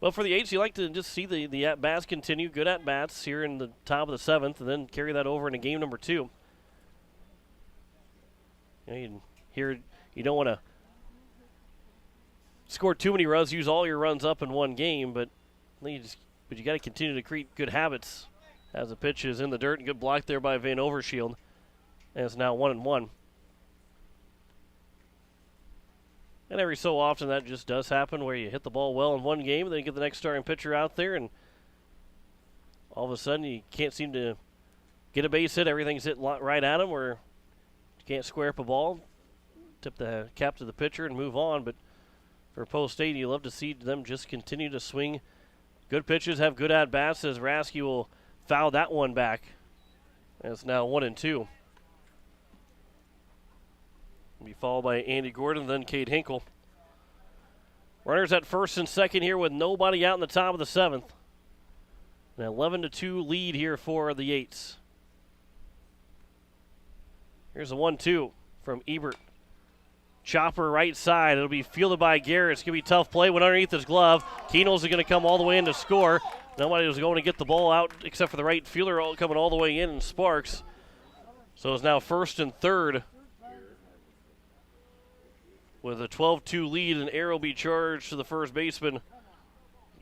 Well, for the A's, you like to just see the at-bats continue. Good at-bats here in the top of the 7th, and then carry that over into game number 2. You don't want to score too many runs, use all your runs up in one game, but you got to continue to create good habits as the pitch is in the dirt. And good block there by Van Overshield. And it's now 1-1. And every so often that just does happen where you hit the ball well in one game, and then you get the next starting pitcher out there, and all of a sudden you can't seem to get a base hit. Everything's hit right at him, or you can't square up a ball. Tip the cap to the pitcher and move on. But for post-8, you love to see them just continue to swing good pitches, have good at-bats, as Rasky will foul that one back. And it's now 1-2. Be followed by Andy Gordon, then Cade Hinkle. Runners at 1st and 2nd here with nobody out in the top of the 7th. An 11-2 lead here for the Yates. Here's a 1-2 from Ebert. Chopper right side. It'll be fielded by Garrett. It's going to be a tough play. Went underneath his glove. Keenels is going to come all the way in to score. Nobody was going to get the ball out except for the right fielder coming all the way in, and Sparks. So it's now 1st and 3rd. With a 12-2 lead, an error will be charged to the first baseman,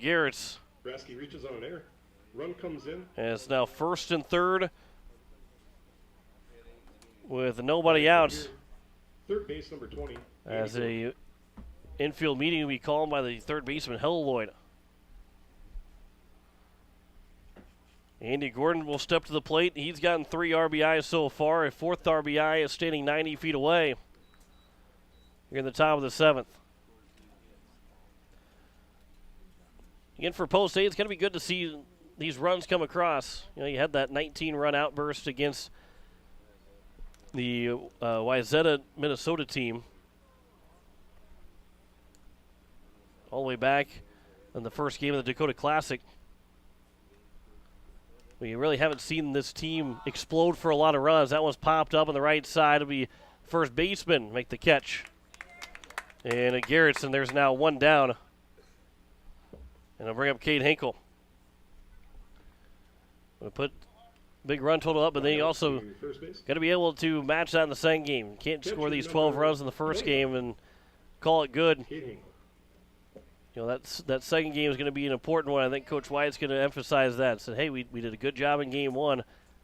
Garrett's. Rasky reaches on an error. Run comes in. And it's now 1st and 3rd with nobody out. Third base, number 20. As a infield meeting will be called by the third baseman, Hill Lloyd. Andy Gordon will step to the plate. He's gotten 3 RBIs so far. A 4th RBI is standing 90 feet away. You're in the top of the 7th. Again, for post 8, it's going to be good to see these runs come across. You know, you had that 19-run outburst against the Wayzata, Minnesota team. All the way back in the first game of the Dakota Classic. We really haven't seen this team explode for a lot of runs. That one's popped up on the right side. It'll be first baseman make the catch. And Garrettson, there's now one down. And I'll bring up Cade Hinkle. We'll put big run total up, but then you also got to be able to match that in the second game. You can't score these 12 runs in the first game and call it good. You know, that second game is going to be an important one. I think Coach White's going to emphasize that. Said, hey, we did a good job in game 1.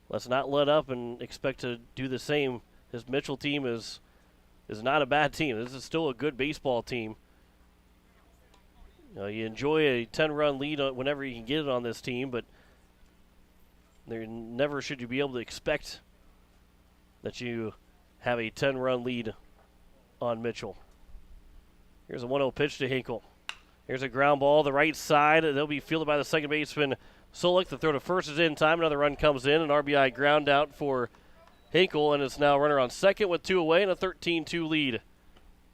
Let's not let up and expect to do the same. This Mitchell team is not a bad team. This is still a good baseball team. You enjoy a 10-run lead whenever you can get it on this team, but there never should you be able to expect that you have a 10-run lead on Mitchell. Here's a 1-0 pitch to Hinkle. Here's a ground ball, the right side. They'll be fielded by the second baseman, Solik. The throw to first is in time. Another run comes in, an RBI ground out for Hinkle, and it's now runner on second with 2 away and a 13-2 lead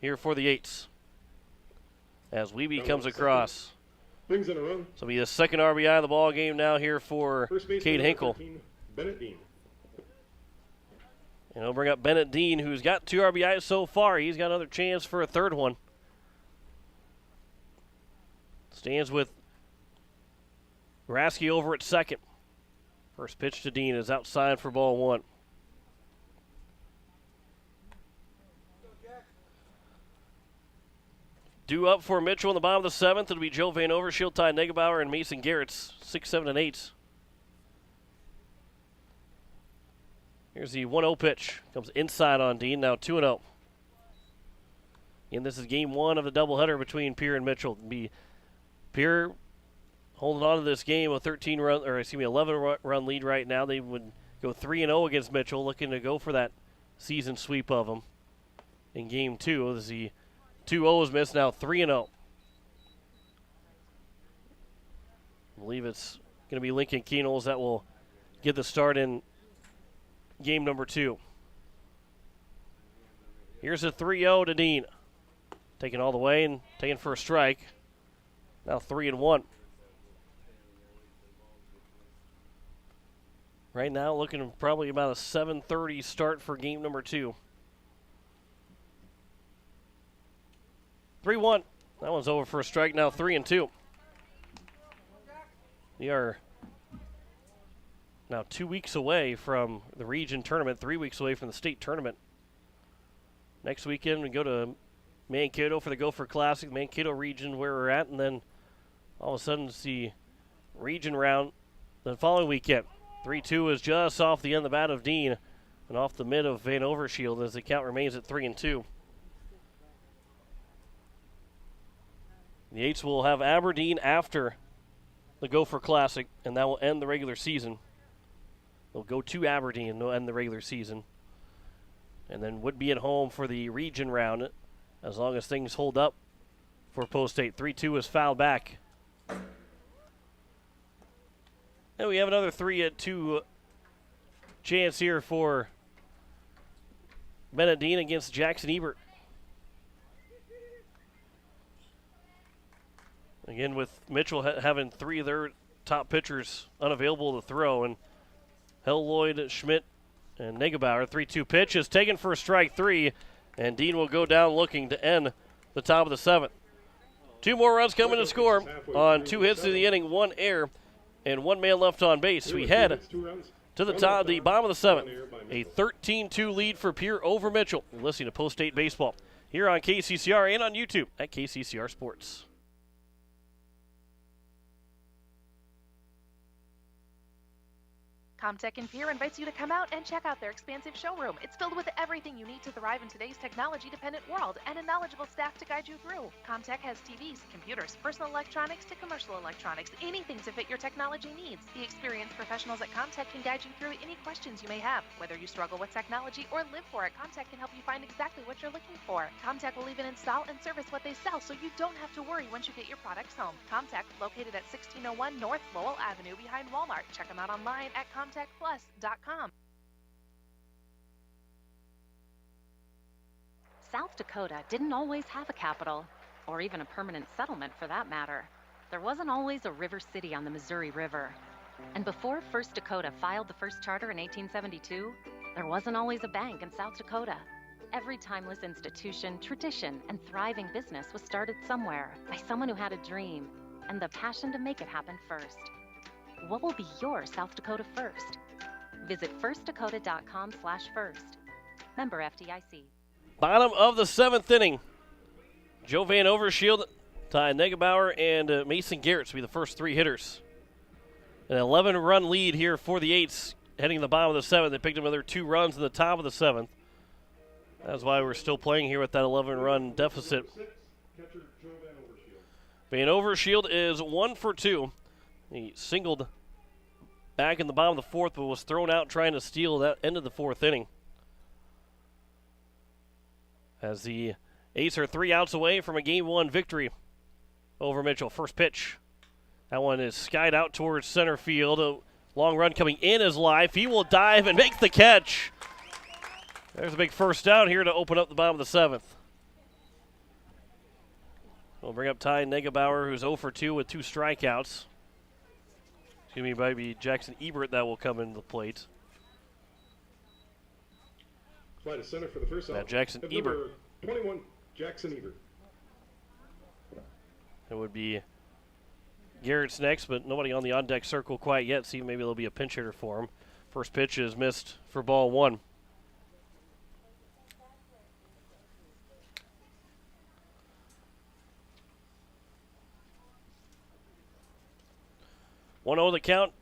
here for the Eights. As Wiebe comes across. Brings in a run. So it'll be the second RBI of the ball game now here for Cade Hinkle. 13, Bennett Dean. And he'll bring up Bennett Dean, who's got 2 RBIs so far. He's got another chance for a third one. Stands with Rasky over at second. First pitch to Dean is outside for ball 1. Due up for Mitchell in the bottom of the 7th. It'll be Joe Van Overshield, Ty Negebauer, and Mason Garrett's 6, 7, and 8. Here's the 1-0 pitch. Comes inside on Dean, now 2-0. And this is game 1 of the doubleheader between Pierre and Mitchell. It'll be Pierre holding on to this game, a 11-run lead right now. They would go 3-0 against Mitchell, looking to go for that season sweep of them in game 2. This is the 2-0 is missed, now 3-0. I believe it's going to be Lincoln Keenels that will get the start in game number 2. Here's a 3-0 to Dean. Taken all the way and taken for a strike. Now 3-1. Right now looking probably about a 7:30 start for game number 2. 3-1. That one's over for a strike. Now 3-2. We are now 2 weeks away from the region tournament, 3 weeks away from the state tournament. Next weekend we go to Mankato for the Gopher Classic, Mankato region where we're at, and then all of a sudden it's the region round the following weekend. 3-2 is just off the end of the bat of Dean and off the mid of Van Overshield as the count remains at 3-2. The Eights will have Aberdeen after the Gopher Classic, and that will end the regular season. They'll go to Aberdeen and they'll end the regular season. And then would be at home for the region round as long as things hold up for Post State. 3-2 is fouled back. And we have another 3-2 chance here for Bennett Dean against Jackson Ebert. Again, with Mitchell having 3 of their top pitchers unavailable to throw, and Hell, Lloyd, Schmidt, and Negebauer. 3-2 pitch is taken for strike 3, and Dean will go down looking to end the top of the 7th. 2 more runs coming to score on 2 hits in the inning, 1 error, and 1 man left on base. We head to the top, the bottom of the 7th. A 13-2 lead for Pierre over Mitchell. You're listening to Post State Baseball here on KCCR and on YouTube at KCCR Sports. Comtech in Pierre invites you to come out and check out their expansive showroom. It's filled with everything you need to thrive in today's technology-dependent world and a knowledgeable staff to guide you through. Comtech has TVs, computers, personal electronics to commercial electronics, anything to fit your technology needs. The experienced professionals at Comtech can guide you through any questions you may have. Whether you struggle with technology or live for it, Comtech can help you find exactly what you're looking for. Comtech will even install and service what they sell, so you don't have to worry once you get your products home. Comtech, located at 1601 North Lowell Avenue behind Walmart. Check them out online at ComtechPlus.com. South Dakota didn't always have a capital, or even a permanent settlement for that matter. There wasn't always a river city on the Missouri River. And before First Dakota filed the first charter in 1872, there wasn't always a bank in South Dakota. Every timeless institution, tradition, and thriving business was started somewhere by someone who had a dream and the passion to make it happen first. What will be your South Dakota first? Visit firstdakota.com/first. Member FDIC. Bottom of the 7th inning. Joe Van Overshield, Ty Negebauer, and Mason Garrett will be the first 3 hitters. An 11-run lead here for the Eights heading to the bottom of the 7th. They picked up another 2 runs in the top of the 7th. That's why we're still playing here with that 11-run deficit. Van Overshield is 1 for 2. He singled back in the bottom of the fourth, but was thrown out trying to steal that end of the fourth inning. As the Aces are 3 outs away from a Game 1 victory over Mitchell. First pitch. That one is skied out towards center field. A long run coming in is live. He will dive and make the catch. There's a big first down here to open up the bottom of the seventh. We'll bring up Ty Negebauer, who's 0 for 2 with 2 strikeouts. Excuse me, maybe Jackson Ebert that will come into the plate. Fly to center for the first out. Jackson Ebert. 21, Jackson Ebert. It would be Garrett's next, but nobody on the on-deck circle quite yet. See, maybe there'll be a pinch hitter for him. First pitch is missed for ball 1. The count.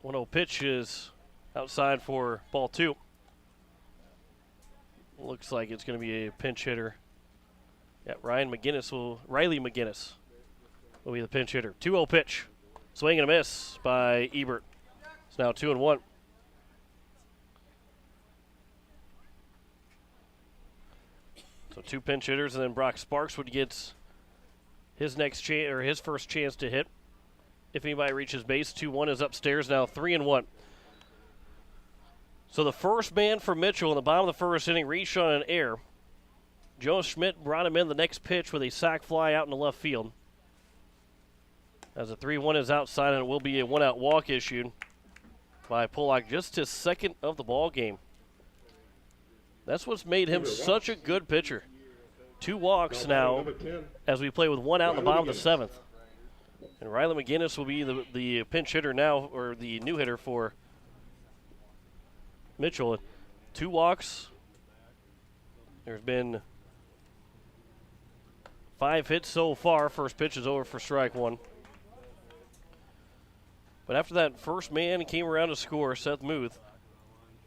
1-0 pitch is outside for ball 2. Looks like it's going to be a pinch hitter. Yeah, Riley McGinnis will be the pinch hitter. 2-0 pitch. Swing and a miss by Ebert. It's now 2-1. So 2 pinch hitters, and then Brock Sparks would get his next chance, or his first chance to hit. If anybody reaches base, 2-1 is upstairs, now 3-1. So the first man for Mitchell in the bottom of the first inning reached on an error. Joe Schmidt brought him in the next pitch with a sac fly out in the left field. As a 3-1 is outside, and it will be a 1-out walk issued by Pollock, just his second of the ball game. That's what's made him such a good pitcher. 2 walks now as we play with 1 out in the bottom of the 7th. And Riley McGinnis will be the pinch hitter now, or the new hitter for Mitchell. 2 walks. There's been 5 hits so far. First pitch is over for strike 1. But after that first man came around to score, Seth Muth,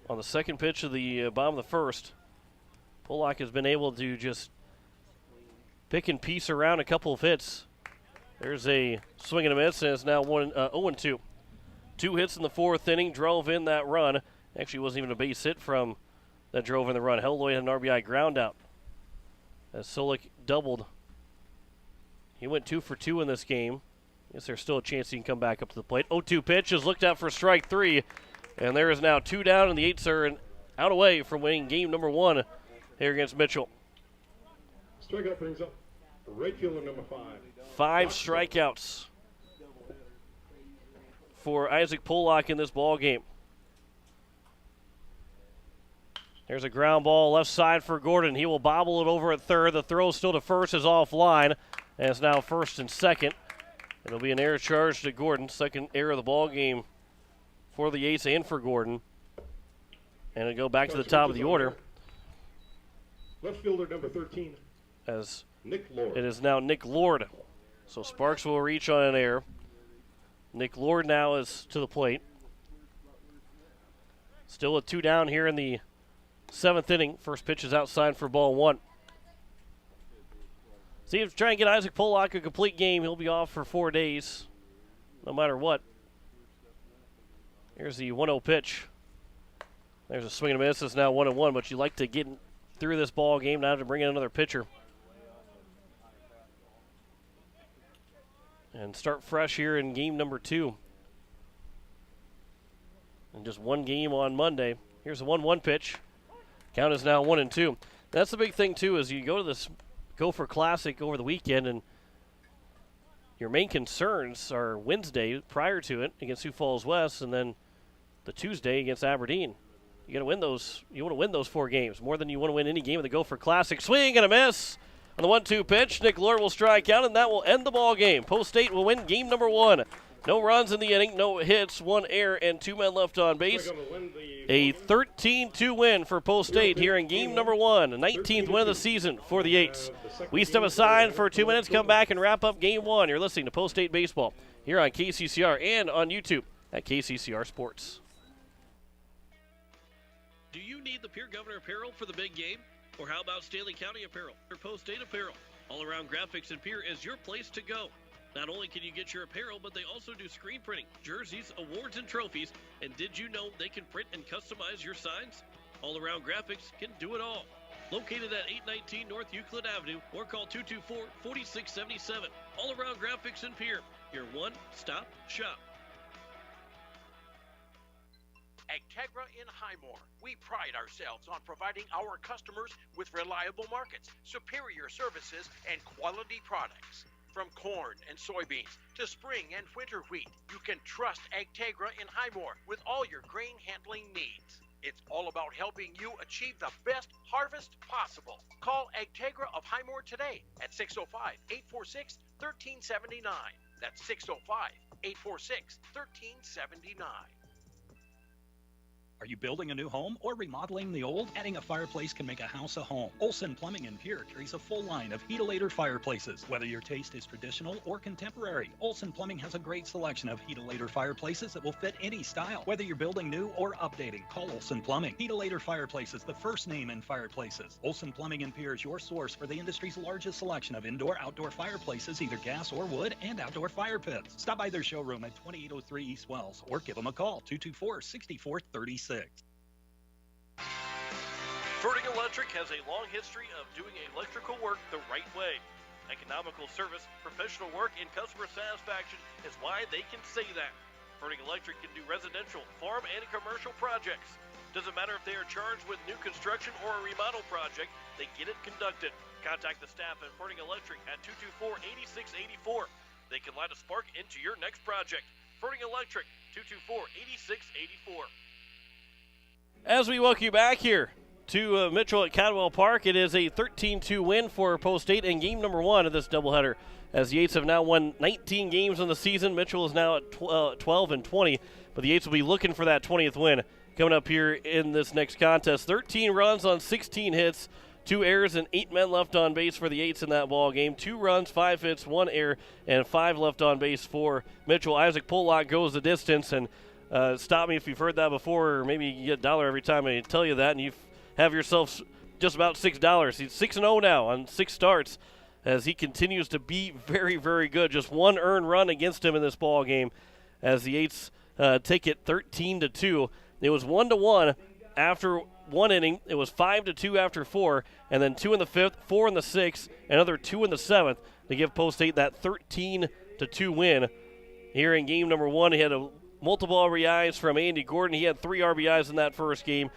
on the second pitch of the bottom of the first, Pollock has been able to just pick and piece around a couple of hits. There's a swing and a miss, and it's now 0-2. 2 hits in the fourth inning, drove in that run. Actually, wasn't even a base hit from that drove in the run. Helloy had an RBI ground out as Solik doubled. He went 2 for 2 in this game. Guess there's still a chance he can come back up to the plate. 0-2 pitch is looked out for strike 3, and there is now 2 down, and the Eights are out away from winning game number 1 here against Mitchell. Strikeout brings up right fielder number 5. 5 strikeouts for Isaac Pollock in this ball game. There's a ground ball left side for Gordon. He will bobble it over at third. The throw still to first is offline, and it's now first and second. It'll be an error charge to Gordon. Second error of the ball game for the Aces and for Gordon. And it'll go back to the top of the order. Left fielder number 13. As Nick Lord. It is now Nick Lord. So Sparks will reach on an error. Nick Lord now is to the plate. Still a 2 down here in the 7th inning. First pitch is outside for ball 1. See if trying to get Isaac Pollock a complete game. He'll be off for 4 days, no matter what. Here's the 1-0 pitch. There's a swing and a miss. It's now 1-1, but you like to get through this ball game, now to bring in another pitcher. And start fresh here in game number 2. And just 1 game on Monday. Here's a 1-1 pitch. Count is now 1-2. That's the big thing, too, is you go to this Gopher Classic over the weekend, and your main concerns are Wednesday prior to it against Sioux Falls West, and then the Tuesday against Aberdeen. You got to win those. You want to win those 4 games more than you want to win any game of the Gopher Classic. Swing and a miss on the 1-2 pitch. Nick Lord will strike out, and that will end the ball game. Post State will win game number 1. No runs in the inning, no hits, 1 error, and 2 men left on base. A 13-2 win for Post State here in game number 1, the 19th win of the season for the Eights. We step aside for 2 minutes, come back and wrap up game 1. You're listening to Post State Baseball here on KCCR and on YouTube at KCCR Sports. Do you need the Pierre Governor apparel for the big game? Or how about Stanley County apparel or Post State apparel? All Around Graphics in Pierre is your place to go. Not only can you get your apparel, but they also do screen printing, jerseys, awards, and trophies. And did you know they can print and customize your signs? All Around Graphics can do it all. Located at 819 North Euclid Avenue, or call 224-4677. All Around Graphics in Pierre, your one-stop shop. Agtegra in Highmore. We pride ourselves on providing our customers with reliable markets, superior services, and quality products. From corn and soybeans to spring and winter wheat, you can trust Agtegra in Highmore with all your grain handling needs. It's all about helping you achieve the best harvest possible. Call Agtegra of Highmore today at 605-846-1379. That's 605-846-1379. Are you building a new home or remodeling the old? Adding a fireplace can make a house a home. Olson Plumbing in Pierre carries a full line of Heat-A-Later fireplaces. Whether your taste is traditional or contemporary, Olson Plumbing has a great selection of Heat-A-Later fireplaces that will fit any style. Whether you're building new or updating, call Olson Plumbing. Heat-A-Later Fireplaces, the first name in fireplaces. Olson Plumbing in Pierre is your source for the industry's largest selection of indoor-outdoor fireplaces, either gas or wood, and outdoor fire pits. Stop by their showroom at 2803 East Wells or give them a call, 224-6436. Ferding Electric has a long history of doing electrical work the right way. Economical service, professional work, and customer satisfaction is why they can say that. Ferding Electric can do residential, farm, and commercial projects. Doesn't matter if they are charged with new construction or a remodel project, they get it conducted. Contact the staff at Ferding Electric at 224-8684. They can light a spark into your next project. Ferding Electric, 224-8684. As we welcome you back here to Mitchell at Cadwell Park, it is a 13-2 win for Post 8 in game number 1 of this doubleheader, as the Eights have now won 19 games on the season. Mitchell is now at 12-20, but the Eights will be looking for that 20th win coming up here in this next contest. 13 runs on 16 hits, 2 errors, and 8 men left on base for the Eights in that ball game. 2 runs, 5 hits, 1 error, and 5 left on base for Mitchell. Isaac Pollock goes the distance, and stop me if you've heard that before, or maybe you get $1 every time I tell you that, and you have yourself just about $6. He's 6-0 now on 6 starts, as he continues to be very, very good. Just 1 earned run against him in this ball game, as the Eights take it 13-2. It was 1-1 after 1 inning. It was 5-2 after 4, and then 2 in the 5th, 4 in the 6th, another 2 in the 7th to give Post 8 that 13-2 win. Here in game number 1, he had multiple RBIs from Andy Gordon. He had 3 RBIs in that first game.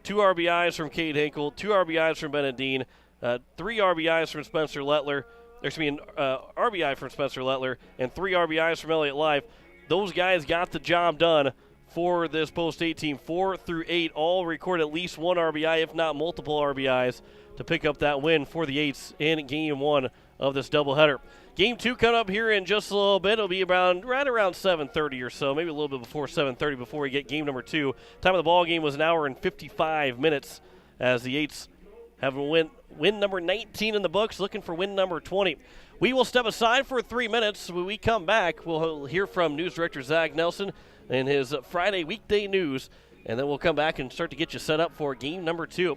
2 RBIs from Cade Hinkle, 2 RBIs from Bennett Dean, 3 RBIs from Spencer Lettler. RBI from Spencer Lettler, and 3 RBIs from Elliott Life. Those guys got the job done for this Post 8 team. 4 through 8 all record at least 1 RBI, if not multiple RBIs, to pick up that win for the Eights in game 1 of this doubleheader. Game 2 coming up here in just a little bit. It'll be right around 7:30 or so, maybe a little bit before 7:30 before we get game number 2. Time of the ball game was an hour and 55 minutes, as the Eights have win number 19 in the books, looking for win number 20. We will step aside for 3 minutes. When we come back, we'll hear from News Director Zach Nelson and his Friday weekday news, and then we'll come back and start to get you set up for game number 2.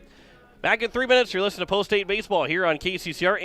Back in 3 minutes, you're listening to Post 8 Baseball here on KCCR.